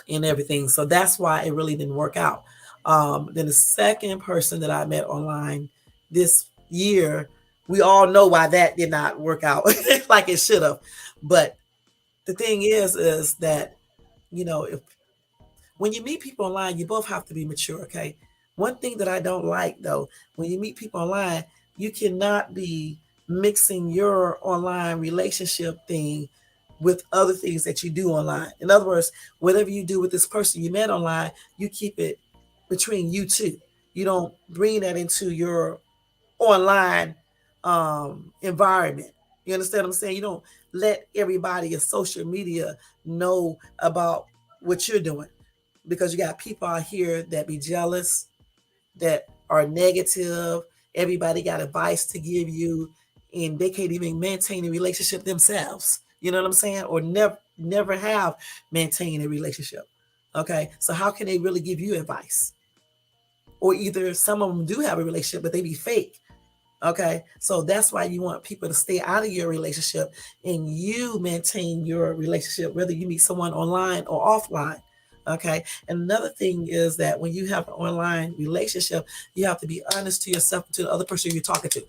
and everything. So that's why it really didn't work out. Then the second person that I met online this year, we all know why that did not work out like it should have. But the thing is that if when you meet people online, you both have to be mature, okay? One thing that I don't like though, when you meet people online, you cannot be mixing your online relationship thing with other things that you do online. In other words, whatever you do with this person you met online, you keep it between you two. You don't bring that into your online environment. You understand what I'm saying? You don't let everybody in social media know about what you're doing because you got people out here that be jealous, that are negative. Everybody got advice to give you, and they can't even maintain a relationship themselves. You know what I'm saying? Or never have maintained a relationship. Okay, so how can they really give you advice? Or either some of them do have a relationship, but they be fake. Okay, so that's why you want people to stay out of your relationship and you maintain your relationship, whether you meet someone online or offline. Okay, and another thing is that when you have an online relationship, you have to be honest to yourself and to the other person you're talking to.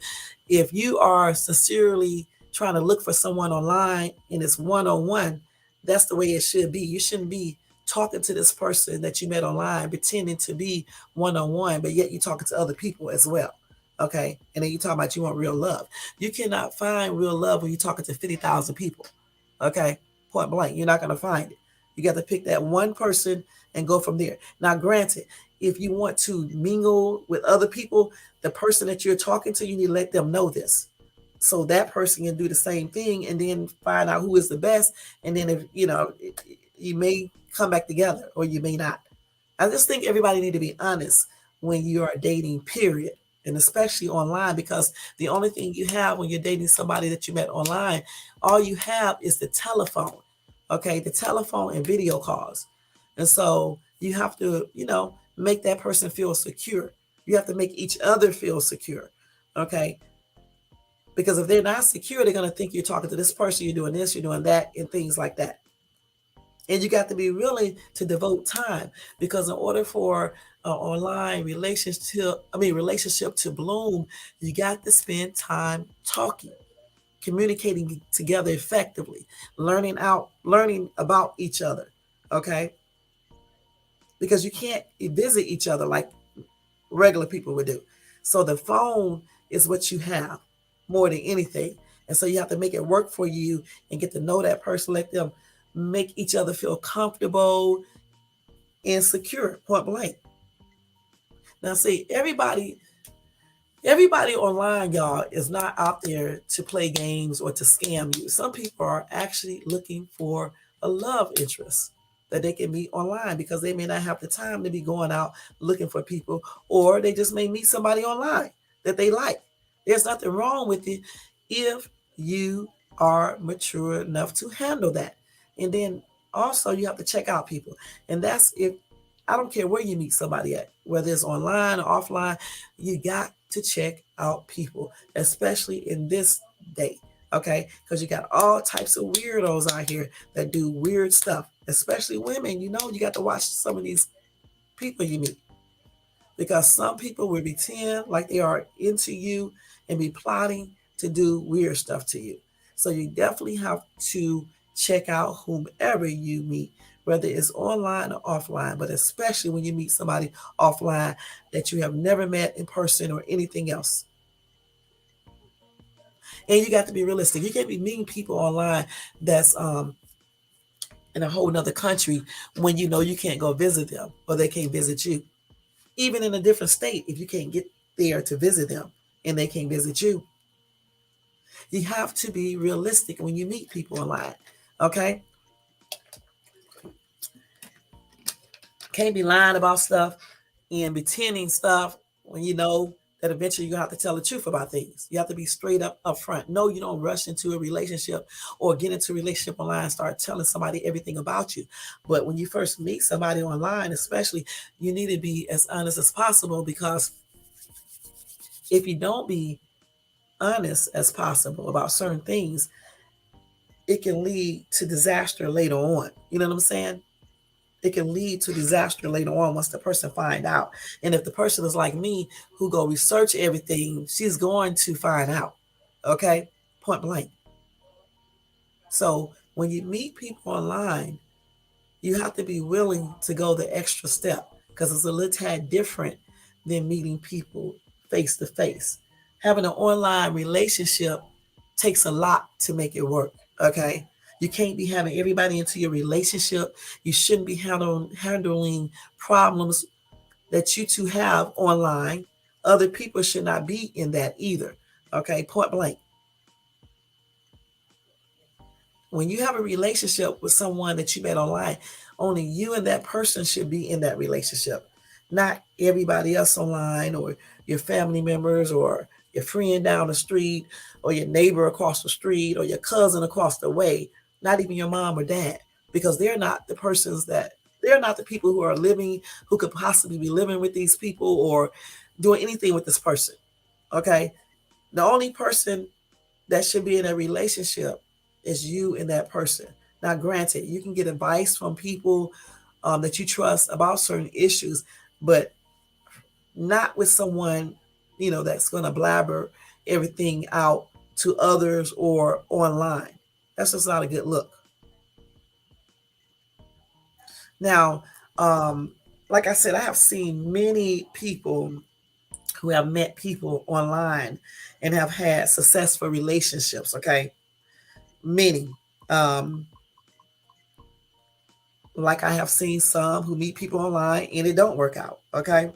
If you are sincerely trying to look for someone online and it's one on one, that's the way it should be. You shouldn't be talking to this person that you met online pretending to be one on one, but yet you're talking to other people as well. Okay. And then you talk about you want real love. You cannot find real love when you're talking to 50,000 people. Okay. Point blank. You're not going to find it. You got to pick that one person and go from there. Now, granted, if you want to mingle with other people, the person that you're talking to, you need to let them know this. So that person can do the same thing and then find out who is the best. And then if, you may come back together or you may not. I just think everybody need to be honest when you are dating, period, and especially online, because the only thing you have when you're dating somebody that you met online, all you have is the telephone. Okay, the telephone and video calls. And so you have to, make that person feel secure. You have to make each other feel secure. Okay. Because if they're not secure, they're going to think you're talking to this person, you're doing this, you're doing that, and things like that. And you got to be willing to devote time, because in order for an online relationship to bloom, you got to spend time talking, communicating together effectively, learning about each other. Okay, because you can't visit each other like regular people would do. So the phone is what you have more than anything. And so you have to make it work for you and get to know that person, let them make each other feel comfortable and secure, point blank. Now, see, everybody online, y'all, is not out there to play games or to scam you. Some people are actually looking for a love interest that they can meet online because they may not have the time to be going out looking for people, or they just may meet somebody online that they like. There's nothing wrong with it if you are mature enough to handle that. And then also you have to check out people. And that's if I don't care where you meet somebody at, whether it's online or offline, you got to check out people, especially in this day. Okay, because you got all types of weirdos out here that do weird stuff, especially women. You got to watch some of these people you meet, because some people will pretend like they are into you and be plotting to do weird stuff to you. So you definitely have to check out whomever you meet, whether it's online or offline, but especially when you meet somebody offline that you have never met in person or anything else. And you got to be realistic. You can't be meeting people online that's in a whole nother country when you know you can't go visit them or they can't visit you. Even in a different state, if you can't get there to visit them and they can't visit you, you have to be realistic when you meet people online. Okay? Can't be lying about stuff and pretending stuff when you know that eventually you have to tell the truth about things. You have to be straight up front. No, you don't rush into a relationship or get into a relationship online and start telling somebody everything about you. But when you first meet somebody online, especially, you need to be as honest as possible, because if you don't be honest as possible about certain things, it can lead to disaster later on. You know what I'm saying? It can lead to disaster later on once the person find out. And if the person is like me, who go research everything, she's going to find out. Okay? Point blank. So when you meet people online, you have to be willing to go the extra step, because it's a little tad different than meeting people face to face. Having an online relationship takes a lot to make it work. Okay? You can't be having everybody into your relationship. You shouldn't be handling problems that you two have online. Other people should not be in that either. Okay? Point blank. When you have a relationship with someone that you met online, only you and that person should be in that relationship, not everybody else online, or your family members, or your friend down the street, or your neighbor across the street, or your cousin across the way, not even your mom or dad, because they're not the people who are living, who could possibly be living with these people or doing anything with this person. Okay? The only person that should be in a relationship is you and that person. Now, granted, you can get advice from people that you trust about certain issues, but not with someone, that's going to blabber everything out to others or online. That's just not a good look. Now, like I said, I have seen many people who have met people online and have had successful relationships. Okay, many. Um, like I have seen some who meet people online and it don't work out. Okay.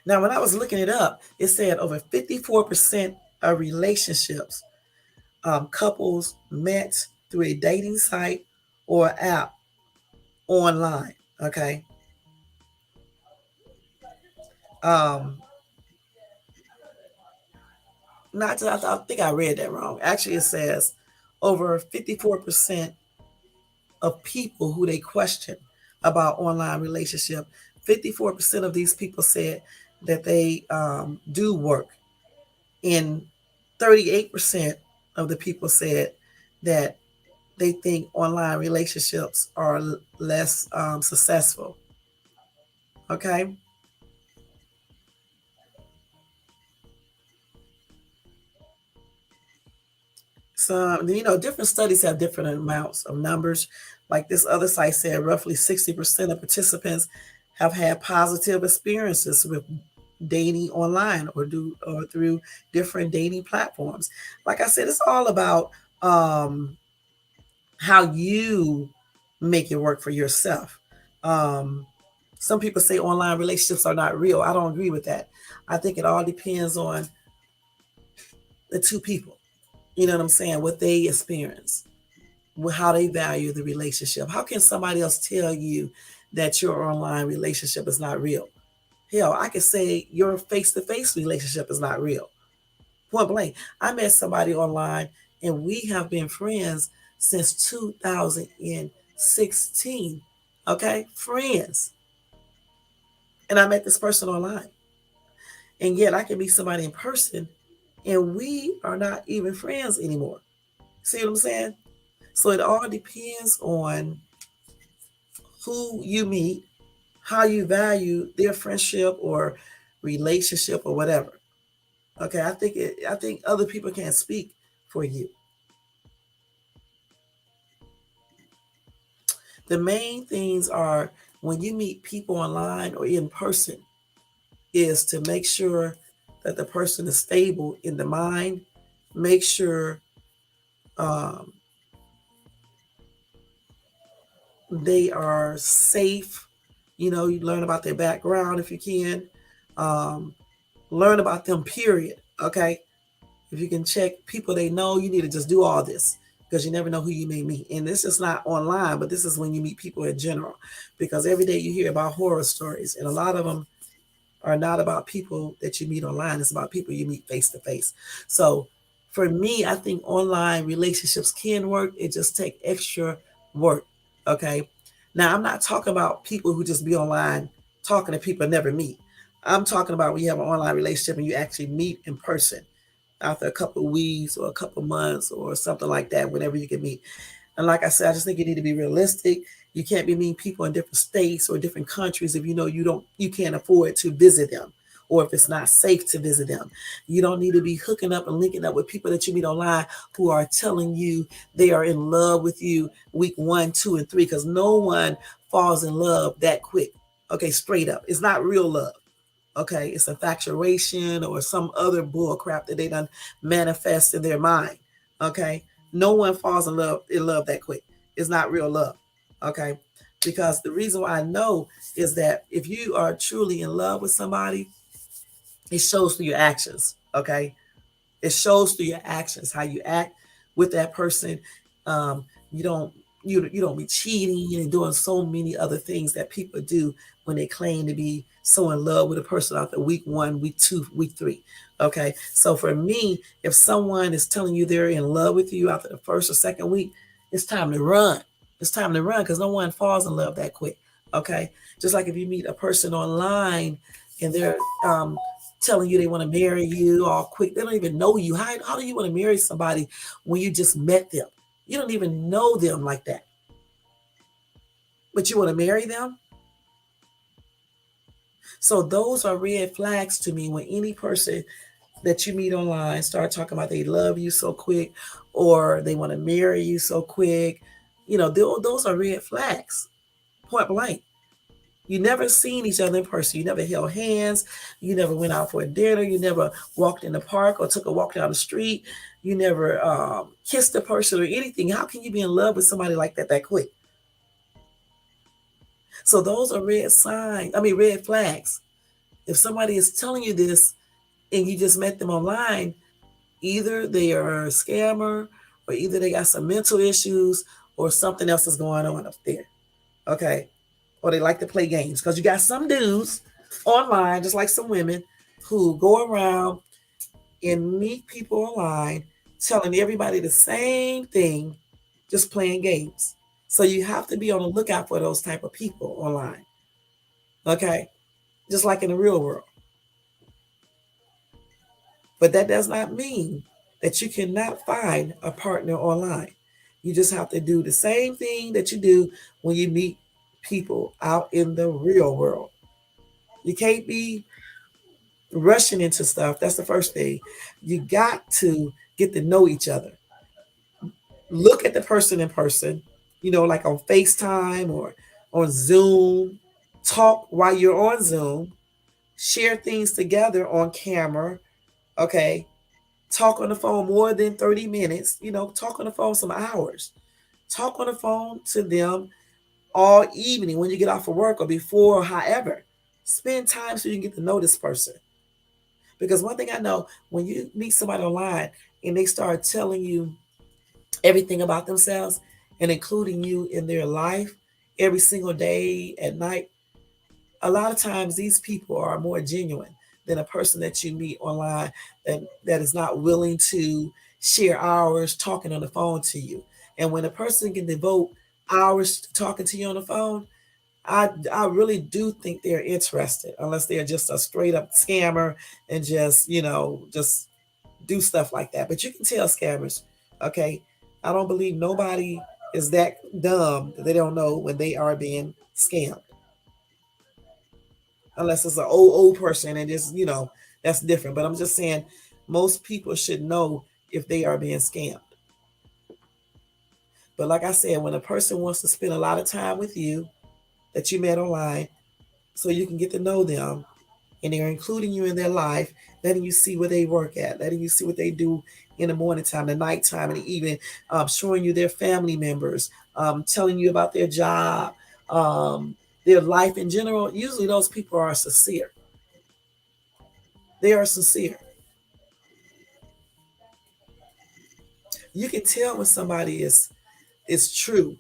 Now, when I was looking it up, it said over 54% of relationships, couples met through a dating site or app online. Okay. Um, not to, I think I read that wrong. Actually, it says over 54% of people who they question about online relationship, 54% of these people said that they do work. And 38% of the people said that they think online relationships are less successful. Okay. So, different studies have different amounts of numbers. Like this other site said, roughly 60% of participants have had positive experiences with dating online or through different dating platforms. Like I said, it's all about how you make it work for yourself. Um, some people say online relationships are not real. I don't agree with that. I think it all depends on the two people. You know what I'm saying? What they experience, how they value the relationship. How can somebody else tell you that your online relationship is not real? Hell, I could say your face to face relationship is not real. Point blank. I met somebody online and we have been friends since 2016. Okay? Friends. And I met this person online. And yet I can meet somebody in person and we are not even friends anymore. See what I'm saying? So it all depends on who you meet, how you value their friendship or relationship or whatever. Okay, I think other people can't speak for you. The main things are when you meet people online or in person is to make sure that the person is stable in the mind. Make sure um, they are safe. You know, you learn about their background if you can. Um, Learn about them, period. Okay. If you can check people they know, you need to just do all this because you never know who you may meet. And this is not online, but this is when you meet people in general. Because every day you hear about horror stories, and a lot of them are not about people that you meet online. It's about people you meet face to face. So for me, I think online relationships can work. It just take extra work. Okay. Now I'm not talking about people who just be online talking to people and never meet. I'm talking about when you have an online relationship and you actually meet in person after a couple of weeks or a couple of months or something like that, whenever you can meet. And like I said, I just think you need to be realistic. You can't be meeting people in different states or different countries if you know you can't afford to visit them, or if it's not safe to visit them. You don't need to be hooking up and linking up with people that you meet online who are telling you they are in love with you week 1, 2, and 3, because no one falls in love that quick. Okay, straight up. It's not real love. Okay, it's infatuation or some other bull crap that they done manifest in their mind. Okay, no one falls in love that quick. It's not real love. Okay, because the reason why I know is that if you are truly in love with somebody, it shows through your actions. Okay, it shows through your actions how you act with that person. Um, you don't you don't be cheating and doing so many other things that people do when they claim to be so in love with a person after week 1, week 2, week 3. Okay, so for me, if someone is telling you they're in love with you after the first or second week, it's time to run. It's time to run because no one falls in love that quick. Okay, just like if you meet a person online and they're telling you they want to marry you all quick. They don't even know you. How do you want to marry somebody when you just met them? You don't even know them like that. But you want to marry them? So those are red flags to me when any person that you meet online start talking about they love you so quick or they want to marry you so quick. You know, those are red flags, point blank. You never seen each other in person. You never held hands. You never went out for a dinner. You never walked in the park or took a walk down the street. You never kissed a person or anything. How can you be in love with somebody like that quick? So those are red flags. If somebody is telling you this and you just met them online, either they are a scammer or either they got some mental issues or something else is going on up there. Okay. Or they like to play games because you got some dudes online, just like some women, who go around and meet people online telling everybody the same thing, just playing games. So you have to be on the lookout for those type of people online. Okay. Just like in the real world. But that does not mean that you cannot find a partner online. You just have to do the same thing that you do when you meet people out in the real world. You can't be rushing into stuff. That's the first thing. You got to get to know each other. Look at the person in person, like on FaceTime or on Zoom. Talk while you're on Zoom. Share things together on camera. Okay. Talk on the phone more than 30 minutes. Talk on the phone some hours. Talk on the phone to them all evening when you get off of work or before or however. Spend time so you can get to know this person. Because one thing I know, when you meet somebody online and they start telling you everything about themselves and including you in their life every single day at night, a lot of times these people are more genuine than a person that you meet online that is not willing to share hours talking on the phone to you. And when a person can devote hours to talking to you on the phone, I really do think they're interested, unless they're just a straight up scammer and just do stuff like that. But you can tell scammers, okay? I don't believe nobody is that dumb that they don't know when they are being scammed, unless it's an old person and just that's different. But I'm just saying, Most people should know if they are being scammed. But like I said, when a person wants to spend a lot of time with you that you met online so you can get to know them, and they're including you in their life, letting you see where they work at, letting you see what they do in the morning time, the nighttime, and the evening, showing you their family members, telling you about their job, their life in general. Usually those people are sincere. They are sincere. You can tell when somebody is true,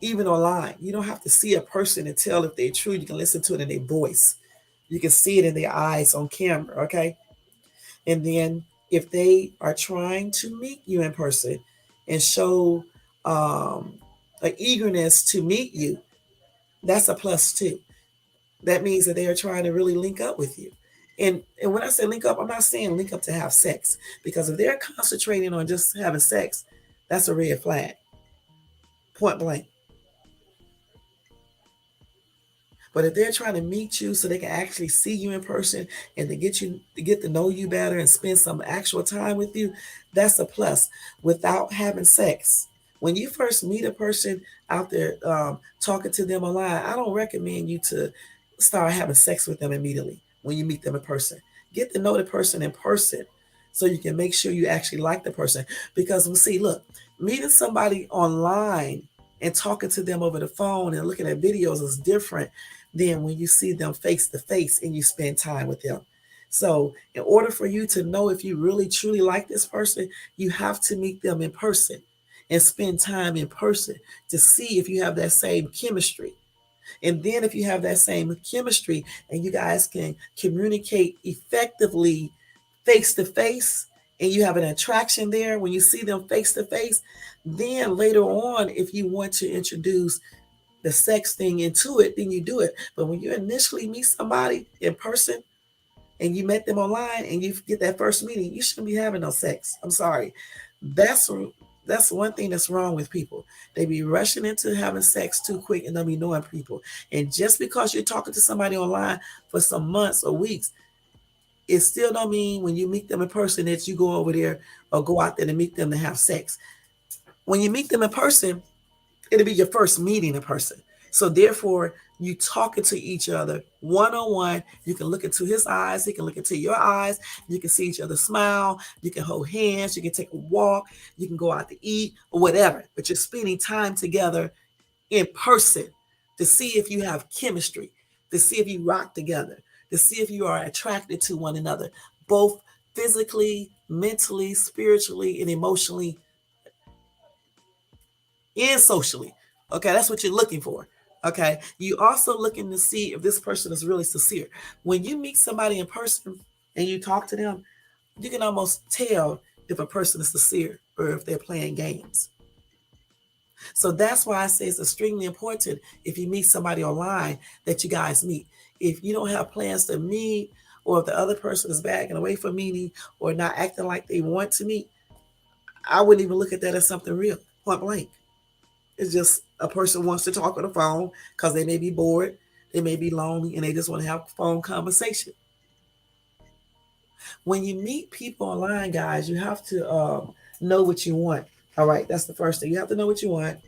even online. You don't have to see a person and tell if they're true. You can listen to it in their voice. You can see it in their eyes on camera, okay? And then if they are trying to meet you in person and show an eagerness to meet you, that's a plus too. That means that they are trying to really link up with you. And when I say link up, I'm not saying link up to have sex, because if they're concentrating on just having sex, that's a red flag, point blank. But if they're trying to meet you so they can actually see you in person and to get to know you better and spend some actual time with you, that's a plus without having sex. When you first meet a person out there, talking to them online, I don't recommend you to start having sex with them immediately when you meet them in person. Get to know the person in person so you can make sure you actually like the person. Because we see, look, meeting somebody online and talking to them over the phone and looking at videos is different than when you see them face to face and you spend time with them. So, in order for you to know if you really truly like this person, you have to meet them in person and spend time in person to see if you have that same chemistry. And then, if you have that same chemistry and you guys can communicate effectively face to face, and you have an attraction there when you see them face to face, then later on, if you want to introduce the sex thing into it, then you do it. But when you initially meet somebody in person and you met them online and you get that first meeting, you shouldn't be having no sex. I'm sorry. That's that's one thing that's wrong with people. They be rushing into having sex too quick and they'll be knowing people. And just because you're talking to somebody online for some months or weeks, it still don't mean when you meet them in person that you go over there or go out there to meet them to have sex. When you meet them in person, it'll be your first meeting in person. So therefore, you talking to each other one on one. You can look into his eyes. He can look into your eyes. You can see each other smile. You can hold hands. You can take a walk. You can go out to eat or whatever. But you're spending time together in person to see if you have chemistry, to see if you rock together, to see if you are attracted to one another, both physically, mentally, spiritually, and emotionally, and socially. Okay, that's what you're looking for. Okay, you also looking to see if this person is really sincere. When you meet somebody in person and you talk to them, you can almost tell if a person is sincere or if they're playing games. So that's why I say it's extremely important if you meet somebody online that you guys meet. If you don't have plans to meet, or if the other person is backing away from meeting or not acting like they want to meet, I wouldn't even look at that as something real, point blank. It's just a person wants to talk on the phone because they may be bored, they may be lonely, and they just want to have a phone conversation. When you meet people online, guys, you have to know what you want. All right, that's the first thing. You have to know what you want.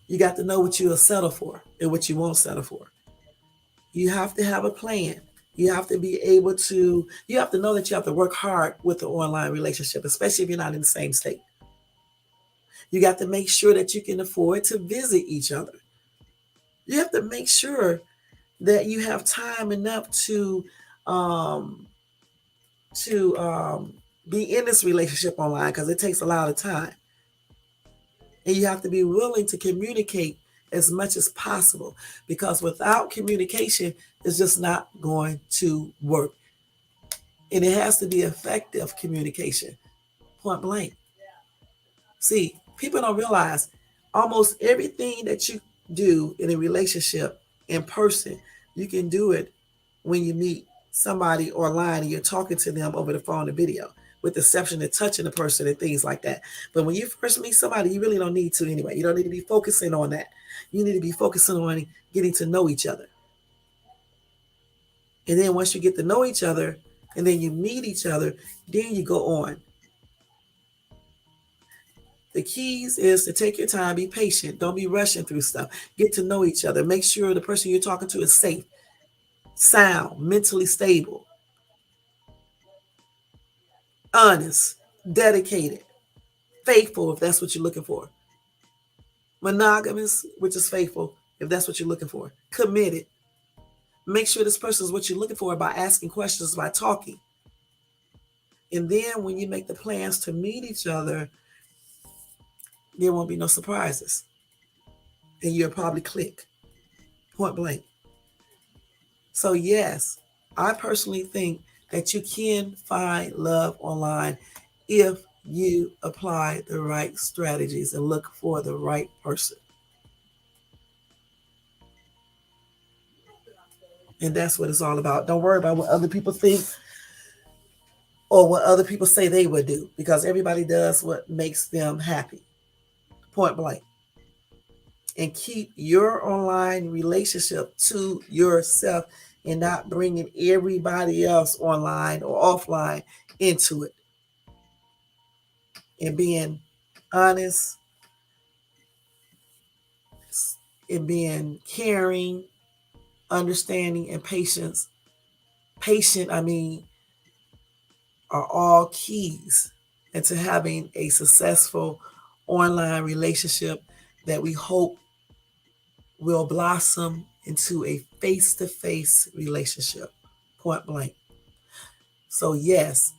You got to know what you'll settle for and what you won't settle for. You have to have a plan. You have to be able to, you have to know that you have to work hard with the online relationship, especially if you're not in the same state. You got to make sure that you can afford to visit each other. You have to make sure that you have time enough um, to be in this relationship online, because it takes a lot of time. And you have to be willing to communicate as much as possible, because without communication, it's just not going to work. And it has to be effective communication, point blank. See, people don't realize almost everything that you do in a relationship in person, you can do it when you meet somebody online and you're talking to them over the phone or video, with the exception of touching the person and things like that. But when you first meet somebody, you really don't need to anyway. You don't need to be focusing on that. You need to be focusing on getting to know each other. And then once you get to know each other, and then you meet each other, then you go on. The keys is to take your time, be patient, don't be rushing through stuff. Get to know each other. Make sure the person you're talking to is safe, sound, mentally stable, honest, dedicated, faithful if that's what you're looking for. Monogamous, which is faithful if that's what you're looking for. Committed. Make sure this person is what you're looking for by asking questions, by talking. And then when you make the plans to meet each other, there won't be no surprises. And you'll probably click point blank. So, yes, I personally think that you can find love online if you apply the right strategies and look for the right person. And that's what it's all about. Don't worry about what other people think or what other people say they would do, because everybody does what makes them happy. Point blank. And keep your online relationship to yourself and not bringing everybody else online or offline into it. And being honest and being caring, understanding, and patience. Patient, I mean, are all keys into having a successful online relationship that we hope will blossom into a face-to-face relationship. Point blank. So, yes,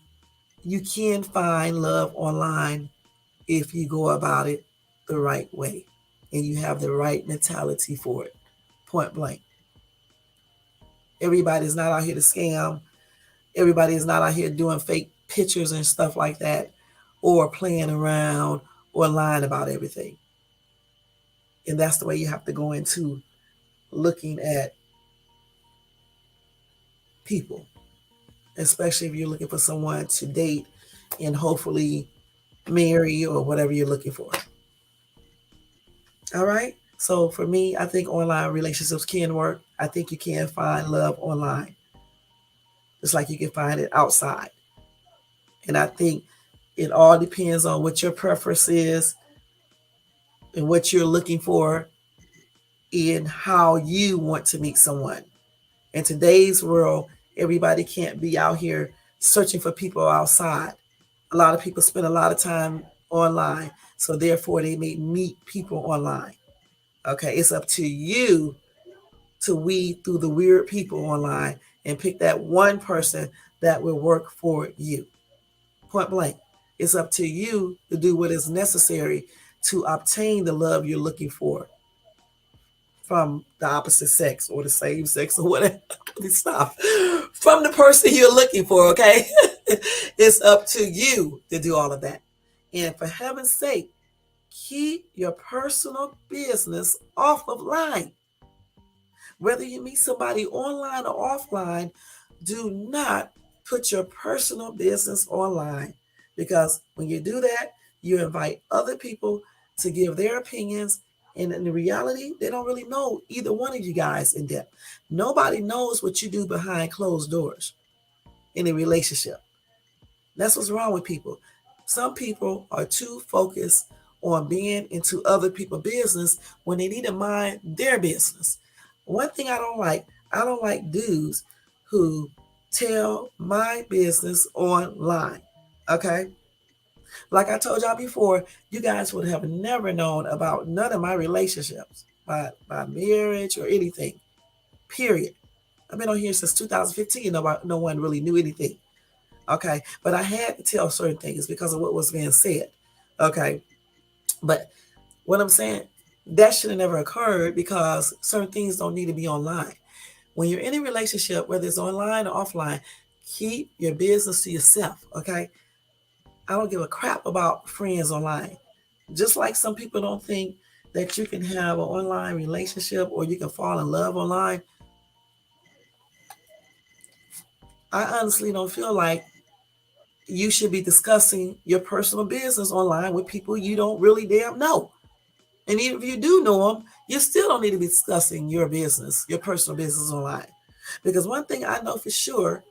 you can find love online if you go about it the right way and you have the right mentality for it. Point blank. Everybody's not out here to scam. Everybody is not out here doing fake pictures and stuff like that, or playing around or lying about everything. And that's the way you have to go into looking at people, especially if you're looking for someone to date and hopefully marry or whatever you're looking for. All right. So for me, I think online relationships can work. I think you can find love online, just like you can find it outside. And I think it all depends on what your preference is and what you're looking for in how you want to meet someone. In today's world, everybody can't be out here searching for people outside. A lot of people spend a lot of time online, so therefore they may meet people online. Okay, it's up to you to weed through the weird people online and pick that one person that will work for you. Point blank. It's up to you to do what is necessary to obtain the love you're looking for from the opposite sex or the same sex or whatever. Stop. From the person you're looking for, okay? It's up to you to do all of that. And for heaven's sake, keep your personal business off of line. Whether you meet somebody online or offline, do not put your personal business online, because when you do that, you invite other people to give their opinions. And in reality, they don't really know either one of you guys in depth. Nobody knows what you do behind closed doors in a relationship. That's what's wrong with people. Some people are too focused on being into other people's business when they need to mind their business. One thing I don't like dudes who tell my business online. Okay? Like I told y'all before, you guys would have never known about none of my relationships, my marriage or anything. Period. I've been on here since 2015. No one really knew anything. Okay. But I had to tell certain things because of what was being said. Okay. But what I'm saying, that should have never occurred because certain things don't need to be online. When you're in a relationship, whether it's online or offline, keep your business to yourself. Okay. I don't give a crap about friends online. Just like some people don't think that you can have an online relationship or you can fall in love online, I honestly don't feel like you should be discussing your personal business online with people you don't really damn know. And even if you do know them, you still don't need to be discussing your business, your personal business online. Because one thing I know for sure,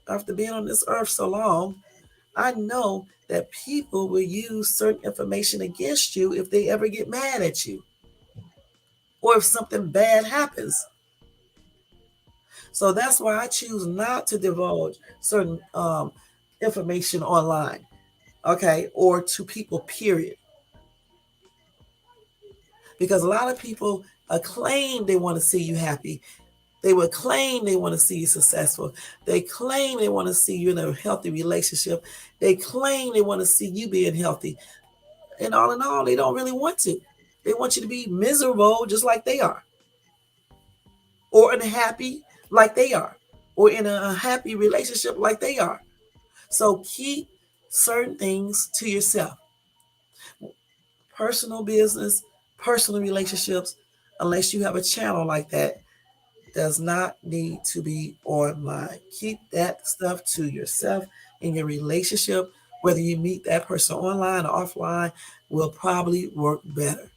after being on this earth so long, I know that people will use certain information against you if they ever get mad at you or if something bad happens. So that's why I choose not to divulge certain information online, okay, or to people, period. Because a lot of people claim they want to see you happy. They will claim they want to see you successful. They claim they want to see you in a healthy relationship. They claim they want to see you being healthy. And all in all, they don't really want to. They want you to be miserable just like they are, or unhappy like they are, or in a happy relationship like they are. So keep certain things to yourself. Personal business, personal relationships, unless you have a channel like that, does not need to be online. Keep that stuff to yourself. In your relationship, whether you meet that person online or offline, will probably work better.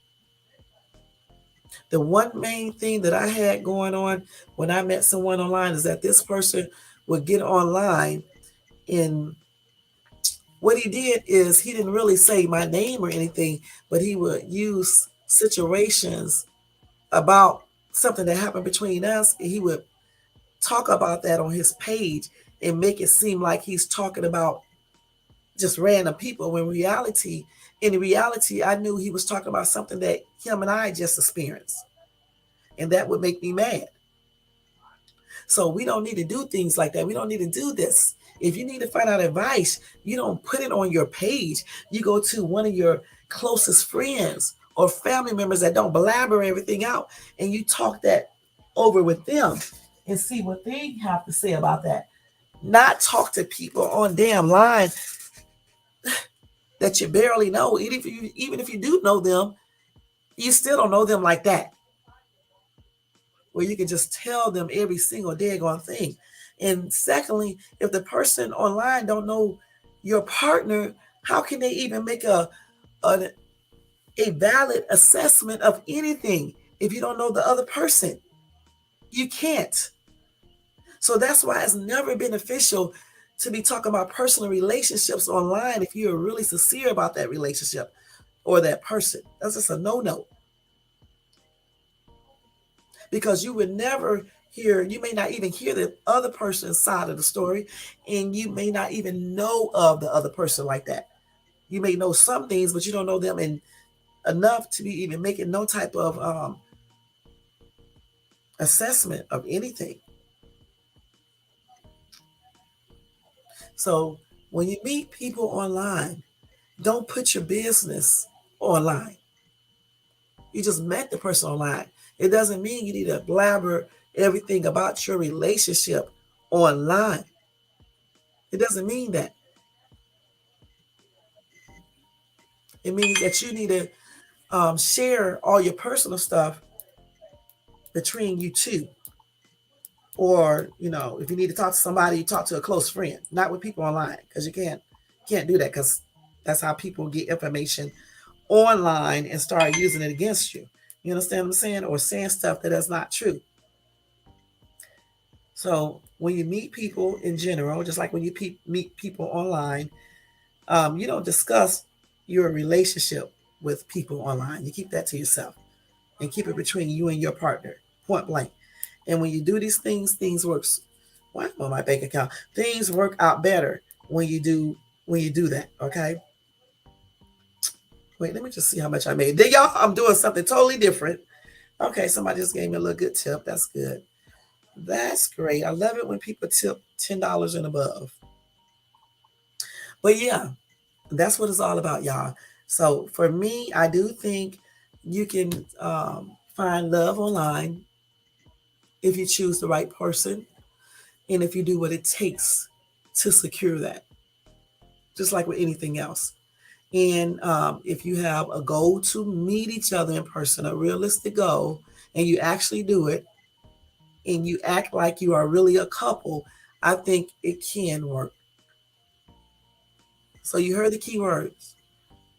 The one main thing that I had going on when I met someone online is that this person would get online, and what he did is he didn't really say my name or anything, but he would use situations about something that happened between us, and he would talk about that on his page and make it seem like he's talking about just random people, when in reality, I knew he was talking about something that him and I just experienced. And that would make me mad. So we don't need to do things like that. We don't need to do this. If you need to find out advice, you don't put it on your page. You go to one of your closest friends or family members that don't blabber everything out, and you talk that over with them and see what they have to say about that. Not talk to people on damn line that you barely know. Even if you do know them, you still don't know them like that, where you can just tell them every single daggone thing. And secondly, if the person online don't know your partner, how can they even make a, a valid assessment of anything if you don't know the other person? You can't. So that's why it's never beneficial to be talking about personal relationships online if you're really sincere about that relationship or that person. That's just a no-no. Because you would never hear, you may not even hear the other person's side of the story, and you may not even know of the other person like that. You may know some things, but you don't know them enough to be even making no type of assessment of anything. So when you meet people online, don't put your business online. You just met the person online. It doesn't mean you need to blabber everything about your relationship online. It doesn't mean that. It means that you need to share all your personal stuff between you two. Or, if you need to talk to somebody, you talk to a close friend, not with people online, because you can't do that, because that's how people get information online and start using it against you. You understand what I'm saying? Or saying stuff that is not true. So when you meet people in general, just like when you meet people online, you don't discuss your relationship with people online. You keep that to yourself and keep it between you and your partner, point blank. And when you do these things, things works. Why on my bank account? Things work out better when you do that. Okay. Wait, let me just see how much I made. There, y'all, I'm doing something totally different. Okay, somebody just gave me a little good tip. That's good. That's great. I love it when people tip $10 and above. But yeah, that's what it's all about, y'all. So for me, I do think you can find love online if you choose the right person and if you do what it takes to secure that, just like with anything else. And if you have a goal to meet each other in person, a realistic goal, and you actually do it, and you act like you are really a couple, I think it can work. So you heard the key words.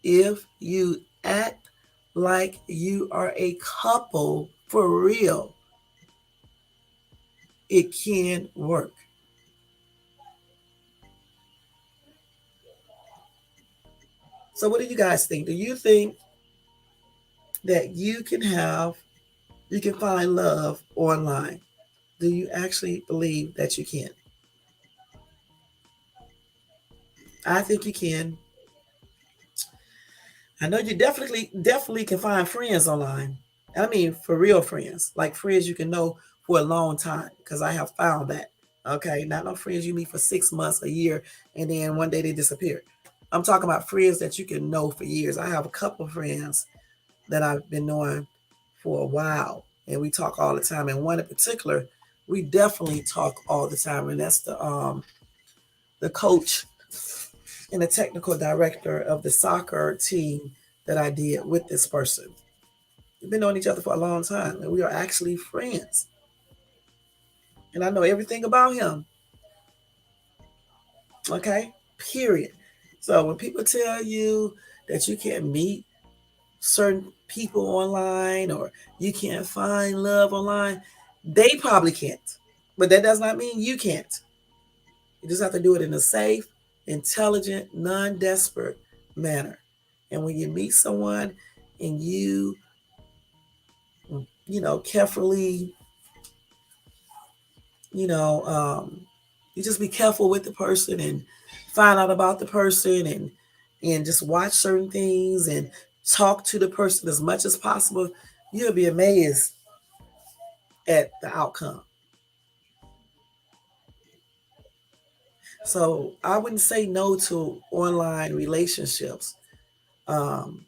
If you act like you are a couple for real, it can work. So what do you guys think? Do you think that you can find love online? Do you actually believe that you can? I think you can. I know you definitely can find friends online. I mean, for real friends, like friends you can know for a long time. Because I have found that. Okay, not no friends you meet for 6 months, a year, and then one day they disappear. I'm talking about friends that you can know for years. I have a couple of friends that I've been knowing for a while, and we talk all the time. And one in particular, we definitely talk all the time, and that's the coach and the technical director of the soccer team that I did with this person. We've been knowing each other for a long time, and we are actually friends. And I know everything about him. Okay, period. So when people tell you that you can't meet certain people online or you can't find love online, they probably can't. But that does not mean you can't. You just have to do it in a safe, intelligent, non desperate manner. And when you meet someone and carefully, you know, you just be careful with the person and find out about the person and just watch certain things and talk to the person as much as possible, you'll be amazed at the outcome. So I wouldn't say no to online relationships. Um,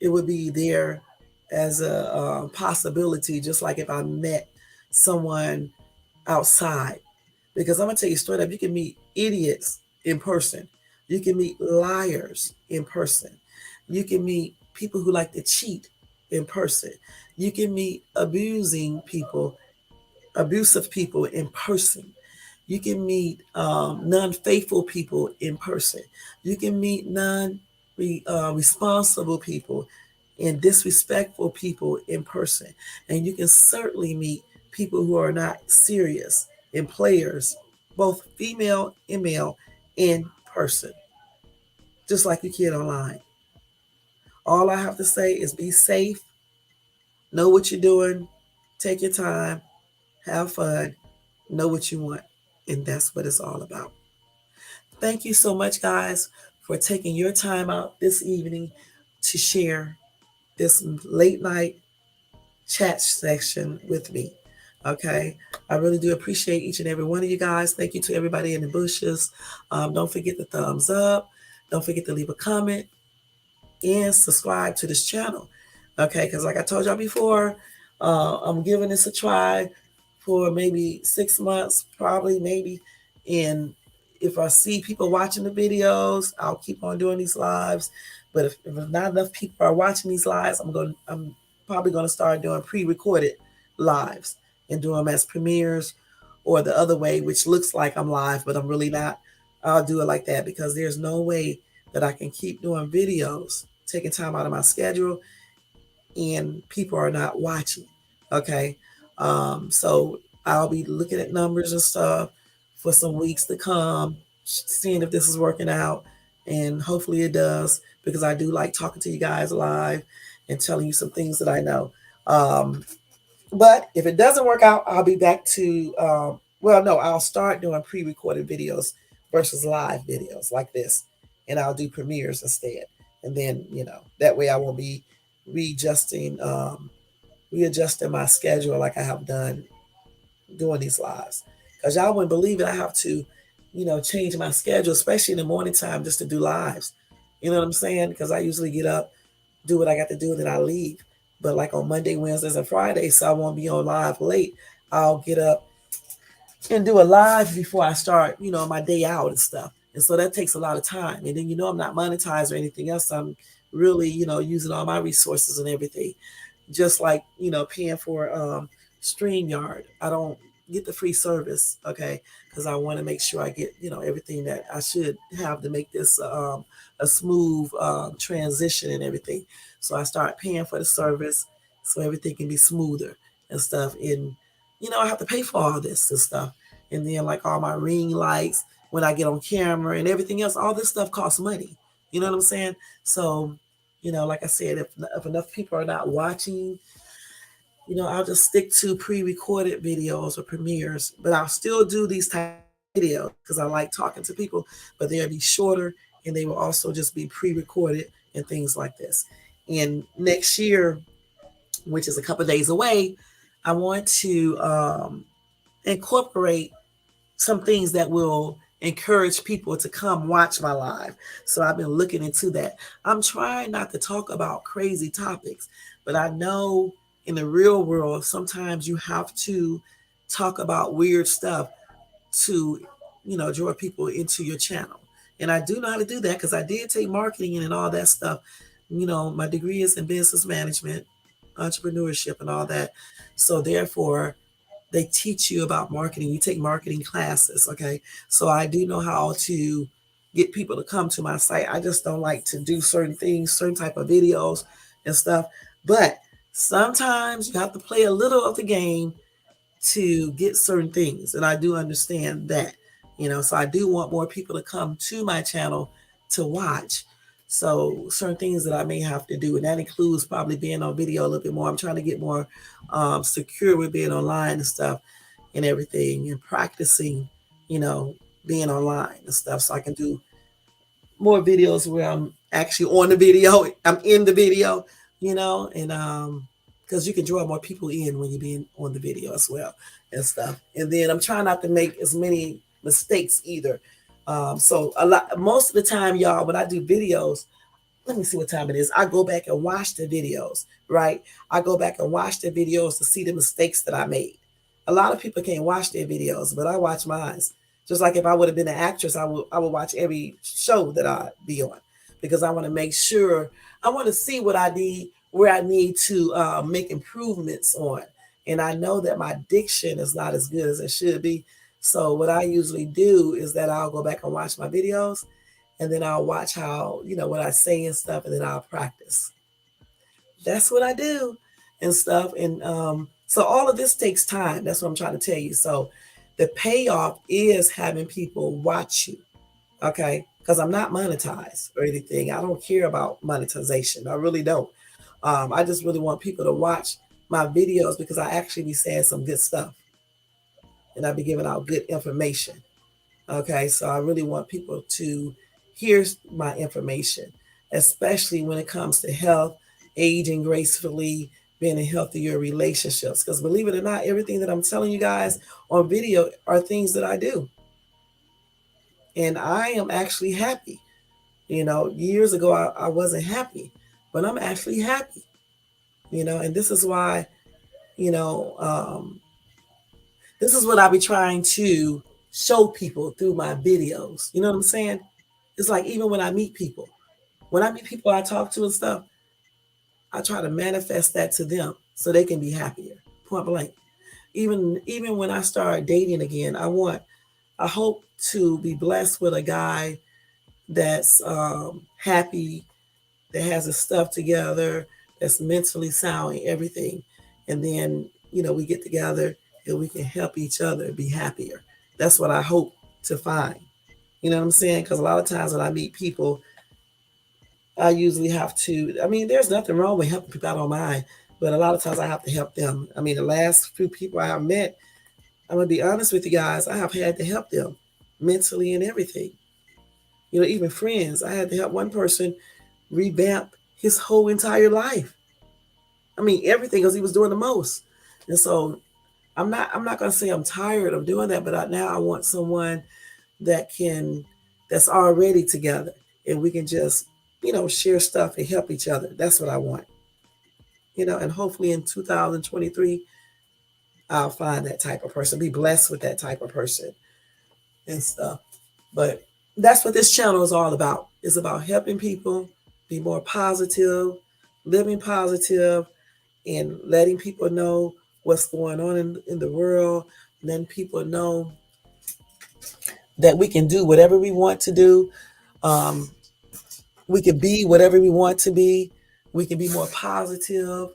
it would be there as a possibility, just like if I met someone outside. Because I'm gonna tell you straight up, you can meet idiots in person. You can meet liars in person. You can meet people who like to cheat in person. You can meet abusive people in person. You can meet non-faithful people in person. You can meet non-responsible people and disrespectful people in person. And you can certainly meet people who are not serious and players, both female and male, in person, just like you can online. All I have to say is be safe, know what you're doing, take your time, have fun, know what you want. And that's what it's all about. Thank you so much, guys, for taking your time out this evening to share this late night chat section with me. Okay. I really do appreciate each and every one of you guys. Thank you to everybody in the bushes. Don't forget the thumbs up. Don't forget to leave a comment and subscribe to this channel. Okay. Because, like I told y'all before, I'm giving this a try for maybe 6 months, probably, maybe. And if I see people watching the videos, I'll keep on doing these lives. But if not enough people are watching these lives, I'm probably gonna start doing pre-recorded lives and do them as premieres, or the other way, which looks like I'm live, but I'm really not. I'll do it like that because there's no way that I can keep doing videos, taking time out of my schedule, and people are not watching. Okay. So I'll be looking at numbers and stuff for some weeks to come, seeing if this is working out. And hopefully it does, because I do like talking to you guys live and telling you some things that I know. But if it doesn't work out, I'll be back to, well, no, I'll start doing pre recorded videos versus live videos like this. And I'll do premieres instead. And then, that way I will be readjusting, readjusting my schedule like I have done doing these lives. Because y'all wouldn't believe it. I have to, change my schedule, especially in the morning time, just to do lives. You know what I'm saying? Because I usually get up, do what I got to do, and then I leave. But like on Monday, Wednesdays, and Fridays, so I won't be on live late. I'll get up and do a live before I start, my day out and stuff. And so that takes a lot of time. And then, I'm not monetized or anything else. I'm really, using all my resources and everything. Just like, paying for StreamYard. I don't get the free service, okay? Because I want to make sure I get, everything that I should have to make this a smooth transition and everything. So I start paying for the service so everything can be smoother and stuff. And, I have to pay for all this and stuff. And then like all my ring lights when I get on camera and everything else, all this stuff costs money. You know what I'm saying? So, like I said, if enough people are not watching, I'll just stick to pre-recorded videos or premieres, but I'll still do these type of videos because I like talking to people, but they'll be shorter and they will also just be pre-recorded and things like this. And next year, which is a couple of days away, I want to incorporate some things that will encourage people to come watch my live. So I've been looking into that. I'm trying not to talk about crazy topics, but I know in the real world, sometimes you have to talk about weird stuff to, draw people into your channel. And I do know how to do that because I did take marketing and all that stuff. My degree is in business management, entrepreneurship, and all that. So therefore, they teach you about marketing. You take marketing classes, okay? So I do know how to get people to come to my site. I just don't like to do certain things, certain type of videos and stuff. But sometimes you have to play a little of the game to get certain things. And I do understand that, so I do want more people to come to my channel to watch. So certain things that I may have to do, and that includes probably being on video a little bit more. I'm trying to get more secure with being online and stuff and everything, and practicing, you know, being online and stuff, so I can do more videos where I'm actually on the video, I'm in the video, and because you can draw more people in when you're being on the video as well and stuff. And then I'm trying not to make as many mistakes either. So most of the time, y'all, when I do videos, let me see what time it is. I go back and watch the videos, right? I go back and watch the videos to see the mistakes that I made. A lot of people can't watch their videos, but I watch mine. Just like if I would have been an actress, I would watch every show that I be on because I want to make sure, I want to see what I need, where I need to make improvements on. And I know that my diction is not as good as it should be. So what I usually do is that I'll go back and watch my videos, and then I'll watch how, what I say and stuff, and then I'll practice. That's what I do and stuff. And so all of this takes time. That's what I'm trying to tell you. So the payoff is having people watch you, okay? Because I'm not monetized or anything. I don't care about monetization. I really don't. I just really want people to watch my videos because I actually be saying some good stuff and I be giving out good information. Okay, so I really want people to hear my information, especially when it comes to health, aging gracefully, being in healthier relationships. Because believe it or not, everything that I'm telling you guys on video are things that I do. And I am actually happy. Years ago, I wasn't happy, but I'm actually happy. And this is why, you know, um, this is what I be trying to show people through my videos. You know what I'm saying? It's like even when I meet people I talk to and stuff, I try to manifest that to them so they can be happier. Point blank. Even when I start dating again, I hope to be blessed with a guy that's happy, that has his stuff together, that's mentally sound and everything. And then, we get together and we can help each other be happier. That's what I hope to find. You know what I'm saying? Because a lot of times when I meet people, I usually have to, I mean, there's nothing wrong with helping people, I don't mind. But a lot of times I have to help them. I mean, the last few people I have met, I'm going to be honest with you guys, I have had to help them mentally and everything. Even friends, I had to help one person revamp his whole entire life. I mean, everything, because he was doing the most. And so I'm not going to say I'm tired of doing that, but now I want someone that's already together and we can just, share stuff and help each other. That's what I want. And hopefully in 2023, I'll find that type of person, be blessed with that type of person and stuff. But that's what this channel is all about. It's about helping people be more positive, living positive, and letting people know what's going on in the world, letting people know that we can do whatever we want to do. Um, we can be whatever we want to be. We can be more positive,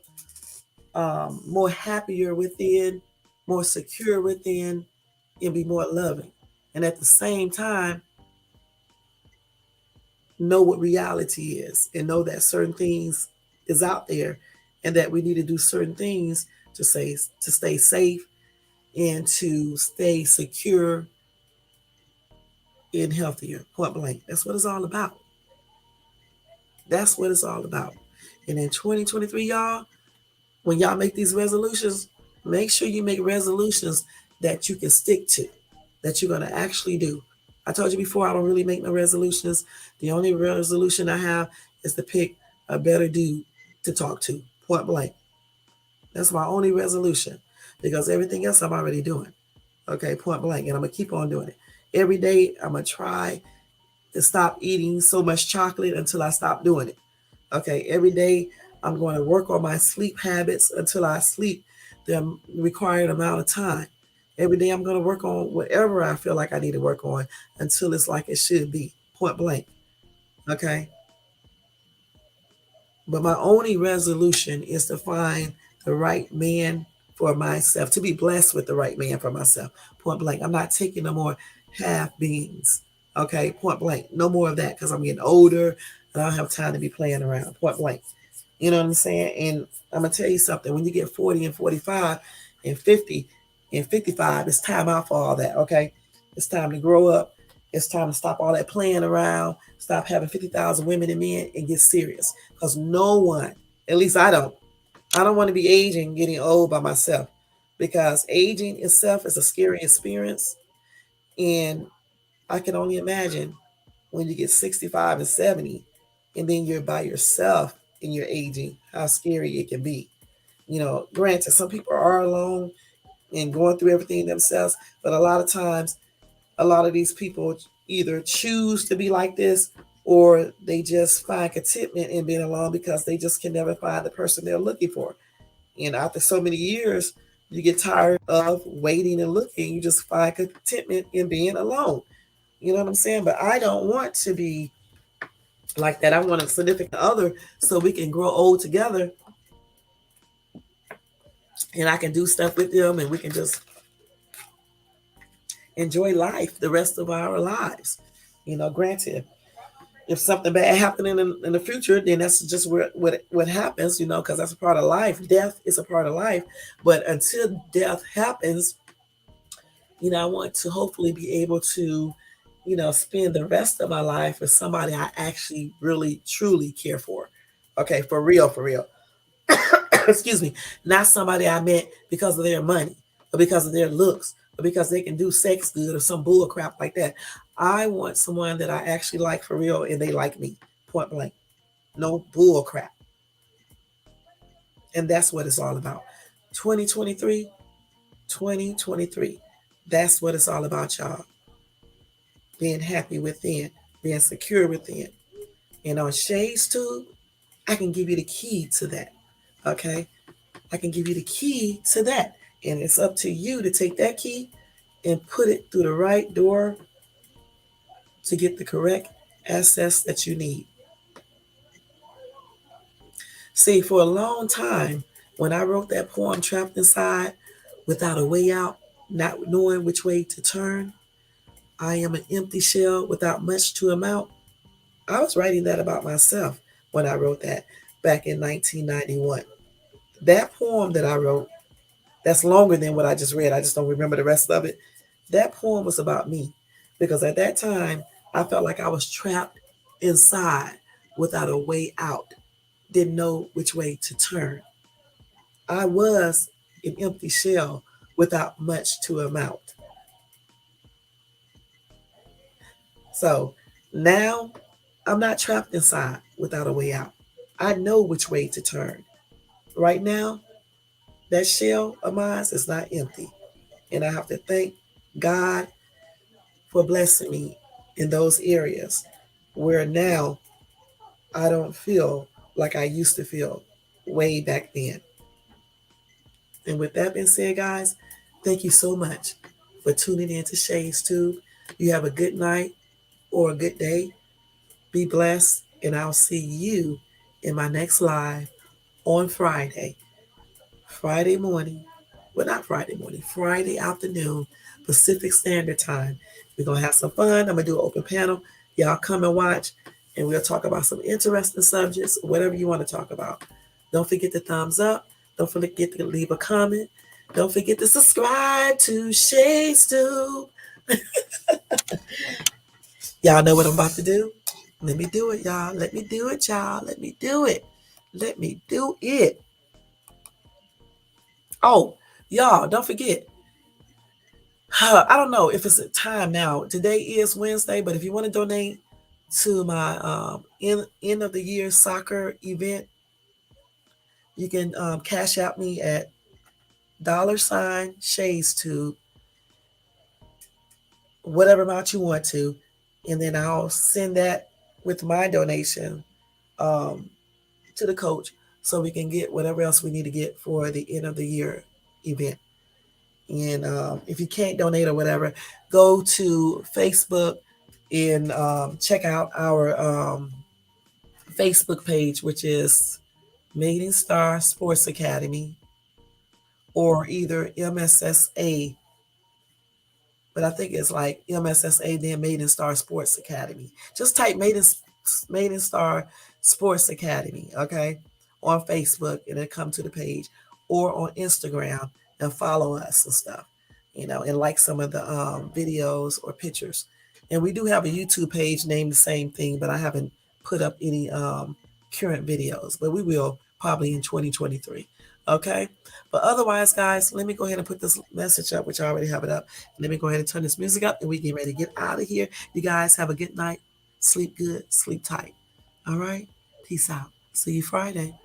more happier within, more secure within, and be more loving. And at the same time, know what reality is and know that certain things is out there and that we need to do certain things to stay safe and to stay secure and healthier. Point blank. That's what it's all about. That's what it's all about. And in 2023, y'all, when y'all make these resolutions, make sure you make resolutions that you can stick to, that you're going to actually do. I told you before, I don't really make no resolutions. The only resolution I have is to pick a better dude to talk to, point blank. That's my only resolution because everything else I'm already doing. Okay, point blank. And I'm going to keep on doing it. Every day, I'm going to try to stop eating so much chocolate until I stop doing it. Okay, every day I'm going to work on my sleep habits until I sleep the required amount of time. Every day I'm going to work on whatever I feel like I need to work on until it's like it should be, point blank. Okay, but my only resolution is to find the right man for myself, to be blessed with the right man for myself, point blank. I'm not taking no more half beings. Okay, point blank. No more of that because I'm getting older and I don't have time to be playing around, point blank. You know what I'm saying? And I'm going to tell you something. When you get 40 and 45 and 50 and 55, it's time out for all that, okay? It's time to grow up. It's time to stop all that playing around, stop having 50,000 women and men and get serious. Because no one, at least I don't want to be aging, getting old by myself. Because aging itself is a scary experience. And I can only imagine when you get 65 and 70 and then you're by yourself and you're aging, how scary it can be. You know, granted, some people are alone and going through everything themselves, but a lot of times, a lot of these people either choose to be like this or they just find contentment in being alone because they just can never find the person they're looking for. And after so many years, you get tired of waiting and looking. You just find contentment in being alone. You know what I'm saying? But I don't want to be like that. I want a significant other so we can grow old together and I can do stuff with them and we can just enjoy life the rest of our lives. You know, granted, if something bad happened in the future, then that's just what happens, you know, because that's a part of life. Death is a part of life. But until death happens, you know, I want to hopefully be able to, you know, spend the rest of my life with somebody I actually really truly care for. Okay, for real, for real. Excuse me, not somebody I met because of their money or because of their looks or because they can do sex good or some bull crap like that. I want someone that I actually like for real and they like me, point blank. No bull crap. And that's what it's all about. 2023, 2023. That's what it's all about, y'all. Being happy within, being secure within. And on Shades Tube, I can give you the key to that. Okay? I can give you the key to that. And it's up to you to take that key and put it through the right door to get the correct access that you need. See, for a long time, when I wrote that poem, Trapped Inside, without a way out, not knowing which way to turn, I am an empty shell without much to amount. I was writing that about myself when I wrote that back in 1991. That poem that I wrote, that's longer than what I just read. I just don't remember the rest of it. That poem was about me because at that time, I felt like I was trapped inside without a way out, didn't know which way to turn. I was an empty shell without much to amount. So now I'm not trapped inside without a way out. I know which way to turn. Right now, that shell of mine is not empty. And I have to thank God for blessing me in those areas where now I don't feel like I used to feel way back then. And with that being said, guys, thank you so much for tuning in to Shades Tube. You have a good night or a good day. Be blessed, and I'll see you in my next live on Friday. Friday morning. Well, not Friday morning, Friday afternoon, Pacific Standard Time. We're going to have some fun. I'm going to do an open panel. Y'all come and watch. and we'll talk about some interesting subjects, whatever you want to talk about. Don't forget to thumbs up. Don't forget to leave a comment. Don't forget to subscribe to Shades Tube. Y'all know what I'm about to do? Let me do it, y'all. Let me do it, y'all. Let me do it. Let me do it. Oh, y'all, don't forget. I don't know if it's a time now. Today is Wednesday, but if you want to donate to my end of the year soccer event, you can cash out me at $Shades Tube, whatever amount you want to, and then I'll send that with my donation um, to the coach so we can get whatever else we need to get for the end of the year event. And if you can't donate or whatever, go to Facebook and check out our Facebook page, which is Maiden Star Sports Academy or either MSSA, but I think it's like MSSA, then Maiden Star Sports Academy. Just type Maiden Star Sports Academy, okay, on Facebook, and it'll come to the page, or on Instagram, and follow us and stuff, and like some of the videos or pictures. And we do have a YouTube page named the same thing, but I haven't put up any current videos, but we will probably in 2023. Okay. But otherwise, guys, let me go ahead and put this message up, which I already have it up. Let me go ahead and turn this music up, and we get ready to get out of here. You guys have a good night. Sleep good. Sleep tight. All right. Peace out. See you Friday.